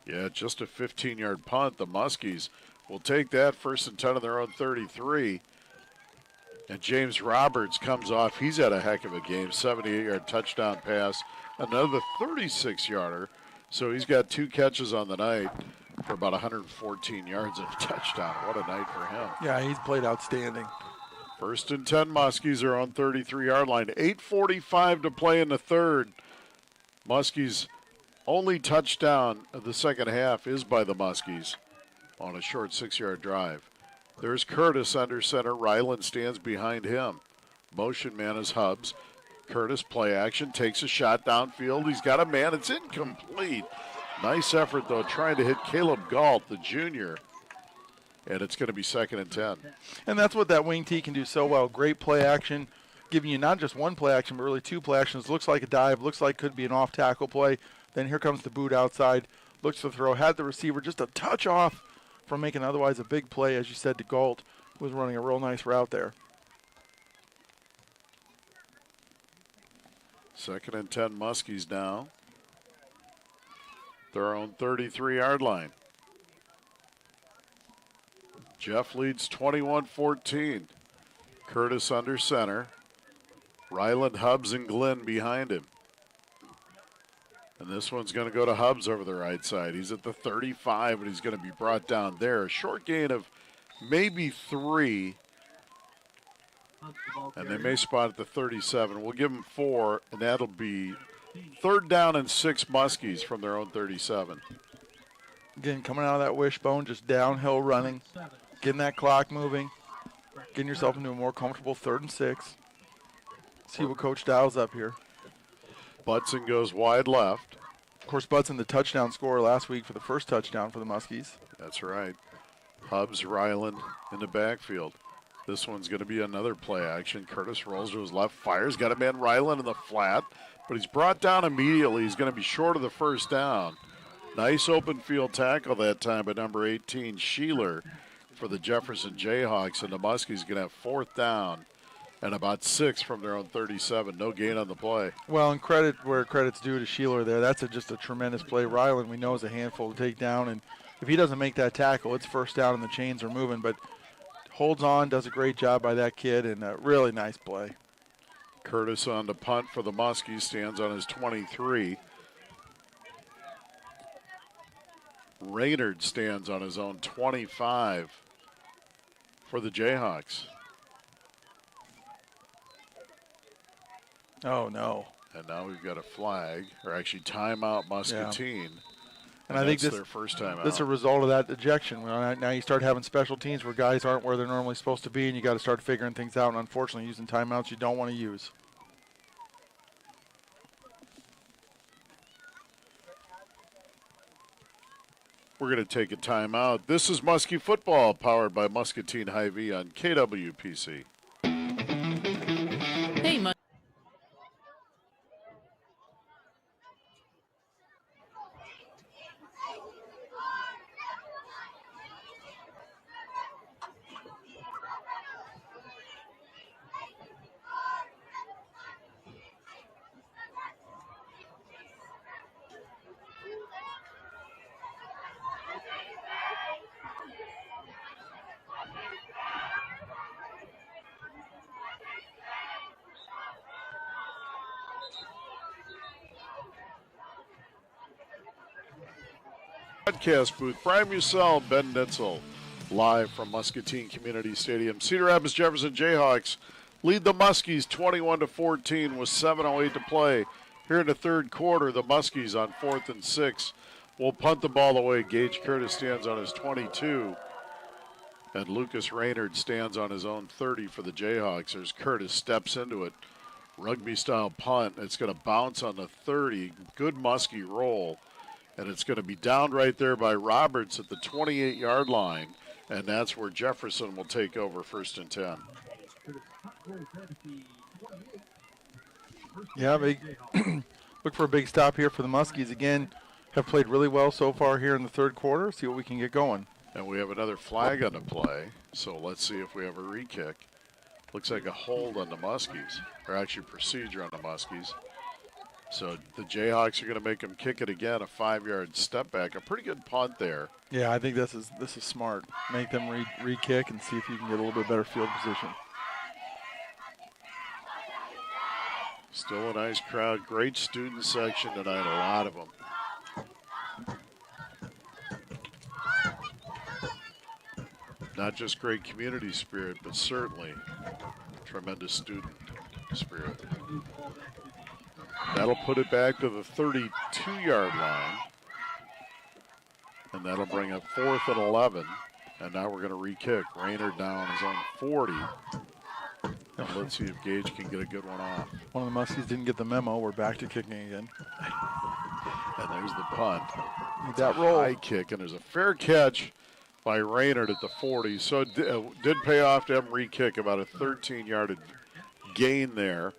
Yeah, just a 15-yard punt. The Muskies will take that 1st and 10 on their own 33. And James Roberts comes off. He's had a heck of a game. 78-yard touchdown pass. Another 36-yarder. So he's got 2 catches on the night for about 114 yards and a touchdown. What a night for him. Yeah, he's played outstanding. 1st and 10 Muskies are on 33-yard line. 8:45 to play in the third. Muskies' only touchdown of the second half is by the Muskies on a short 6-yard drive. There's Curtis under center. Ryland stands behind him. Motion man is Hubbs. Curtis play action, takes a shot downfield. He's got a man. It's incomplete. Nice effort, though, trying to hit Caleb Galt, the junior. And it's going to be 2nd and 10. And that's what that wing T can do so well. Great play action, giving you not just one play action, but really 2 play actions. Looks like a dive, looks like could be an off-tackle play. Then here comes the boot outside. Looks to throw, had the receiver just a touch off from making otherwise a big play, as you said, to Galt, who was running a real nice route there. 2nd and 10 Muskies now. Their own 33-yard line. Jeff leads 21-14. Curtis under center. Ryland, Hubbs, and Glenn behind him. And this one's going to go to Hubbs over the right side. He's at the 35, but he's going to be brought down there. A short gain of maybe 3. And they may spot at the 37. We'll give them 4, and that'll be 3rd down and 6 Muskies from their own 37. Again, coming out of that wishbone, just downhill running, getting that clock moving, getting yourself into a more comfortable 3rd and 6. See what Coach dials up here. Butson goes wide left. Of course, Butson, the touchdown scorer last week for the first touchdown for the Muskies. That's right. Hubbs, Ryland in the backfield. This one's going to be another play action. Curtis rolls to his left, fires, got a man Ryland in the flat, but he's brought down immediately. He's going to be short of the 1st down. Nice open field tackle that time by number 18, Sheeler, for the Jefferson Jayhawks, and the Muskies going to have 4th down and about 6 from their own 37. No gain on the play. Well, and credit where credit's due to Sheeler there. That's just a tremendous play. Ryland, we know, is a handful to take down, and if he doesn't make that tackle, it's 1st down and the chains are moving, but holds on, does a great job by that kid, and a really nice play. Curtis on the punt for the Muskies, stands on his 23. Raynard stands on his own 25 for the Jayhawks. Oh, no. And now we've got a flag, or actually timeout Muscatine. Yeah. And I think that's their first time out. This is a result of that ejection. Now you start having special teams where guys aren't where they're normally supposed to be, and you got to start figuring things out. And unfortunately, using timeouts you don't want to use. We're going to take a timeout. This is Muskie Football, powered by Muscatine Hy-Vee on KWPC. Hey, Broadcast booth, Brian Musell, Ben Nitzel, live from Muscatine Community Stadium. Cedar Rapids Jefferson Jayhawks lead the Muskies 21-14 with 7:08 to play. Here in the third quarter, the Muskies on 4th and 6 will punt the ball away. Gage Curtis stands on his 22, and Lucas Raynard stands on his own 30 for the Jayhawks as Curtis steps into it. Rugby-style punt. It's going to bounce on the 30. Good Muskie roll. And it's going to be down right there by Roberts at the 28-yard line. And that's where Jefferson will take over 1st and 10. Yeah, look for a big stop here for the Muskies. Again, have played really well so far here in the third quarter. See what we can get going. And we have another flag on the play. So let's see if we have a re-kick. Looks like a hold on the Muskies, or actually procedure on the Muskies. So the Jayhawks are going to make them kick it again, a 5-yard step back. A pretty good punt there. Yeah, I think this is smart. Make them re-kick and see if you can get a little bit better field position. Still a nice crowd. Great student section tonight, a lot of them. Not just great community spirit, but certainly tremendous student spirit. That'll put it back to the 32-yard line. And that'll bring up 4th and 11. And now we're going to re-kick. Raynard down his own 40. And let's see if Gage can get a good one off. One of the Muskies didn't get the memo. We're back to kicking again. And there's the punt. Need that roll. High kick, and there's a fair catch by Raynard at the 40. So it did pay off to have him re-kick, about a 13-yard gain there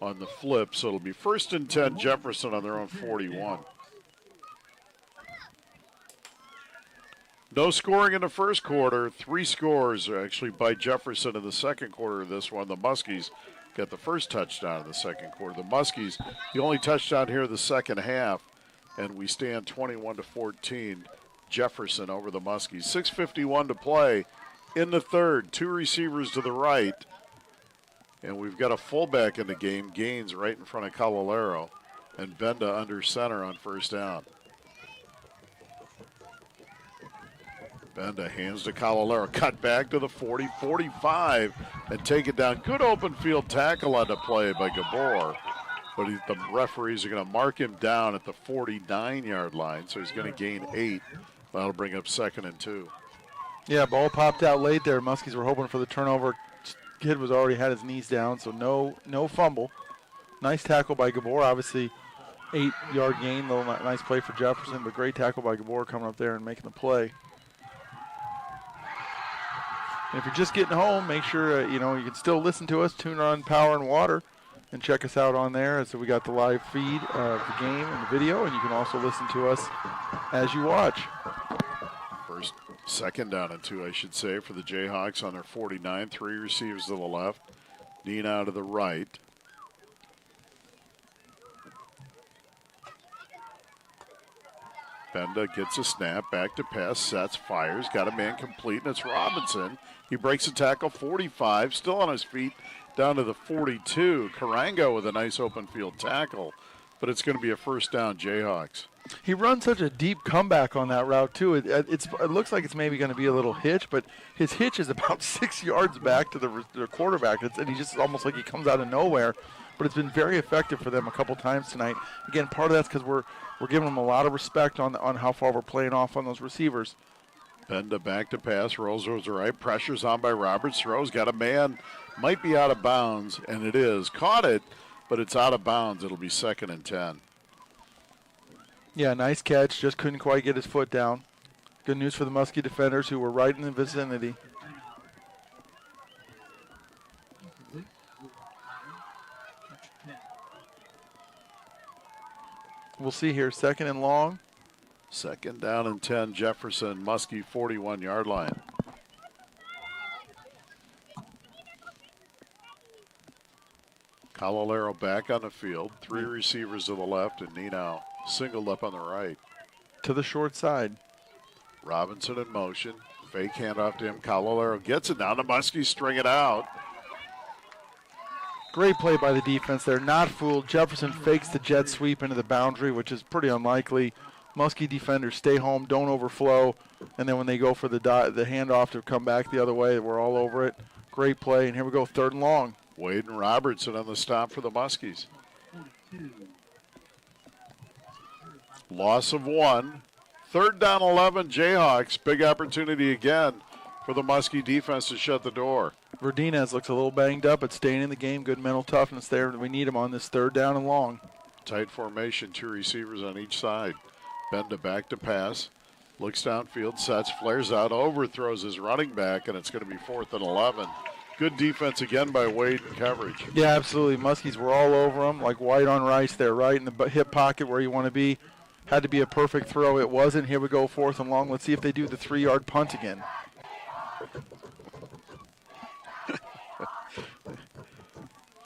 on the flip. So it'll be 1st and 10, Jefferson on their own 41. No scoring in the first quarter. 3 scores actually by Jefferson in the second quarter of this one. The Muskies got the first touchdown in the second quarter. The Muskies, the only touchdown here in the second half, and we stand 21-14. Jefferson over the Muskies. 6:51 to play in the third. 2 receivers to the right. And we've got a fullback in the game, Gaines right in front of Calalero, and Benda under center on 1st down. Benda hands to Calalero, cut back to the 40, 45, and take it down. Good open field tackle on the play by Gabor, but the referees are going to mark him down at the 49-yard line, so he's going to gain 8. That'll bring up 2nd and 2. Yeah, ball popped out late there. Muskies were hoping for the turnover. Kid was already had his knees down, so no fumble. Nice tackle by Gabor. Obviously, 8-yard gain. Little nice play for Jefferson, but great tackle by Gabor coming up there and making the play. And if you're just getting home, make sure you can still listen to us. Tune on Power and Water, and check us out on there. So we got the live feed of the game and the video, and you can also listen to us as you watch. Second down and 2, I should say, for the Jayhawks on their 49. 3 receivers to the left. Nina to the right. Benda gets a snap, back to pass, sets, fires, got a man complete, and it's Robinson. He breaks a tackle, 45, still on his feet, down to the 42. Karango with a nice open field tackle, but it's going to be a 1st down, Jayhawks. He runs such a deep comeback on that route, too. It looks like it's maybe going to be a little hitch, but his hitch is about 6 yards back to the quarterback, and he just almost like he comes out of nowhere. But it's been very effective for them a couple times tonight. Again, part of that's because we're giving them a lot of respect on how far we're playing off on those receivers. Benda back to pass, rolls to the right, pressure's on by Roberts, throws, got a man, might be out of bounds, and it is. Caught it, but it's out of bounds. It'll be 2nd and 10. Yeah, nice catch. Just couldn't quite get his foot down. Good news for the Muskie defenders who were right in the vicinity. We'll see here. 2nd and long. 2nd down and 10. Jefferson, Muskie, 41-yard line. Calalero back on the field. 3 receivers to the left, and Nino singled up on the right. To the short side. Robinson in motion. Fake handoff to him. Calalero gets it down. The Muskies string it out. Great play by the defense there. Not fooled. Jefferson fakes the jet sweep into the boundary, which is pretty unlikely. Muskie defenders stay home, don't overflow, and then when they go for the handoff to come back the other way, we're all over it. Great play, and here we go, 3rd and long. Wade and Robertson on the stop for the Muskies. Loss of 1. 3rd down 11, Jayhawks. Big opportunity again for the Muskie defense to shut the door. Verdinez looks a little banged up, but staying in the game. Good mental toughness there. We need him on this 3rd down and long. Tight formation, 2 receivers on each side. Benda back to pass. Looks downfield, sets, flares out, overthrows his running back, and it's going to be 4th and 11. Good defense again by Wade in coverage. Yeah, absolutely. Muskies were all over him, like white on rice there, right in the hip pocket where you want to be. Had to be a perfect throw. It wasn't. Here we go, 4th and long. Let's see if they do the 3-yard punt again.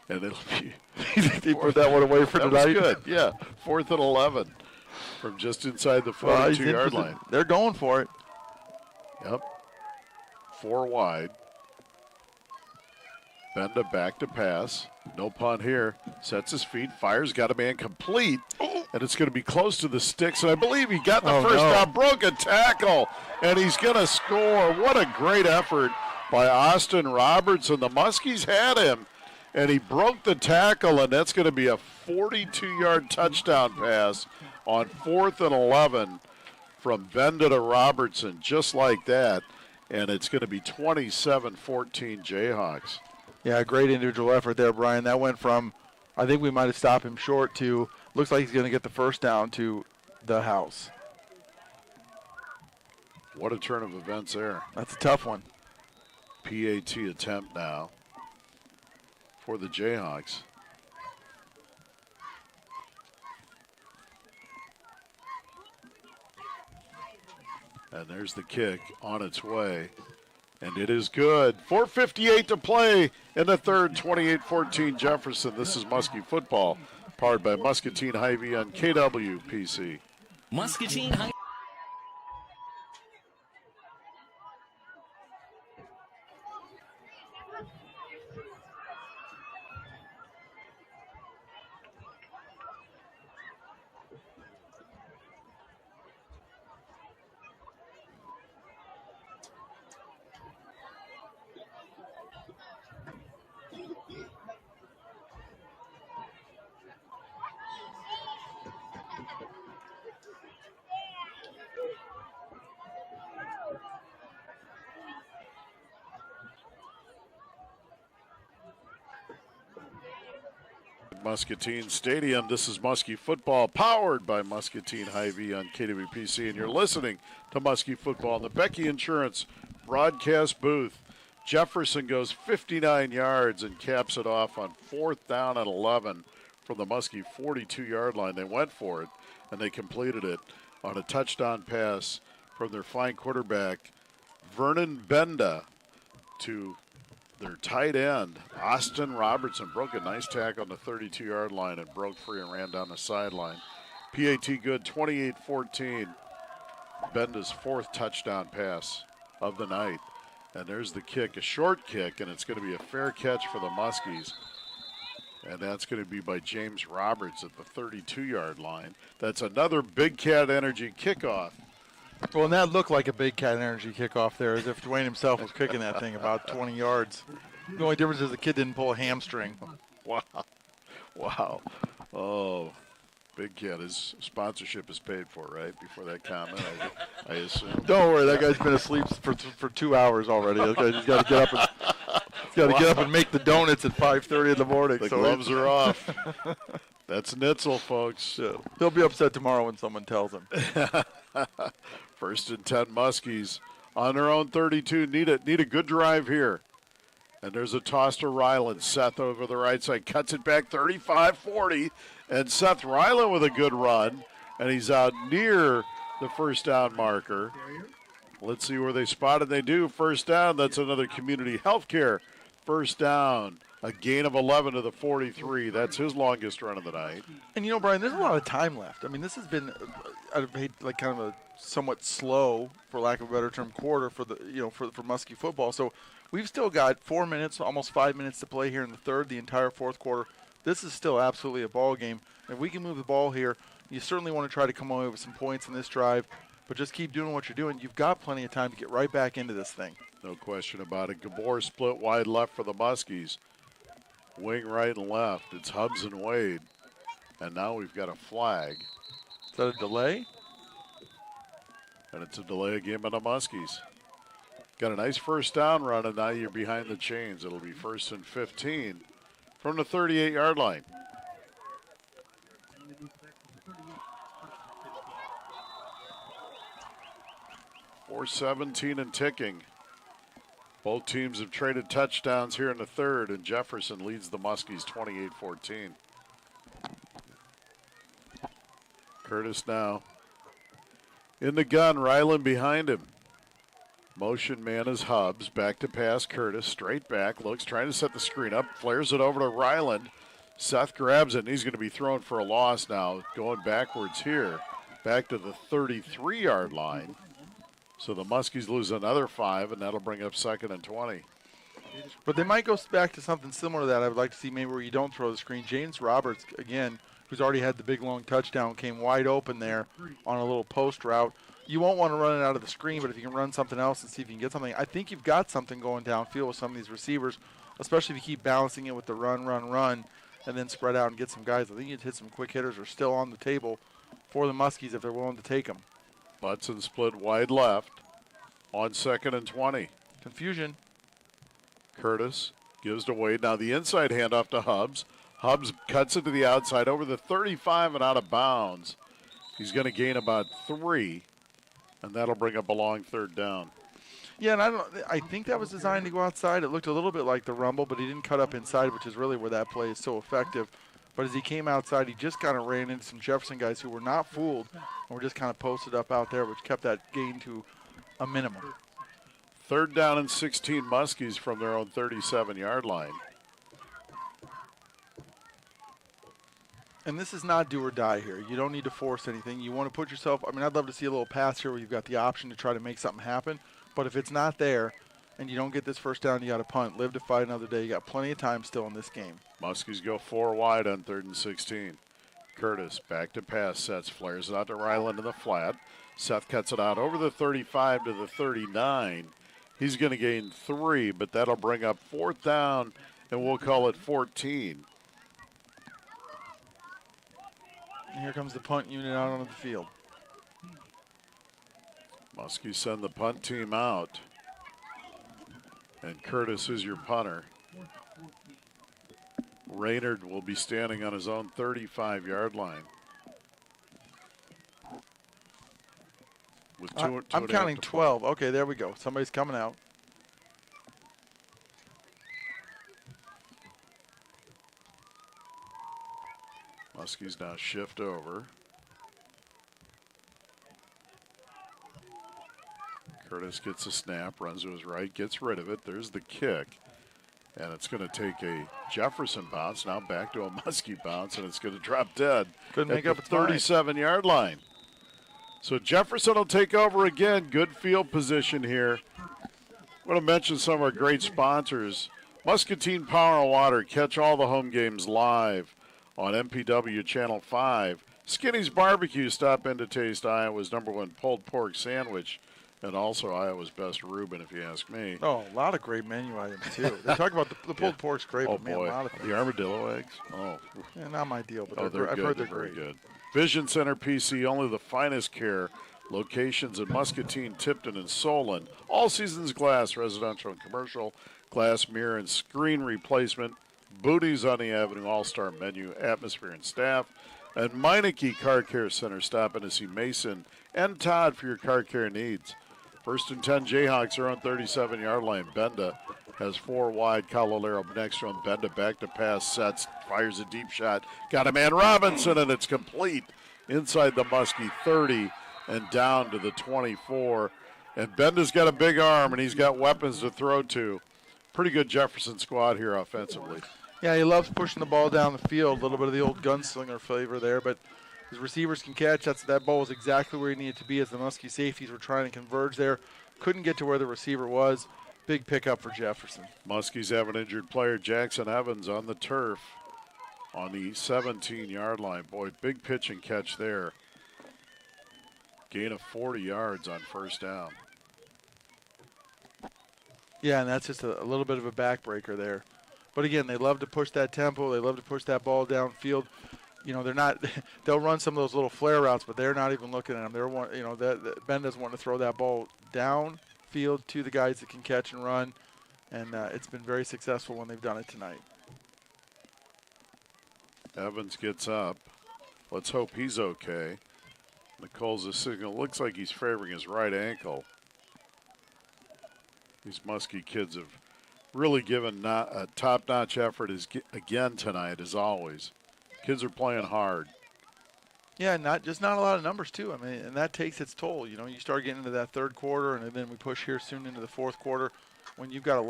And it'll be... He put that one away for tonight. That was good, yeah. 4th and 11 from just inside the 42-yard line. They're going for it. Yep. 4 wide. Benda back to pass. No punt here. Sets his feet, fires, got a man complete. And it's going to be close to the sticks. And I believe he got the first down, broke a tackle, and he's going to score. What a great effort by Austin Robertson. The Muskies had him, and he broke the tackle, and that's going to be a 42-yard touchdown pass on 4th and 11 from Benda to Robertson, just like that. And it's going to be 27-14 Jayhawks. Yeah, great individual effort there, Brian. That went from, I think we might have stopped him short to, looks like he's going to get the first down to the house. What a turn of events there. That's a tough one. PAT attempt now for the Jayhawks. And there's the kick on its way. And it is good. 4:58 to play in the 3rd, 28-14 Jefferson. This is Muskie football, powered by Muscatine Hy-Vee on KWPC. Muscatine Hy- Muscatine Stadium. This is Muskie football, powered by Muscatine Hy-Vee on KWPC, and you're listening to Muskie football in the Becky Insurance broadcast booth. Jefferson goes 59 yards and caps it off on 4th down and 11 from the Muskie 42-yard line. They went for it, and they completed it on a touchdown pass from their fine quarterback, Vernon Benda, to their tight end, Austin Robertson. Broke a nice tackle on the 32-yard line and broke free and ran down the sideline. PAT good, 28-14. Benda's 4th touchdown pass of the night. And there's the kick, a short kick, and it's going to be a fair catch for the Muskies. And that's going to be by James Roberts at the 32-yard line. That's another Big Cat Energy kickoff. Well, and that looked like a Big Cat Energy kickoff there, as if Dwayne himself was kicking that thing about 20 yards. The only difference is the kid didn't pull a hamstring. Wow. Wow. Oh, Big Cat, his sponsorship is paid for, right? Before that comment, I assume. Don't worry, that guy's been asleep for 2 hours already. He's got to get up get up and make the donuts at 5:30 in the morning. The gloves are off. That's Nitzel, folks. Yeah. He'll be upset tomorrow when someone tells him. 1st and 10 Muskies on their own 32. Need a good drive here. And there's a toss to Ryland. Seth over the right side cuts it back 35-40. And Seth Ryland with a good run. And he's out near the first down marker. Let's see where they spot it. They do. First down. That's another Community Healthcare first down. A gain of 11 to the 43. That's his longest run of the night. And, you know, Brian, there's a lot of time left. I mean, this has been, I'd hate, like, kind of a somewhat slow, for lack of a better term, quarter for the, for Muskie football. So we've still got 4 minutes, almost 5 minutes to play here in the third, the entire fourth quarter. This is still absolutely a ball game. If we can move the ball here, You certainly want to try to come away with some points in this drive, but just keep doing what you're doing. You've got plenty of time to get right back into this thing. No question about it. Gabor split wide left for the Muskies. Wing right and left. It's Hubs and Wade. And now we've got a flag. Is that a delay? And it's a delay again by the Muskies. Got a nice first down run, and now you're behind the chains. It'll be 1st and 15 from the 38-yard line. 4:17 and ticking. Both teams have traded touchdowns here in the third, and Jefferson leads the Muskies 28-14. Curtis now in the gun, Ryland behind him. Motion man is Hubs, back to pass, Curtis, straight back, looks, trying to set the screen up, flares it over to Ryland. Seth grabs it, and he's going to be thrown for a loss now, going backwards here, back to the 33-yard line. So the Muskies lose another 5, and that'll bring up 2nd and 20. But they might go back to something similar to that. I would like to see maybe where you don't throw the screen. James Roberts, again, who's already had the big long touchdown, came wide open there on a little post route. You won't want to run it out of the screen, but if you can run something else and see if you can get something, I think you've got something going downfield with some of these receivers, especially if you keep balancing it with the run, and then spread out and get some guys. I think you'd hit some quick hitters are still on the table for the Muskies if they're willing to take them. Butson split wide left on 2nd and 20. Confusion. Curtis gives to Wade. Now the inside handoff to Hubs. Hubs cuts it to the outside over the 35 and out of bounds. He's going to gain about 3, and that'll bring up a long 3rd down. Yeah, and I think that was designed to go outside. It looked a little bit like the rumble, but he didn't cut up inside, which is really where that play is so effective. But as he came outside, he just kind of ran into some Jefferson guys who were not fooled and were just kind of posted up out there, which kept that gain to a minimum. 3rd down and 16 Muskies from their own 37-yard line. And this is not do or die here. You don't need to force anything. You want to put yourself, I mean, I'd love to see a little pass here where you've got the option to try to make something happen. But if it's not there and you don't get this first down, you got to punt. Live to fight another day. You got plenty of time still in this game. Muskies go 4 wide on 3rd and 16. Curtis back to pass, sets, flares it out to Ryland in the flat. Seth cuts it out over the 35 to the 39. He's going to gain 3, but that'll bring up 4th down, and we'll call it 14. And here comes the punt unit out onto the field. Muskies send the punt team out, and Curtis is your punter. Raynard will be standing on his own 35-yard line. With I'm counting 12. Okay, there we go. Somebody's coming out. Muskies now shift over. Curtis gets a snap, runs to his right, gets rid of it. There's the kick. And it's going to take a Jefferson bounce, now back to a Muskie bounce, and it's going to drop dead. Couldn't make up the 37-yard line. So Jefferson will take over again. Good field position here. I want to mention some of our great sponsors. Muscatine Power and Water. Catch all the home games live on MPW Channel 5. Skinny's Barbecue. Stop in to taste Iowa's #1 pulled pork sandwich. And also Iowa's best Reuben, if you ask me. Oh, a lot of great menu items, too. They talk about the pulled pork's great, but man, a lot of things. The armadillo eggs? Oh. Yeah, not my deal, but I've heard they're very good. Vision Center PC, only the finest care. Locations in Muscatine, Tipton, and Solon. All seasons glass, residential and commercial. Glass, mirror, and screen replacement. Booties on the Avenue, all-star menu, atmosphere, and staff. And Meineke Car Care Center. Stop in to see Mason and Todd for your car care needs. 1st and 10 Jayhawks are on 37-yard line. Benda has 4 wide. Calolero next to him. Benda back to pass, sets, fires a deep shot. Got a man Robinson, and it's complete inside the Muskie 30 and down to the 24. And Benda's got a big arm, and he's got weapons to throw to. Pretty good Jefferson squad here offensively. Yeah, he loves pushing the ball down the field. A little bit of the old gunslinger flavor there, but his receivers can catch. That ball was exactly where he needed to be as the Muskie safeties were trying to converge there. Couldn't get to where the receiver was. Big pickup for Jefferson. Muskies have an injured player, Jackson Evans, on the turf. on the 17-yard line. Boy, big pitch and catch there. Gain of 40 yards on first down. Yeah, and that's just a little bit of a backbreaker there. But again, they love to push that tempo. They love to push that ball downfield. You know, they're not. They'll run some of those little flare routes, but they're not even looking at them. They're one. You know, Ben doesn't want to throw that ball downfield to the guys that can catch and run, and it's been very successful when they've done it tonight. Evans gets up. Let's hope he's okay. Nicole's a signal. Looks like he's favoring his right ankle. These Muskie kids have really given a top-notch effort again tonight, as always. Kids are playing hard. Yeah, not a lot of numbers too. I mean, and that takes its toll. You know, you start getting into that third quarter, and then we push here soon into the fourth quarter. When you've got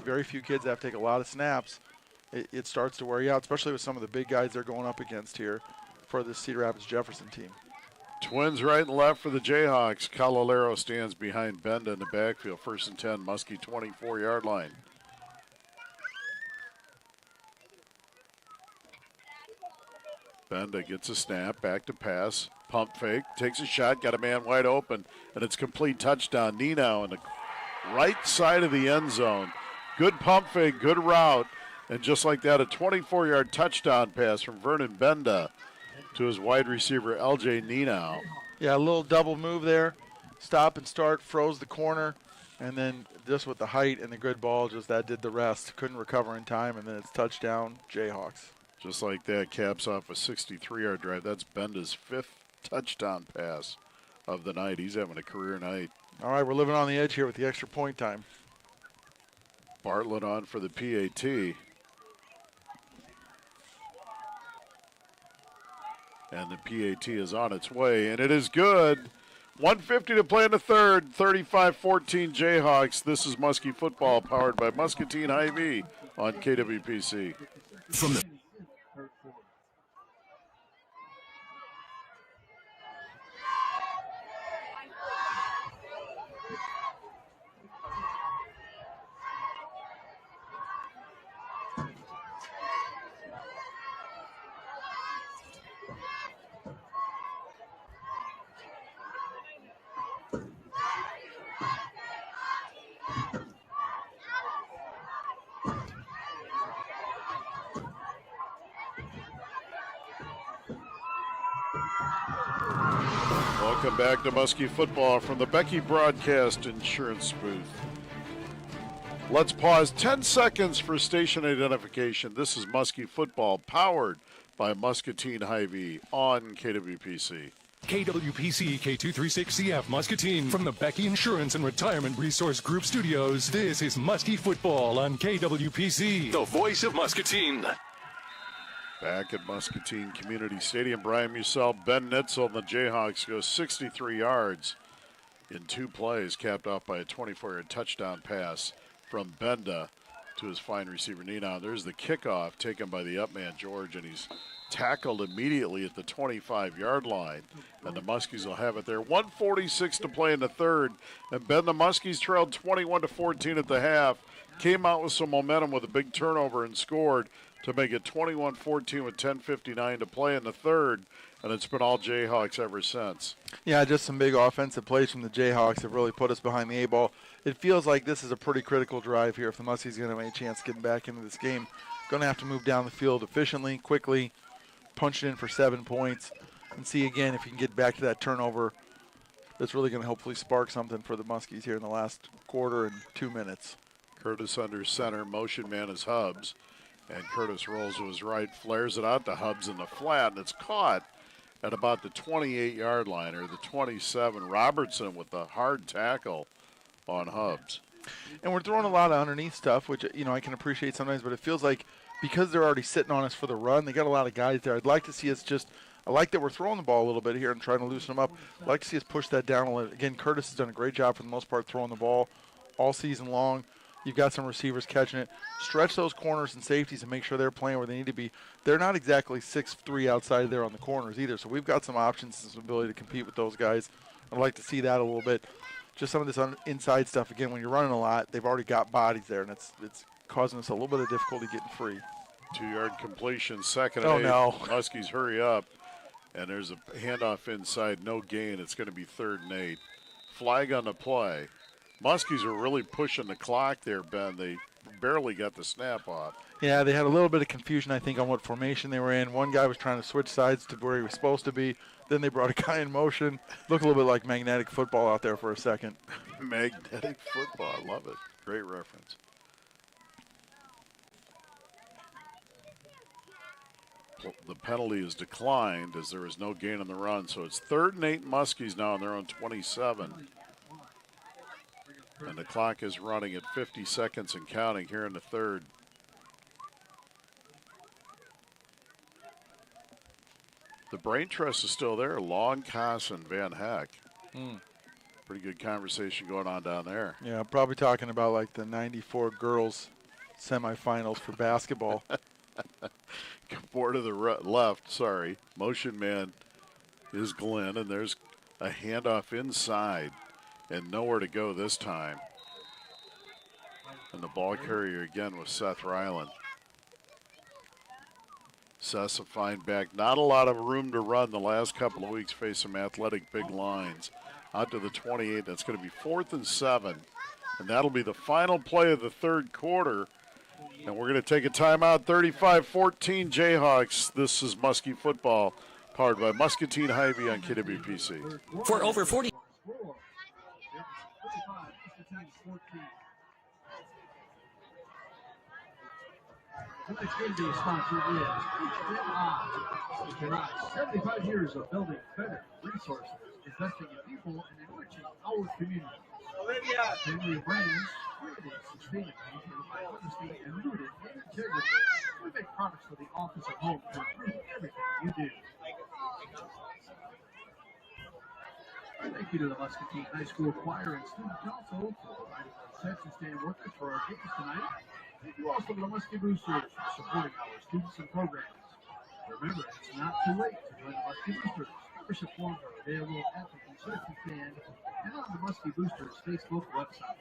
very few kids that have to take a lot of snaps, it starts to wear you out, especially with some of the big guys they're going up against here for the Cedar Rapids Jefferson team. Twins right and left for the Jayhawks. Calalero stands behind Benda in the backfield. 1st and 10, Muskie 24-yard line. Benda gets a snap, back to pass, pump fake, takes a shot, got a man wide open, and it's complete touchdown. Nino in the right side of the end zone. Good pump fake, good route, and just like that, a 24-yard touchdown pass from Vernon Benda to his wide receiver, L.J. Nino. Yeah, a little double move there. Stop and start, froze the corner, and then just with the height and the good ball, just that did the rest. Couldn't recover in time, and then it's touchdown, Jayhawks. Just like that, caps off a 63-yard drive. That's Benda's 5th touchdown pass of the night. He's having a career night. All right, we're living on the edge here with the extra point time. Bartlett on for the PAT. And the PAT is on its way, and it is good. 1:50 to play in the third, 35-14 Jayhawks. This is Muskie football powered by Muscatine Hy-Vee on KWPC. From the Welcome back to Muskie football from the Becky Broadcast Insurance booth. Let's pause 10 seconds for station identification. This is Muskie football powered by Muscatine Hy-Vee on KWPC. KWPC K236CF Muscatine from the Becky Insurance and Retirement Resource Group Studios. This is Muskie football on KWPC. The voice of Muscatine. Back at Muscatine Community Stadium, Brian Musell, Ben Nitzel, and the Jayhawks go 63 yards in 2 plays, capped off by a 24-yard touchdown pass from Benda to his fine receiver, Nino. There's the kickoff taken by the up man, George, and he's tackled immediately at the 25-yard line. And the Muskies will have it there. 1:46 to play in the third. And Ben, the Muskies trailed 21-14 at the half. Came out with some momentum with a big turnover and scored to make it 21-14 with 10:59 to play in the third. And it's been all Jayhawks ever since. Yeah, just some big offensive plays from the Jayhawks have really put us behind the 8 ball. It feels like this is a pretty critical drive here if the Muskies are going to have any chance getting back into this game. Going to have to move down the field efficiently, quickly, punch it in for 7 points, and see again if you can get back to that turnover. That's really going to hopefully spark something for the Muskies here in the last quarter and 2 minutes. Curtis under center, motion man is Hubbs. And Curtis rolls to his right, flares it out to Hubbs in the flat, and it's caught at about the 28-yard line, or the 27. Robertson with the hard tackle on Hubbs. And we're throwing a lot of underneath stuff, which, you know, I can appreciate sometimes, but it feels like because they're already sitting on us for the run, they got a lot of guys there. I'd like to see us I like that we're throwing the ball a little bit here and trying to loosen them up. I'd like to see us push that down a little. Again, Curtis has done a great job for the most part throwing the ball all season long. You've got some receivers catching it. Stretch those corners and safeties and make sure they're playing where they need to be. They're not exactly 6'3" outside there on the corners either, so we've got some options and some ability to compete with those guys. I'd like to see that a little bit. Just some of this inside stuff. Again, when you're running a lot, they've already got bodies there, and it's causing us a little bit of difficulty getting free. 2-yard completion, second Oh, and 8. no. Muskies hurry up. And there's a handoff inside, no gain. It's going to be 3rd and 8. Flag on the play. Muskies are really pushing the clock there, Ben. They barely got the snap off. Yeah, they had a little bit of confusion, I think, on what formation they were in. One guy was trying to switch sides to where he was supposed to be. Then they brought a guy in motion. Looked a little bit like magnetic football out there for a second. Magnetic football. I love it. Great reference. The penalty is declined as there is no gain on the run. So it's 3rd and 8 Muskies now on their own 27. And the clock is running at 50 seconds and counting here in the 3rd. The brain trust is still there. Long, Carson, Van Heck. Pretty good conversation going on down there. Yeah, probably talking about like the 94 girls semifinals for basketball. More to the left, sorry. Motion man is Glenn, and there's a handoff inside and nowhere to go this time. And the ball carrier again was Seth Ryland. Seth's a fine back. Not a lot of room to run the last couple of weeks. Face some athletic big lines. Out to the 28. That's going to be 4th and 7. And that'll be the final play of the 3rd quarter. And we're going to take a timeout. 35-14 Jayhawks. This is Muskie football, powered by Muscatine Hy-Vee on KWPC. For over 40. Tonight's game day sponsor is HNI. 75 years of building better resources, investing in people, and enriching our community. Family of brands, created sustainably by honesty and rooted in integrity. We make products for the office and home to improve everything you do. Thank you to the Muscatine High School Choir and Student Council for providing concession stand workers for our games tonight. Thank you also to the Muskie Boosters for supporting our students and programs. Remember, it's not too late to join the Muskie Boosters. Membership forms are available at the concession stand and on the Muskie Boosters Facebook website.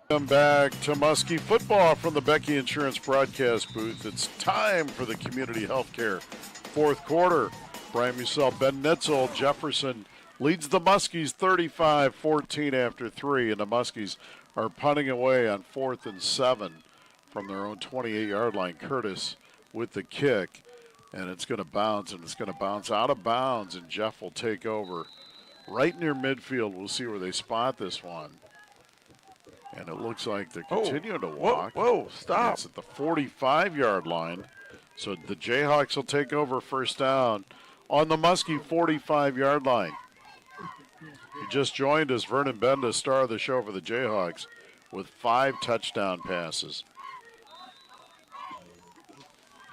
Welcome back to Muskie football from the Becky Insurance broadcast booth. It's time for the community healthcare 4th quarter. Brian Musell, Ben Nitzel, Jefferson leads the Muskies 35-14 after 3, and the Muskies are punting away on 4th and 7 from their own 28-yard line. Curtis with the kick, and it's going to bounce, and it's going to bounce out of bounds, and Jeff will take over right near midfield. We'll see where they spot this one. And it looks like they're continuing to walk. Whoa, stop. It's at the 45-yard line. So the Jayhawks will take over first down on the Muskie 45-yard line. He just joined us, Vernon Benda, star of the show for the Jayhawks, with 5 touchdown passes.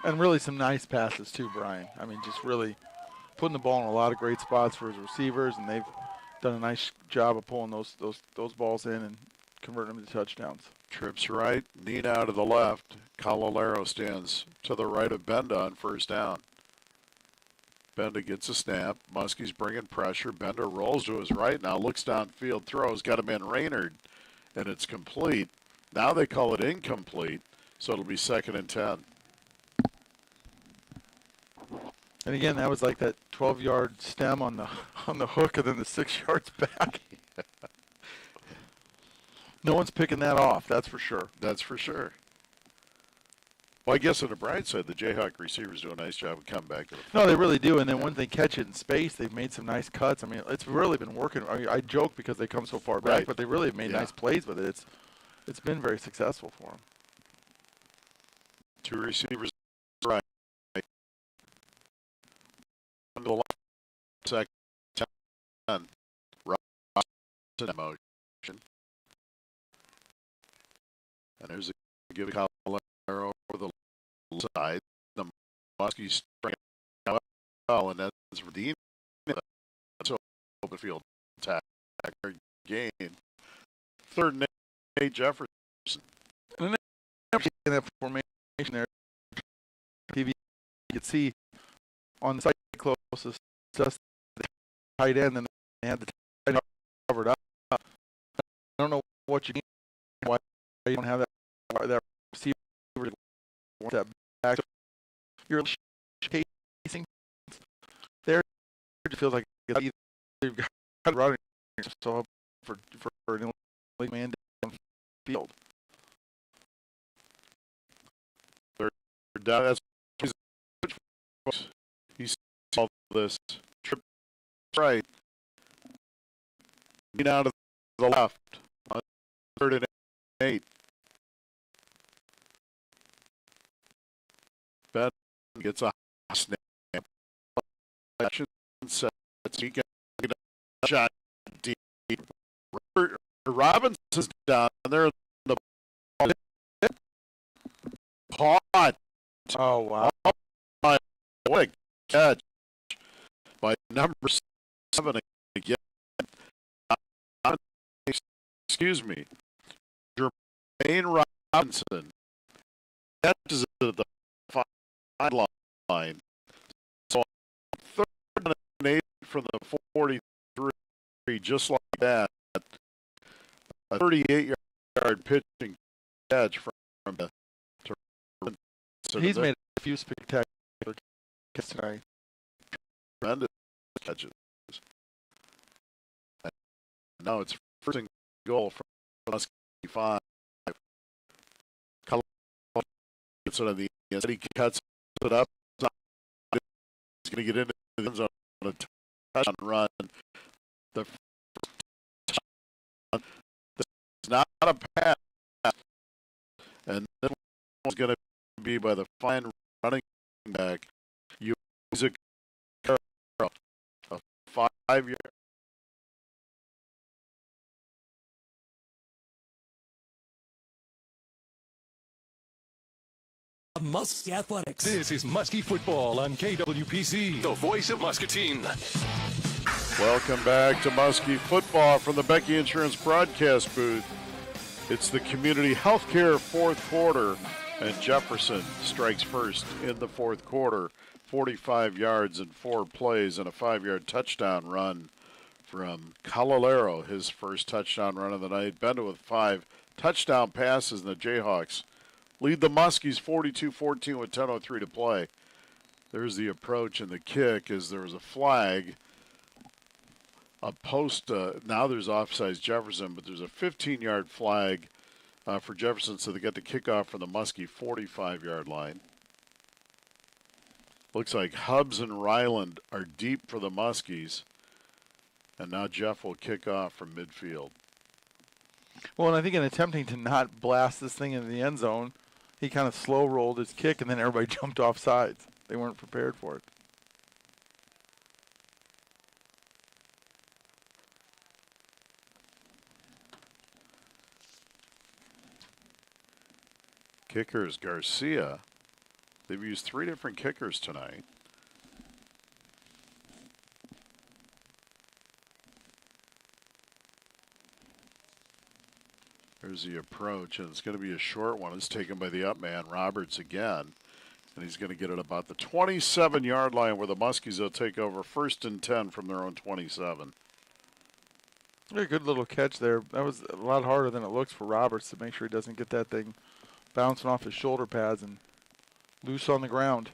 And really some nice passes too, Brian. I mean, just really putting the ball in a lot of great spots for his receivers, and they've done a nice job of pulling those balls in and converting them to touchdowns. Trips right, knee out to the left. Calalero stands to the right of Benda on first down. Benda gets a snap. Muskie's bringing pressure. Benda rolls to his right now, looks downfield, throws, got a man Raynard, and it's complete. Now they call it incomplete, so it'll be 2nd and 10. And again, that was like that 12-yard stem on the hook and then the 6 yards back. No one's picking that off, that's for sure. That's for sure. Well, I guess on the bright side, the Jayhawk receivers do a nice job of coming back to the No, they really do. And then when they catch it in space, they've made some nice cuts. I mean, it's really been working. I joke because they come so far back, Right. but they really have made nice plays with it. It's been very successful for them. 2 receivers right. On the left, 2nd, 10. Robinson in motion. And there's a give Calalero over the side. The Muskies string out well, and that's redeemed. So open field attack gain. 3rd and 8 Jefferson. in that formation there, TV, you could see on the side closest, just the tight end, and they had the tight end covered up. I don't know what you mean, why you don't have that receiver that back. So you're chasing there. It feels like either you've got running so for an illegal man down field. That's he's all this trip right. Out of the left on 3rd and 8. Ben gets a snap. Action sets. He can get a shot deep. Robinson's down there in the caught. Oh, wow. What a catch by number 7 again. Excuse me. Jermaine Robinson catches it at the 5 line. So 3rd and 8 from the 43, just like that. A 38-yard pitching catch from the. He's made a few spectacular catches tonight. Tremendous catches. And now it's first and goal from Muskie 5. Gets it on the inside. He cuts it up. He's going to get into the end zone on a touchdown run. The first touchdown is not a pass. And this one's going to be by the fine running back. You use a 5-yard. Muskie Athletics. This is Muskie Football on KWPC. The voice of Muscatine. Welcome back to Muskie Football from the Becky Insurance broadcast booth. It's the community healthcare fourth quarter, and Jefferson strikes first in the fourth quarter. 45 yards in 4 plays and a 5-yard touchdown run from Calalero, his first touchdown run of the night. Benda with 5 touchdown passes, and the Jayhawks lead the Muskies 42-14 with 10:03 to play. There's the approach and the kick as there was a flag. A post, now there's offsides Jefferson, but there's a 15-yard flag for Jefferson, so they get the kickoff from the Muskie 45-yard line. Looks like Hubbs and Ryland are deep for the Muskies, and now Jeff will kick off from midfield. Well, and I think in attempting to not blast this thing into the end zone, he kind of slow rolled his kick, and then everybody jumped off sides. They weren't prepared for it. Kicker is Garcia. They've used 3 different kickers tonight. There's the approach, and it's going to be a short one. It's taken by the up man, Roberts, again. And he's going to get it about the 27-yard line where the Muskies will take over 1st and 10 from their own 27. A good little catch there. That was a lot harder than it looks for Roberts to make sure he doesn't get that thing bouncing off his shoulder pads and loose on the ground.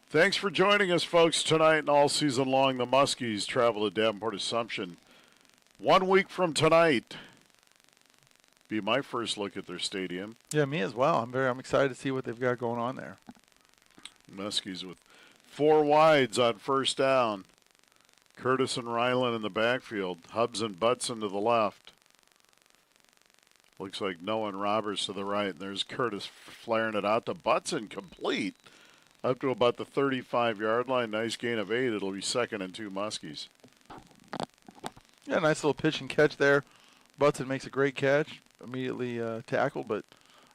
Thanks for joining us, folks, tonight and all season long. The Muskies travel to Davenport Assumption 1 week from tonight. Be my first look at their stadium. Yeah, me as well. I'm excited to see what they've got going on there. Muskies with 4 wides on first down. Curtis and Ryland in the backfield. Hubbs and Butson to the left. Looks like Noah and Roberts to the right. And there's Curtis flaring it out to Butson, complete up to about the 35-yard line. Nice gain of 8. It'll be 2nd and 2 Muskies. Yeah, nice little pitch and catch there. Butson makes a great catch, immediately tackled. But,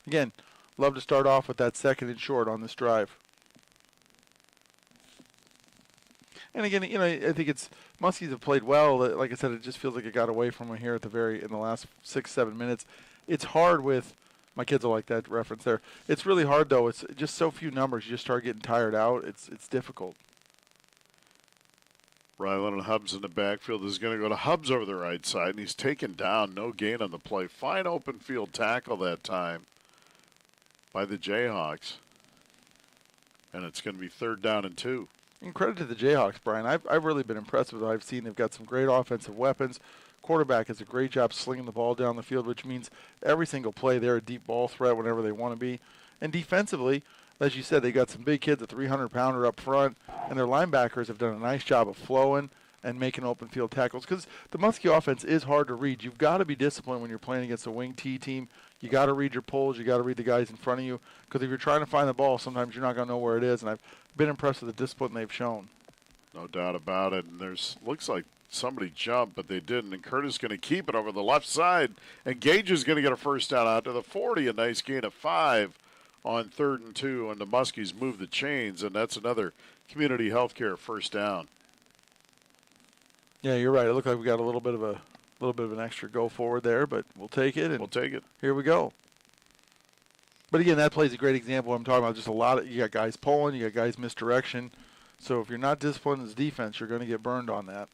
again, love to start off with that 2nd and short on this drive. And, again, you know, I think it's Muskies have played well. Like I said, it just feels like it got away from them here at in the last 6-7 minutes. it's hard with my kids will like that reference there. It's really hard though. It's just so few numbers. You just start getting tired out. It's difficult. Ryland and Hubbs in the backfield is going to go to Hubbs over the right side, and he's taken down. No gain on the play. Fine open field tackle that time by the Jayhawks. And it's going to be 3rd down and 2. And credit to the Jayhawks, Brian. I've really been impressed with what I've seen. They've got some great offensive weapons. Quarterback has a great job slinging the ball down the field, which means every single play they're a deep ball threat whenever they want to be. And defensively, as you said, they got some big kids, a 300-pounder up front, and their linebackers have done a nice job of flowing and making open field tackles. Because the Muskie offense is hard to read. You've got to be disciplined when you're playing against a wing T team. You got to read your pulls. You got to read the guys in front of you. Because if you're trying to find the ball, sometimes you're not going to know where it is. And I've been impressed with the discipline they've shown. No doubt about it. And looks like somebody jumped, but they didn't. And Curtis is going to keep it over the left side. And Gage is going to get a first down out to the 40. A nice gain of 5 on 3rd and 2. And the Muskies move the chains, and that's another community healthcare first down. Yeah, you're right. It looked like we got a little bit of an extra go forward there, but we'll take it. And we'll take it. Here we go. But again, that plays a great example. I'm talking about just you got guys pulling, you got guys misdirection. So if you're not disciplined as defense, you're going to get burned on that.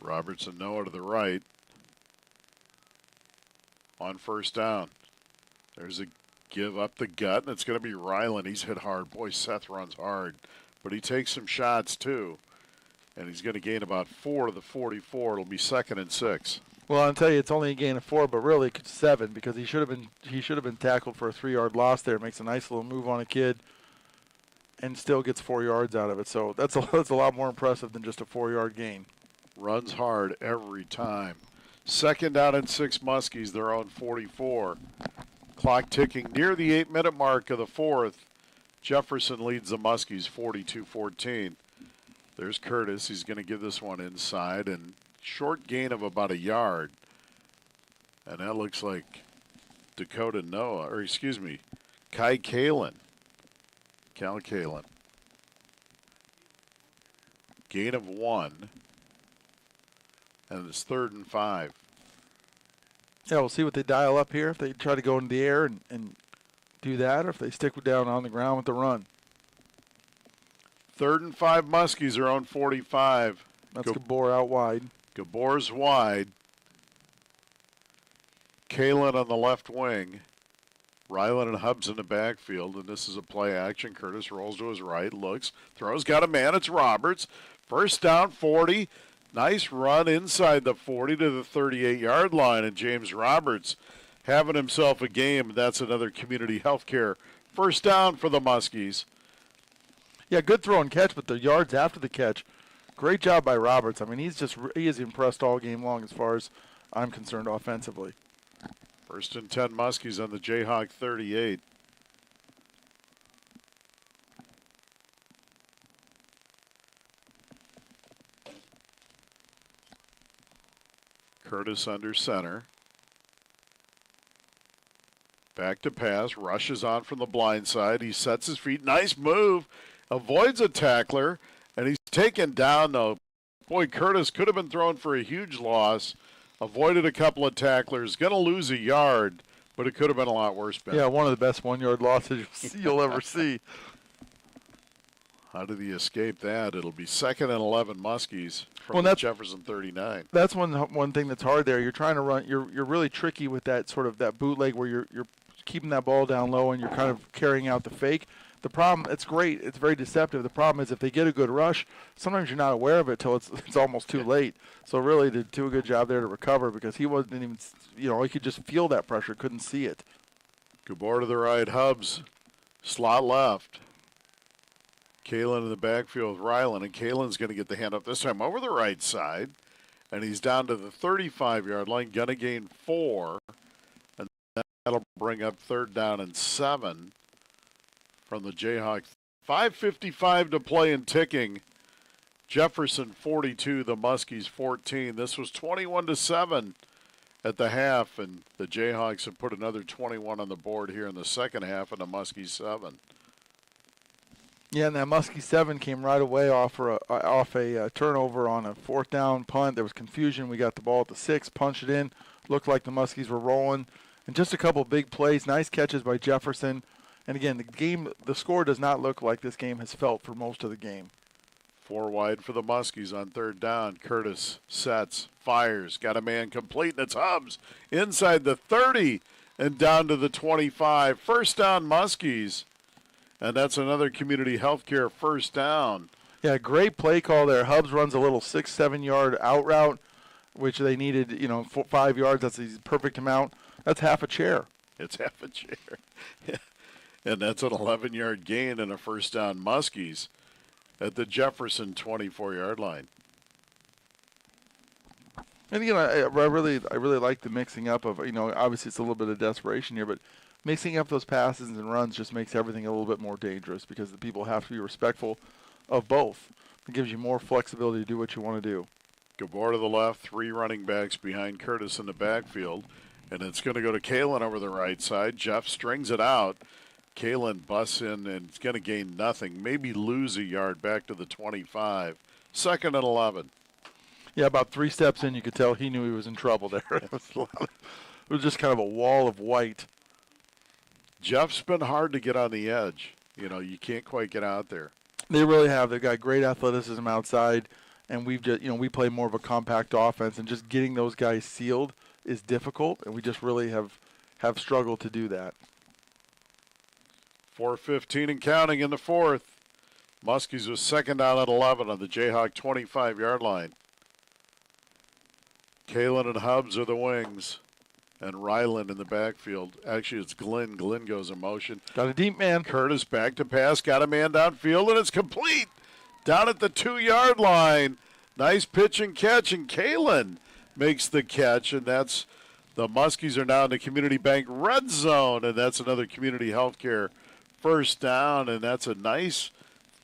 Robertson Noah to the right on first down. There's a give up the gut, and it's going to be Ryland. He's hit hard. Boy, Seth runs hard, but he takes some shots too, and he's going to gain about 4 to the 44. It'll be 2nd and 6. Well, I'll tell you, it's only a gain of 4, but really 7 because he should have been tackled for a 3-yard loss there. Makes a nice little move on a kid, and still gets 4 yards out of it. So that's a lot more impressive than just a 4-yard gain. Runs hard every time. 2nd down and 6 Muskies, their own 44. Clock ticking near the 8-minute mark of the 4th. Jefferson leads the Muskies 42-14. There's Curtis. He's going to give this one inside, and short gain of about a yard. And that looks like Kai Kalin. Cal Kalin. Gain of 1. And it's 3rd and 5. Yeah, we'll see what they dial up here. If they try to go into the air and do that, or if they stick down on the ground with the run. 3rd and 5 Muskies are on 45. That's Gabor out wide. Gabor's wide. Kalin on the left wing. Ryland and Hubbs in the backfield, and this is a play action. Curtis rolls to his right, looks, throws, got a man. It's Roberts. First down, 40. Nice run inside the 40 to the 38-yard line, and James Roberts having himself a game. That's another community healthcare first down for the Muskies. Yeah, good throw and catch, but the yards after the catch, great job by Roberts. I mean, he is impressed all game long as far as I'm concerned offensively. 1st and 10 Muskies on the Jayhawk 38. Curtis under center. Back to pass. Rushes on from the blind side. He sets his feet. Nice move. Avoids a tackler. And he's taken down, though. Boy, Curtis could have been thrown for a huge loss. Avoided a couple of tacklers. Going to lose a yard, but it could have been a lot worse, Ben. Yeah, one of the best 1-yard losses you'll ever see. How did he escape that? It'll be 2nd and 11 Muskies from the Jefferson 39. That's one thing that's hard there. You're trying to run. You're really tricky with that sort of that bootleg where you're keeping that ball down low and you're kind of carrying out the fake. The problem, it's great. It's very deceptive. The problem is if they get a good rush, sometimes you're not aware of it till it's almost too late. So really, to do a good job there to recover because he wasn't even, he could just feel that pressure, couldn't see it. Gabor to the right, Hubbs, slot left. Kalin in the backfield with Ryland, and Kalin's going to get the hand up this time over the right side, and he's down to the 35-yard line, going to gain 4, and that'll bring up 3rd down and 7 from the Jayhawks. 5:55 to play and ticking. Jefferson 42, the Muskies 14. This was 21-7 at the half, and the Jayhawks have put another 21 on the board here in the second half, and the Muskies 7. Yeah, and that Muskie 7 came right away off a turnover on a 4th down punt. There was confusion. We got the ball at the 6, punched it in. looked like the Muskies were rolling. And just a couple big plays, nice catches by Jefferson. And again, the score does not look like this game has felt for most of the game. 4 wide for the Muskies on third down. Curtis sets, fires, got a man complete, and it's Hubbs inside the 30 and down to the 25. First down, Muskies. And that's another Community Healthcare first down. Yeah, great play call there. Hubbs runs a little 6-7 yard out route, which they needed, 5 yards. That's the perfect amount. That's half a chair. It's half a chair. And that's an 11-yard gain and a first down, Muskies at the Jefferson 24-yard line. And again, I really like the mixing up of, obviously it's a little bit of desperation here, but mixing up those passes and runs just makes everything a little bit more dangerous because the people have to be respectful of both. It gives you more flexibility to do what you want to do. Gabor to the left, 3 running backs behind Curtis in the backfield, and it's going to go to Kalen over the right side. Jeff strings it out. Kalen busts in and it's going to gain nothing, maybe lose a yard back to the 25. 2nd and 11. Yeah, about 3 steps in, you could tell he knew he was in trouble there. It was just kind of a wall of white. Jeff's been hard to get on the edge. You can't quite get out there. They really have. They've got great athleticism outside, and we've just, we play more of a compact offense, and just getting those guys sealed is difficult, and we just really have struggled to do that. 4:15 and counting in the fourth. Muskies was 2nd down at 11 on the Jayhawk 25-yard line. Kalen and Hubbs are the wings, and Ryland in the backfield. Actually, it's Glenn. Glenn goes in motion. Got a deep man. Curtis back to pass, got a man downfield, and it's complete. Down at the 2-yard line. Nice pitch and catch, and Kalen makes the catch, and that's the Muskies are now in the Community Bank red zone, and that's another Community Healthcare first down, and that's a nice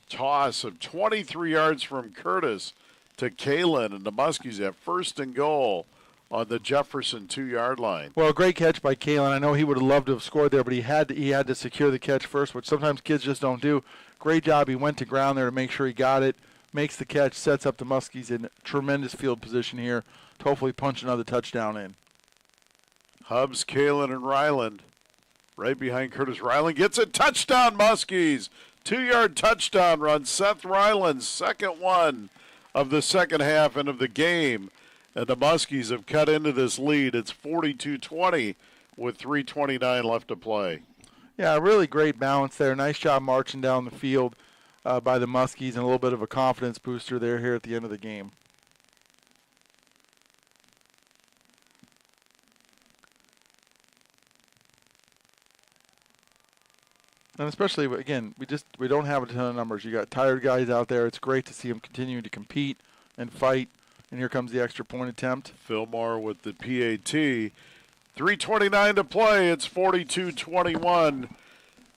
toss of 23 yards from Curtis to Kalen, and the Muskies have 1st and goal on the Jefferson 2-yard line. Well, great catch by Kalen. I know he would have loved to have scored there, but he had to secure the catch first, which sometimes kids just don't do. Great job. He went to ground there to make sure he got it, makes the catch, sets up the Muskies in tremendous field position here to hopefully punch another touchdown in. Hubbs, Kalen, and Ryland right behind Curtis. Ryland gets it. Touchdown, Muskies. 2-yard touchdown run. Seth Ryland's second one of the second half and of the game. And the Muskies have cut into this lead. It's 42-20 with 3:29 left to play. Yeah, really great balance there. Nice job marching down the field by the Muskies, and a little bit of a confidence booster there here at the end of the game. And especially, again, we don't have a ton of numbers. You got tired guys out there. It's great to see them continue to compete and fight. And here comes the extra point attempt. Fillmore with the PAT. 3:29 to play. It's 42-21.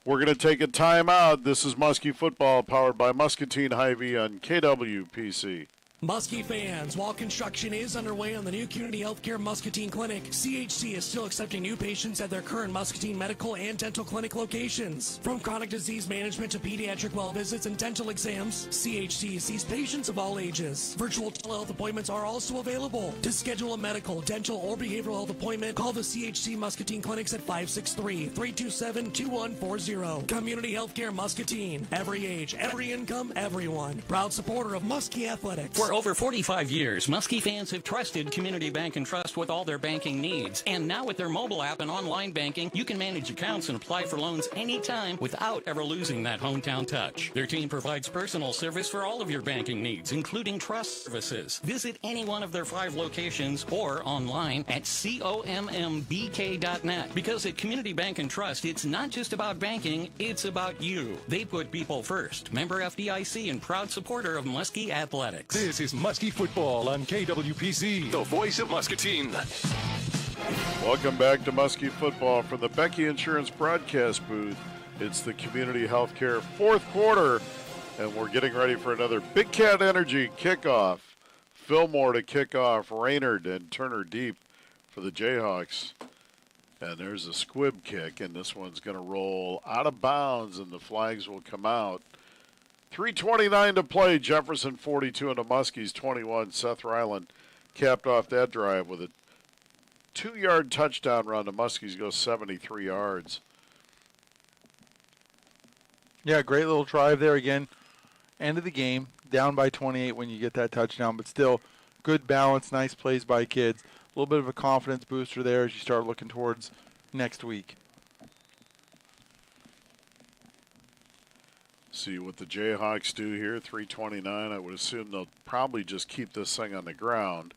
We're going to take a timeout. This is Muskie Football powered by Muscatine Hy-Vee on KWPC. Muskie fans, while construction is underway on the new Community Healthcare Muscatine Clinic, CHC is still accepting new patients at their current Muscatine medical and dental clinic locations. From chronic disease management to pediatric well visits and dental exams, CHC sees patients of all ages. Virtual telehealth appointments are also available. To schedule a medical, dental, or behavioral health appointment, call the CHC Muscatine Clinics at 563-327-2140. Community Healthcare Muscatine. Every age, every income, everyone. Proud supporter of Muskie Athletics. For over 45 years, Muskie fans have trusted Community Bank and Trust with all their banking needs. And now with their mobile app and online banking, you can manage accounts and apply for loans anytime without ever losing that hometown touch. Their team provides personal service for all of your banking needs, including trust services. Visit any one of their 5 locations or online at COMMBK.net. Because at Community Bank and Trust, it's not just about banking, it's about you. They put people first. Member FDIC and proud supporter of Muskie Athletics. This is Muskie Football on KWPC. The voice of Muscatine. Welcome back to Muskie Football from the Becky Insurance broadcast booth. It's the Community Healthcare fourth quarter, and we're getting ready for another Big Cat Energy kickoff. Fillmore to kick off, Raynard and Turner deep for the Jayhawks. And there's a squib kick, and this one's going to roll out of bounds, and the flags will come out. 3:29 to play. Jefferson 42 and the Muskies 21. Seth Ryland capped off that drive with a 2-yard touchdown run. The Muskies go 73 yards. Yeah, great little drive there again. End of the game, down by 28 when you get that touchdown, but still good balance, nice plays by kids. A little bit of a confidence booster there as you start looking towards next week. See what the Jayhawks do here, 3:29. I would assume they'll probably just keep this thing on the ground,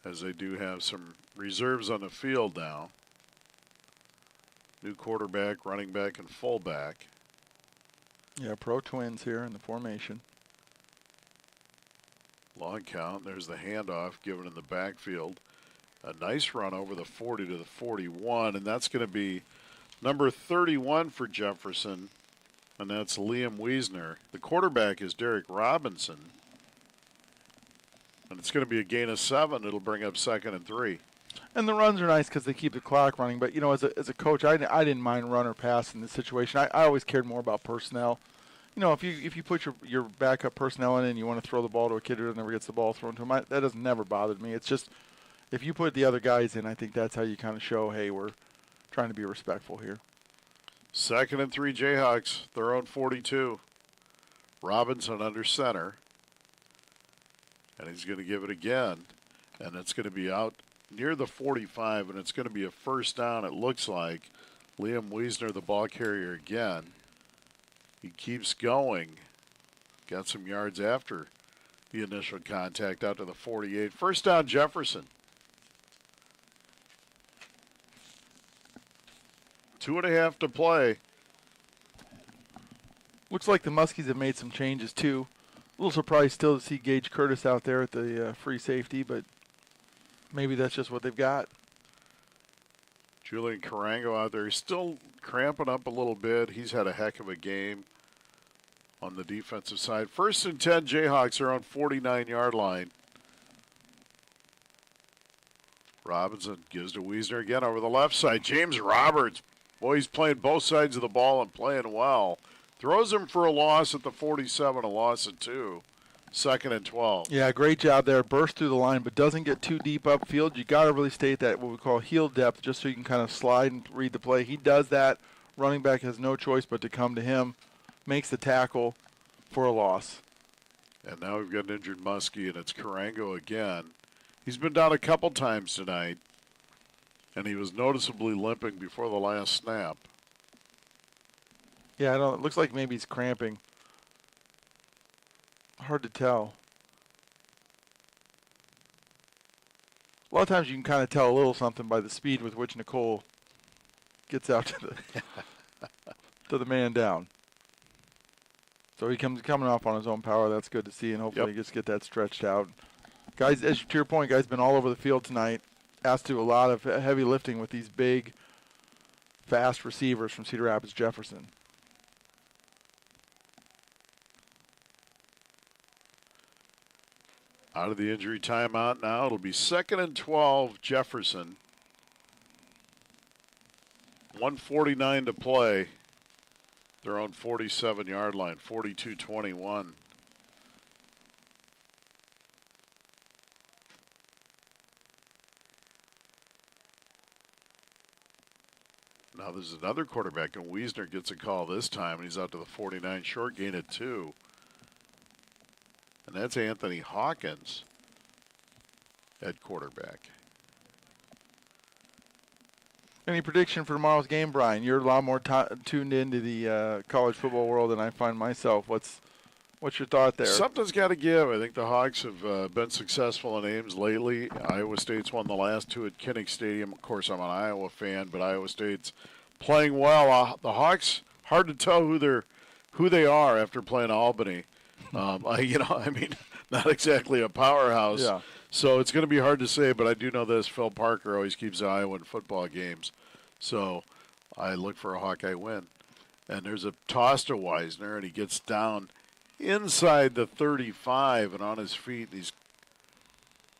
as they do have some reserves on the field now. New quarterback, running back, and fullback. Yeah, pro twins here in the formation. Long count. There's the handoff given in the backfield. A nice run over the 40 to the 41, and that's going to be number 31 for Jefferson, and that's Liam Wiesner. The quarterback is Derek Robinson, and it's going to be a gain of 7. It'll bring up 2nd and 3. And the runs are nice because they keep the clock running. But, you know, as a coach, I didn't mind run or pass in this situation. I always cared more about personnel. You know, if you put your backup personnel in and you want to throw the ball to a kid who never gets the ball thrown to him, that has never bothered me. It's just if you put the other guys in, I think that's how you kind of show, hey, we're trying to be respectful here. 2nd and 3 Jayhawks, their own 42. Robinson under center. And he's going to give it again. And it's going to be out near the 45, and it's going to be a first down, it looks like. Liam Wiesner, the ball carrier again. He keeps going. Got some yards after the initial contact out to the 48. First down, Jefferson. 2.5 to play. Looks like the Muskies have made some changes, too. A little surprised still to see Gage Curtis out there at the free safety, but maybe that's just what they've got. Julian Carango out there. He's still cramping up a little bit. He's had a heck of a game on the defensive side. 1st and 10, Jayhawks are on 49-yard line. Robinson gives to Wiesner again over the left side. James Roberts, boy, he's playing both sides of the ball and playing well. Throws him for a loss at the 47, a loss at 2. 2nd and 12. Yeah, great job there. Burst through the line, but doesn't get too deep upfield. You got to really stay at that, what we call heel depth, just so you can kind of slide and read the play. He does that. Running back has no choice but to come to him. Makes the tackle for a loss. And now we've got an injured Muskie, and it's Carango again. He's been down a couple times tonight, and he was noticeably limping before the last snap. Yeah, it looks like maybe he's cramping. Hard to tell. A lot of times you can kind of tell a little something by the speed with which Nicole gets out to the to the man down. So he coming off on his own power. That's good to see, and hopefully he just get that stretched out. Guys, to your point, guys, been all over the field tonight. Asked to do a lot of heavy lifting with these big, fast receivers from Cedar Rapids Jefferson. Out of the injury timeout now. It'll be 2nd and 12, Jefferson. 1:49 to play. Their own 47-yard line, 42-21. Now there's another quarterback, and Wiesner gets a call this time, and he's out to the 49, short gain at 2. And that's Anthony Hawkins at quarterback. Any prediction for tomorrow's game, Brian? You're a lot more tuned into the college football world than I find myself. What's your thought there? Something's got to give. I think the Hawks have been successful in Ames lately. Iowa State's won the last 2 at Kinnick Stadium. Of course, I'm an Iowa fan, but Iowa State's playing well. The Hawks, hard to tell who they are after playing Albany. Not exactly a powerhouse. Yeah. So it's going to be hard to say, but I do know this. Phil Parker always keeps Iowa in football games. So I look for a Hawkeye win. And there's a toss to Wiesner, and he gets down inside the 35 and on his feet. He's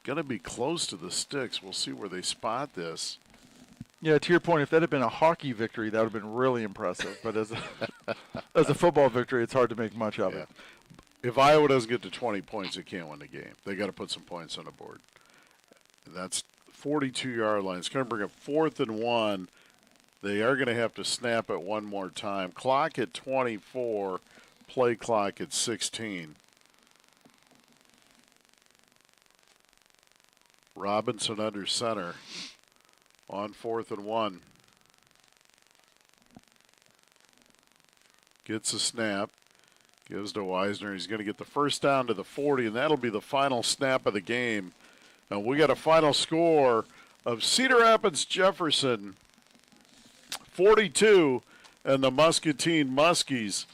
going to be close to the sticks. We'll see where they spot this. Yeah, to your point, if that had been a hockey victory, that would have been really impressive. But as a football victory, it's hard to make much of it. If Iowa doesn't get to 20 points, they can't win the game. They got to put some points on the board. And that's 42-yard line. It's going to bring up 4th and 1. They are going to have to snap it one more time. Clock at 24, play clock at 16. Robinson under center on 4th and 1. Gets a snap. Gives to Weisner. He's going to get the first down to the 40, and that'll be the final snap of the game. And we got a final score of Cedar Rapids Jefferson 42 and the Muscatine Muskies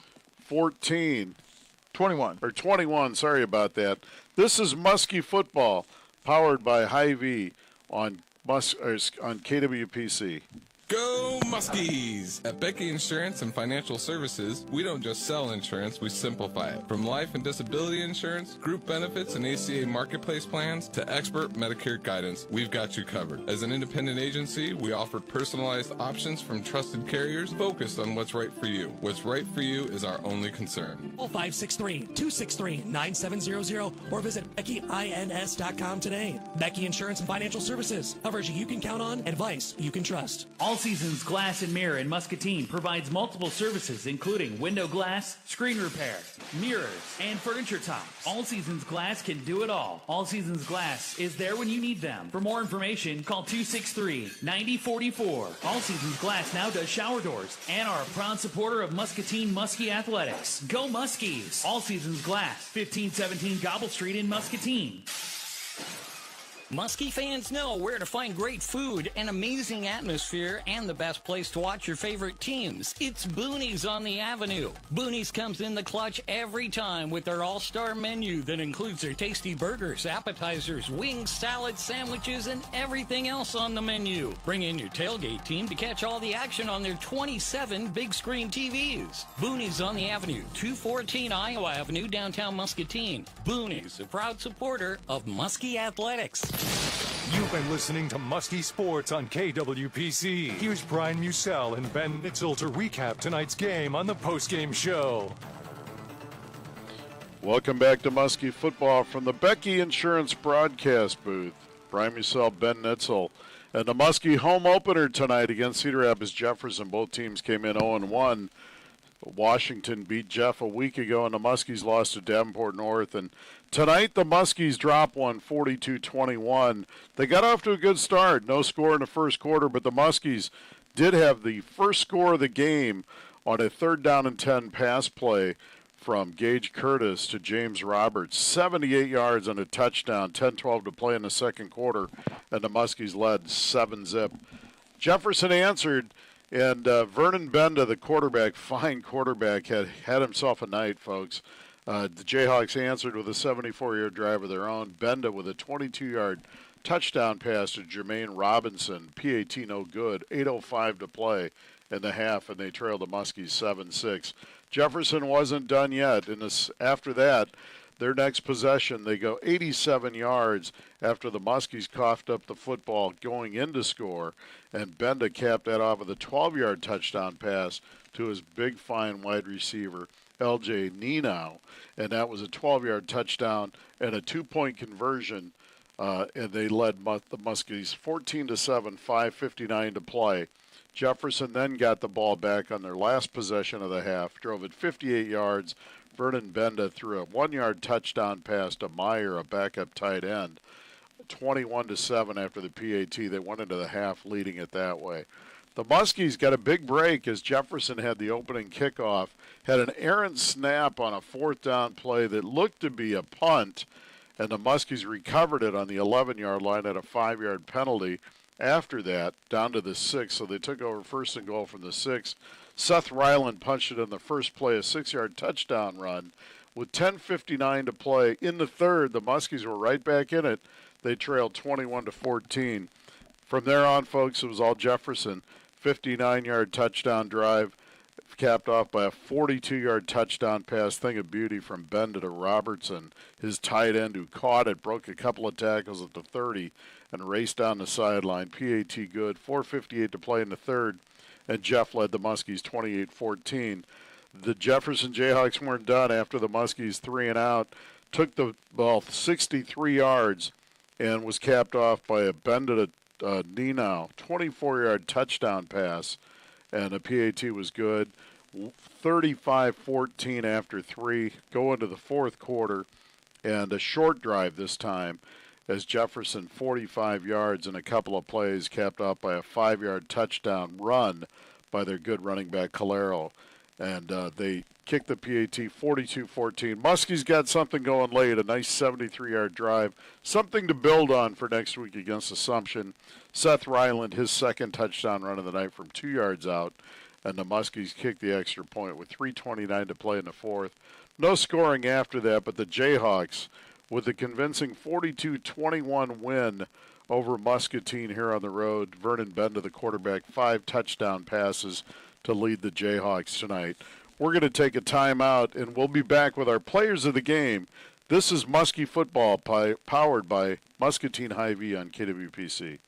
14. 21, sorry about that. This is Muskie football, powered by Hy-Vee on KWPC. Go Muskies! At Becky Insurance and Financial Services, we don't just sell insurance, we simplify it. From life and disability insurance, group benefits, and ACA marketplace plans to expert Medicare guidance, we've got you covered. As an independent agency, we offer personalized options from trusted carriers focused on what's right for you. What's right for you is our only concern. Call 563-263-9700 or visit BeckyINS.com today. Becky Insurance and Financial Services. Coverage you can count on, advice you can trust. All Seasons Glass and Mirror in Muscatine provides multiple services including window glass, screen repair, mirrors, and furniture tops. All Seasons Glass can do it all. All Seasons Glass is there when you need them. For more information, call 263-9044. All Seasons Glass now does shower doors and are a proud supporter of Muscatine Muskie Athletics. Go Muskies! All Seasons Glass, 1517 Gobble Street in Muscatine. Muskie fans know where to find great food, an amazing atmosphere, and the best place to watch your favorite teams. It's Boonies on the Avenue. Boonies comes in the clutch every time with their all-star menu that includes their tasty burgers, appetizers, wings, salads, sandwiches, and everything else on the menu. Bring in your tailgate team to catch all the action on their 27 big screen TVs. Boonies on the Avenue, 214 Iowa Avenue, downtown Muscatine. Boonies, a proud supporter of Muskie Athletics. You've been listening to Muskie Sports on KWPC. Here's Brian Musell and Ben Nitzel to recap tonight's game on the postgame show. Welcome back to Muskie football from the Becky Insurance broadcast booth. Brian Musell, Ben Nitzel, and the Muskie home opener tonight against Cedar Rapids Jefferson. Both teams came in 0-1. Washington beat Jeff a week ago, and the Muskies lost to Davenport North. And tonight, the Muskies drop one, 42-21. They got off to a good start. No score in the first quarter, but the Muskies did have the first score of the game on a 3rd down and 10 pass play from Gage Curtis to James Roberts. 78 yards and a touchdown, 10-12 to play in the second quarter, and the Muskies led 7-zip. Jefferson answered. And Vernon Benda, the quarterback, fine quarterback, had himself a night, folks. The Jayhawks answered with a 74-yard drive of their own. Benda with a 22-yard touchdown pass to Jermaine Robinson. PAT no good. 8:05 to play in the half, and they trailed the Muskies 7-6. Jefferson wasn't done yet. After that, their next possession, they go 87 yards after the Muskies coughed up the football going in to score, and Benda capped that off with a 12-yard touchdown pass to his big, fine wide receiver, L.J. Nenow, and that was a 12-yard touchdown and a 2-point conversion, and they led the Muskies 14-7, 5:59 to play. Jefferson then got the ball back on their last possession of the half, drove it 58 yards. Vernon Benda threw a 1-yard touchdown pass to Meyer, a backup tight end. 21-7 after the PAT. They went into the half leading it that way. The Muskies got a big break as Jefferson had the opening kickoff, had an errant snap on a 4th down play that looked to be a punt, and the Muskies recovered it on the 11-yard line at a 5-yard penalty. After that, down to the 6, so they took over 1st and goal from the 6. Seth Ryland punched it in the first play, a 6-yard touchdown run. With 10:59 to play in the third, the Muskies were right back in it. They trailed 21-14. From there on, folks, it was all Jefferson. 59-yard touchdown drive, capped off by a 42-yard touchdown pass. Thing of beauty from Benda to Robertson, his tight end, who caught it, broke a couple of tackles at the 30, and raced down the sideline. PAT good. 4:58 to play in the third, and Jeff led the Muskies 28-14. The Jefferson Jayhawks weren't done after the Muskies 3 and out. Took the ball 63 yards and was capped off by a bended knee now 24-yard touchdown pass, and a PAT was good. 35-14 after 3, go into the fourth quarter, and a short drive this time as Jefferson 45 yards and a couple of plays capped off by a 5-yard touchdown run by their good running back Calero. And they kicked the PAT 42-14. Muskies got something going late, a nice 73-yard drive, something to build on for next week against Assumption. Seth Ryland, his second touchdown run of the night from 2 yards out, and the Muskies kicked the extra point with 3:29 to play in the fourth. No scoring after that, but the Jayhawks, with a convincing 42-21 win over Muscatine here on the road. Vernon Benda, the quarterback, 5 touchdown passes to lead the Jayhawks tonight. We're going to take a timeout, and we'll be back with our players of the game. This is Muskie Football, powered by Muscatine Hy-Vee on KWPC.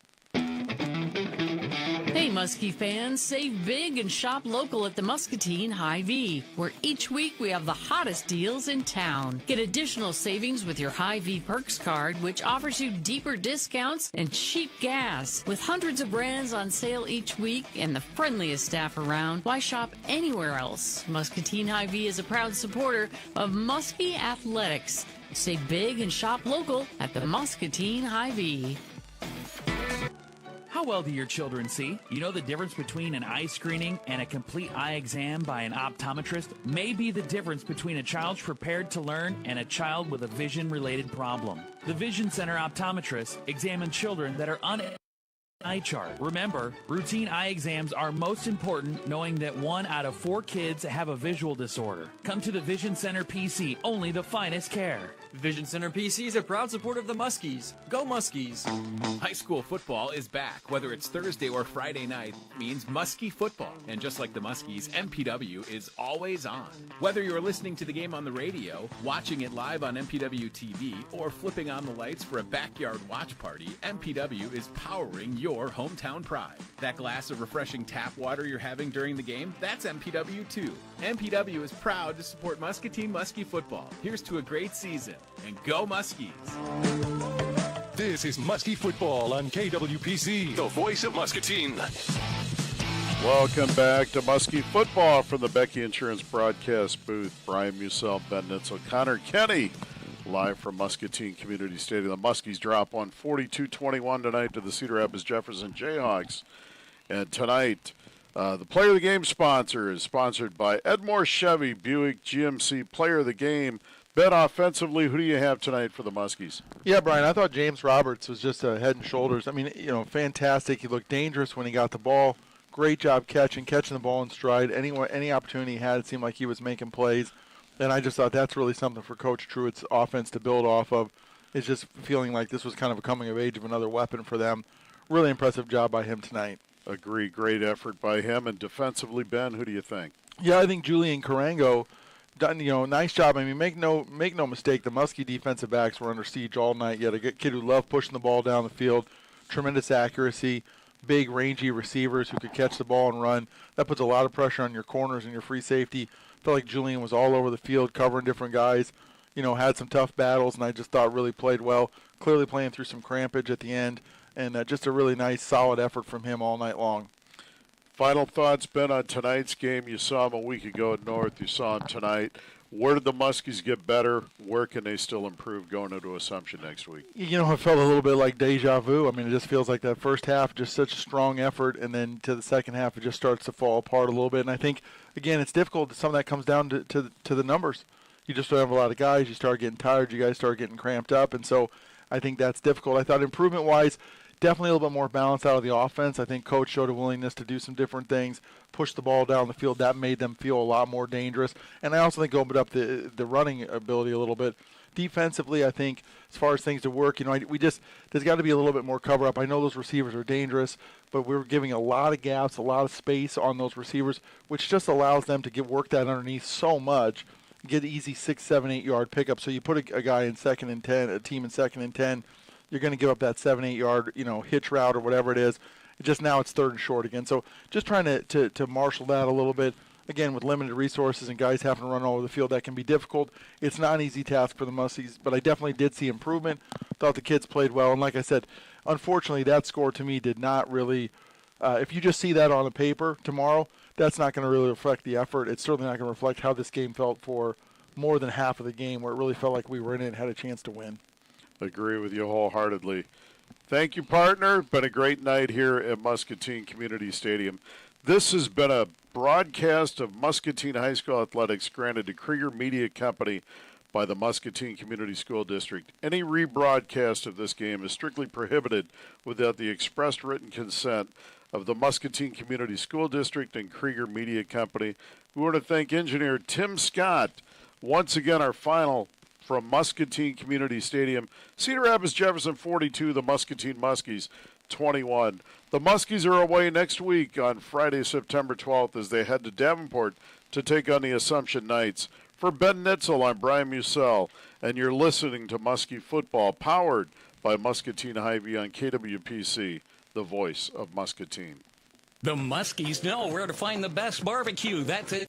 Hey, Muskie fans, save big and shop local at the Muscatine Hy-Vee, where each week we have the hottest deals in town. Get additional savings with your Hy-Vee Perks card, which offers you deeper discounts and cheap gas. With hundreds of brands on sale each week and the friendliest staff around, why shop anywhere else? Muscatine Hy-Vee is a proud supporter of Muskie Athletics. Save big and shop local at the Muscatine Hy-Vee. How well do your children see? You know the difference between an eye screening and a complete eye exam by an optometrist may be the difference between a child prepared to learn and a child with a vision-related problem. The Vision Center optometrists examine children that are eye chart. Remember, routine eye exams are most important, knowing that 1 out of 4 kids have a visual disorder. Come to the Vision Center PC, only the finest care. Vision Center PC is a proud supporter of the Muskies. Go Muskies! High school football is back. Whether it's Thursday or Friday night, means Muskie football. And just like the Muskies, MPW is always on. Whether you're listening to the game on the radio, watching it live on MPW TV, or flipping on the lights for a backyard watch party, MPW is powering your hometown pride. That glass of refreshing tap water you're having during the game, that's MPW too. MPW is proud to support Muscatine Muskie football. Here's to a great season. And go Muskies! This is Muskie Football on KWPC, the voice of Muscatine. Welcome back to Muskie Football from the Becky Insurance broadcast booth. Brian Musell, Ben Nitzel, Connor Kenny, live from Muscatine Community Stadium. The Muskies drop one 42-21 tonight to the Cedar Rapids Jefferson Jayhawks. And tonight, the Player of the Game sponsor is sponsored by Edmore Chevy Buick GMC Player of the Game. Ben, offensively, who do you have tonight for the Muskies? Yeah, Brian, I thought James Roberts was just head and shoulders. I mean, fantastic. He looked dangerous when he got the ball. Great job catching the ball in stride. Any opportunity he had, it seemed like he was making plays. And I just thought that's really something for Coach Truitt's offense to build off of. It's just feeling like this was kind of a coming of age of another weapon for them. Really impressive job by him tonight. Agree. Great effort by him. And defensively, Ben, who do you think? Yeah, I think Julian Carango done, nice job. I mean, make no mistake, the Muskie defensive backs were under siege all night. You had a kid who loved pushing the ball down the field, tremendous accuracy, big, rangy receivers who could catch the ball and run. That puts a lot of pressure on your corners and your free safety. I felt like Julian was all over the field covering different guys, had some tough battles, and I just thought really played well, clearly playing through some crampage at the end, and just a really nice, solid effort from him all night long. Final thoughts, Ben, on tonight's game. You saw him a week ago at North. You saw him tonight. Where did the Muskies get better? Where can they still improve going into Assumption next week? It felt a little bit like deja vu. I mean, it just feels like that first half, just such a strong effort, and then to the second half, it just starts to fall apart a little bit. And I think, again, it's difficult. Some of that comes down to the numbers. You just don't have a lot of guys. You start getting tired. You guys start getting cramped up. And so I think that's difficult. I thought improvement-wise, definitely a little bit more balance out of the offense. I think Coach showed a willingness to do some different things, push the ball down the field. That made them feel a lot more dangerous. And I also think opened up the running ability a little bit. Defensively, I think as far as things to work, there's got to be a little bit more cover up. I know those receivers are dangerous, but we were giving a lot of gaps, a lot of space on those receivers, which just allows them to get work that underneath so much, get easy 6, 7, 8 yard pickup. So you put a guy in 2nd and 10, a team in 2nd and 10. You're going to give up that 7, 8 yard, hitch route or whatever it is. Just now it's 3rd and short again. So just trying to marshal that a little bit. again, with limited resources and guys having to run all over the field, that can be difficult. It's not an easy task for the Muskies, but I definitely did see improvement. Thought the kids played well, and like I said, unfortunately, that score to me did not really if you just see that on the paper tomorrow, that's not going to really reflect the effort. It's certainly not going to reflect how this game felt for more than half of the game, where it really felt like we were in it and had a chance to win. Agree with you wholeheartedly. Thank you, partner. Been a great night here at Muscatine Community Stadium. This has been a broadcast of Muscatine High School Athletics granted to Krieger Media Company by the Muscatine Community School District. Any rebroadcast of this game is strictly prohibited without the expressed written consent of the Muscatine Community School District and Krieger Media Company. We want to thank engineer Tim Scott. Once again, our final from Muscatine Community Stadium. Cedar Rapids Jefferson 42, the Muscatine Muskies 21. The Muskies are away next week on Friday, September 12th as they head to Davenport to take on the Assumption Knights. For Ben Nitzel, I'm Brian Musell, and you're listening to Muskie Football, powered by Muscatine Hy-Vee on KWPC, the voice of Muscatine. The Muskies know where to find the best barbecue. That's it.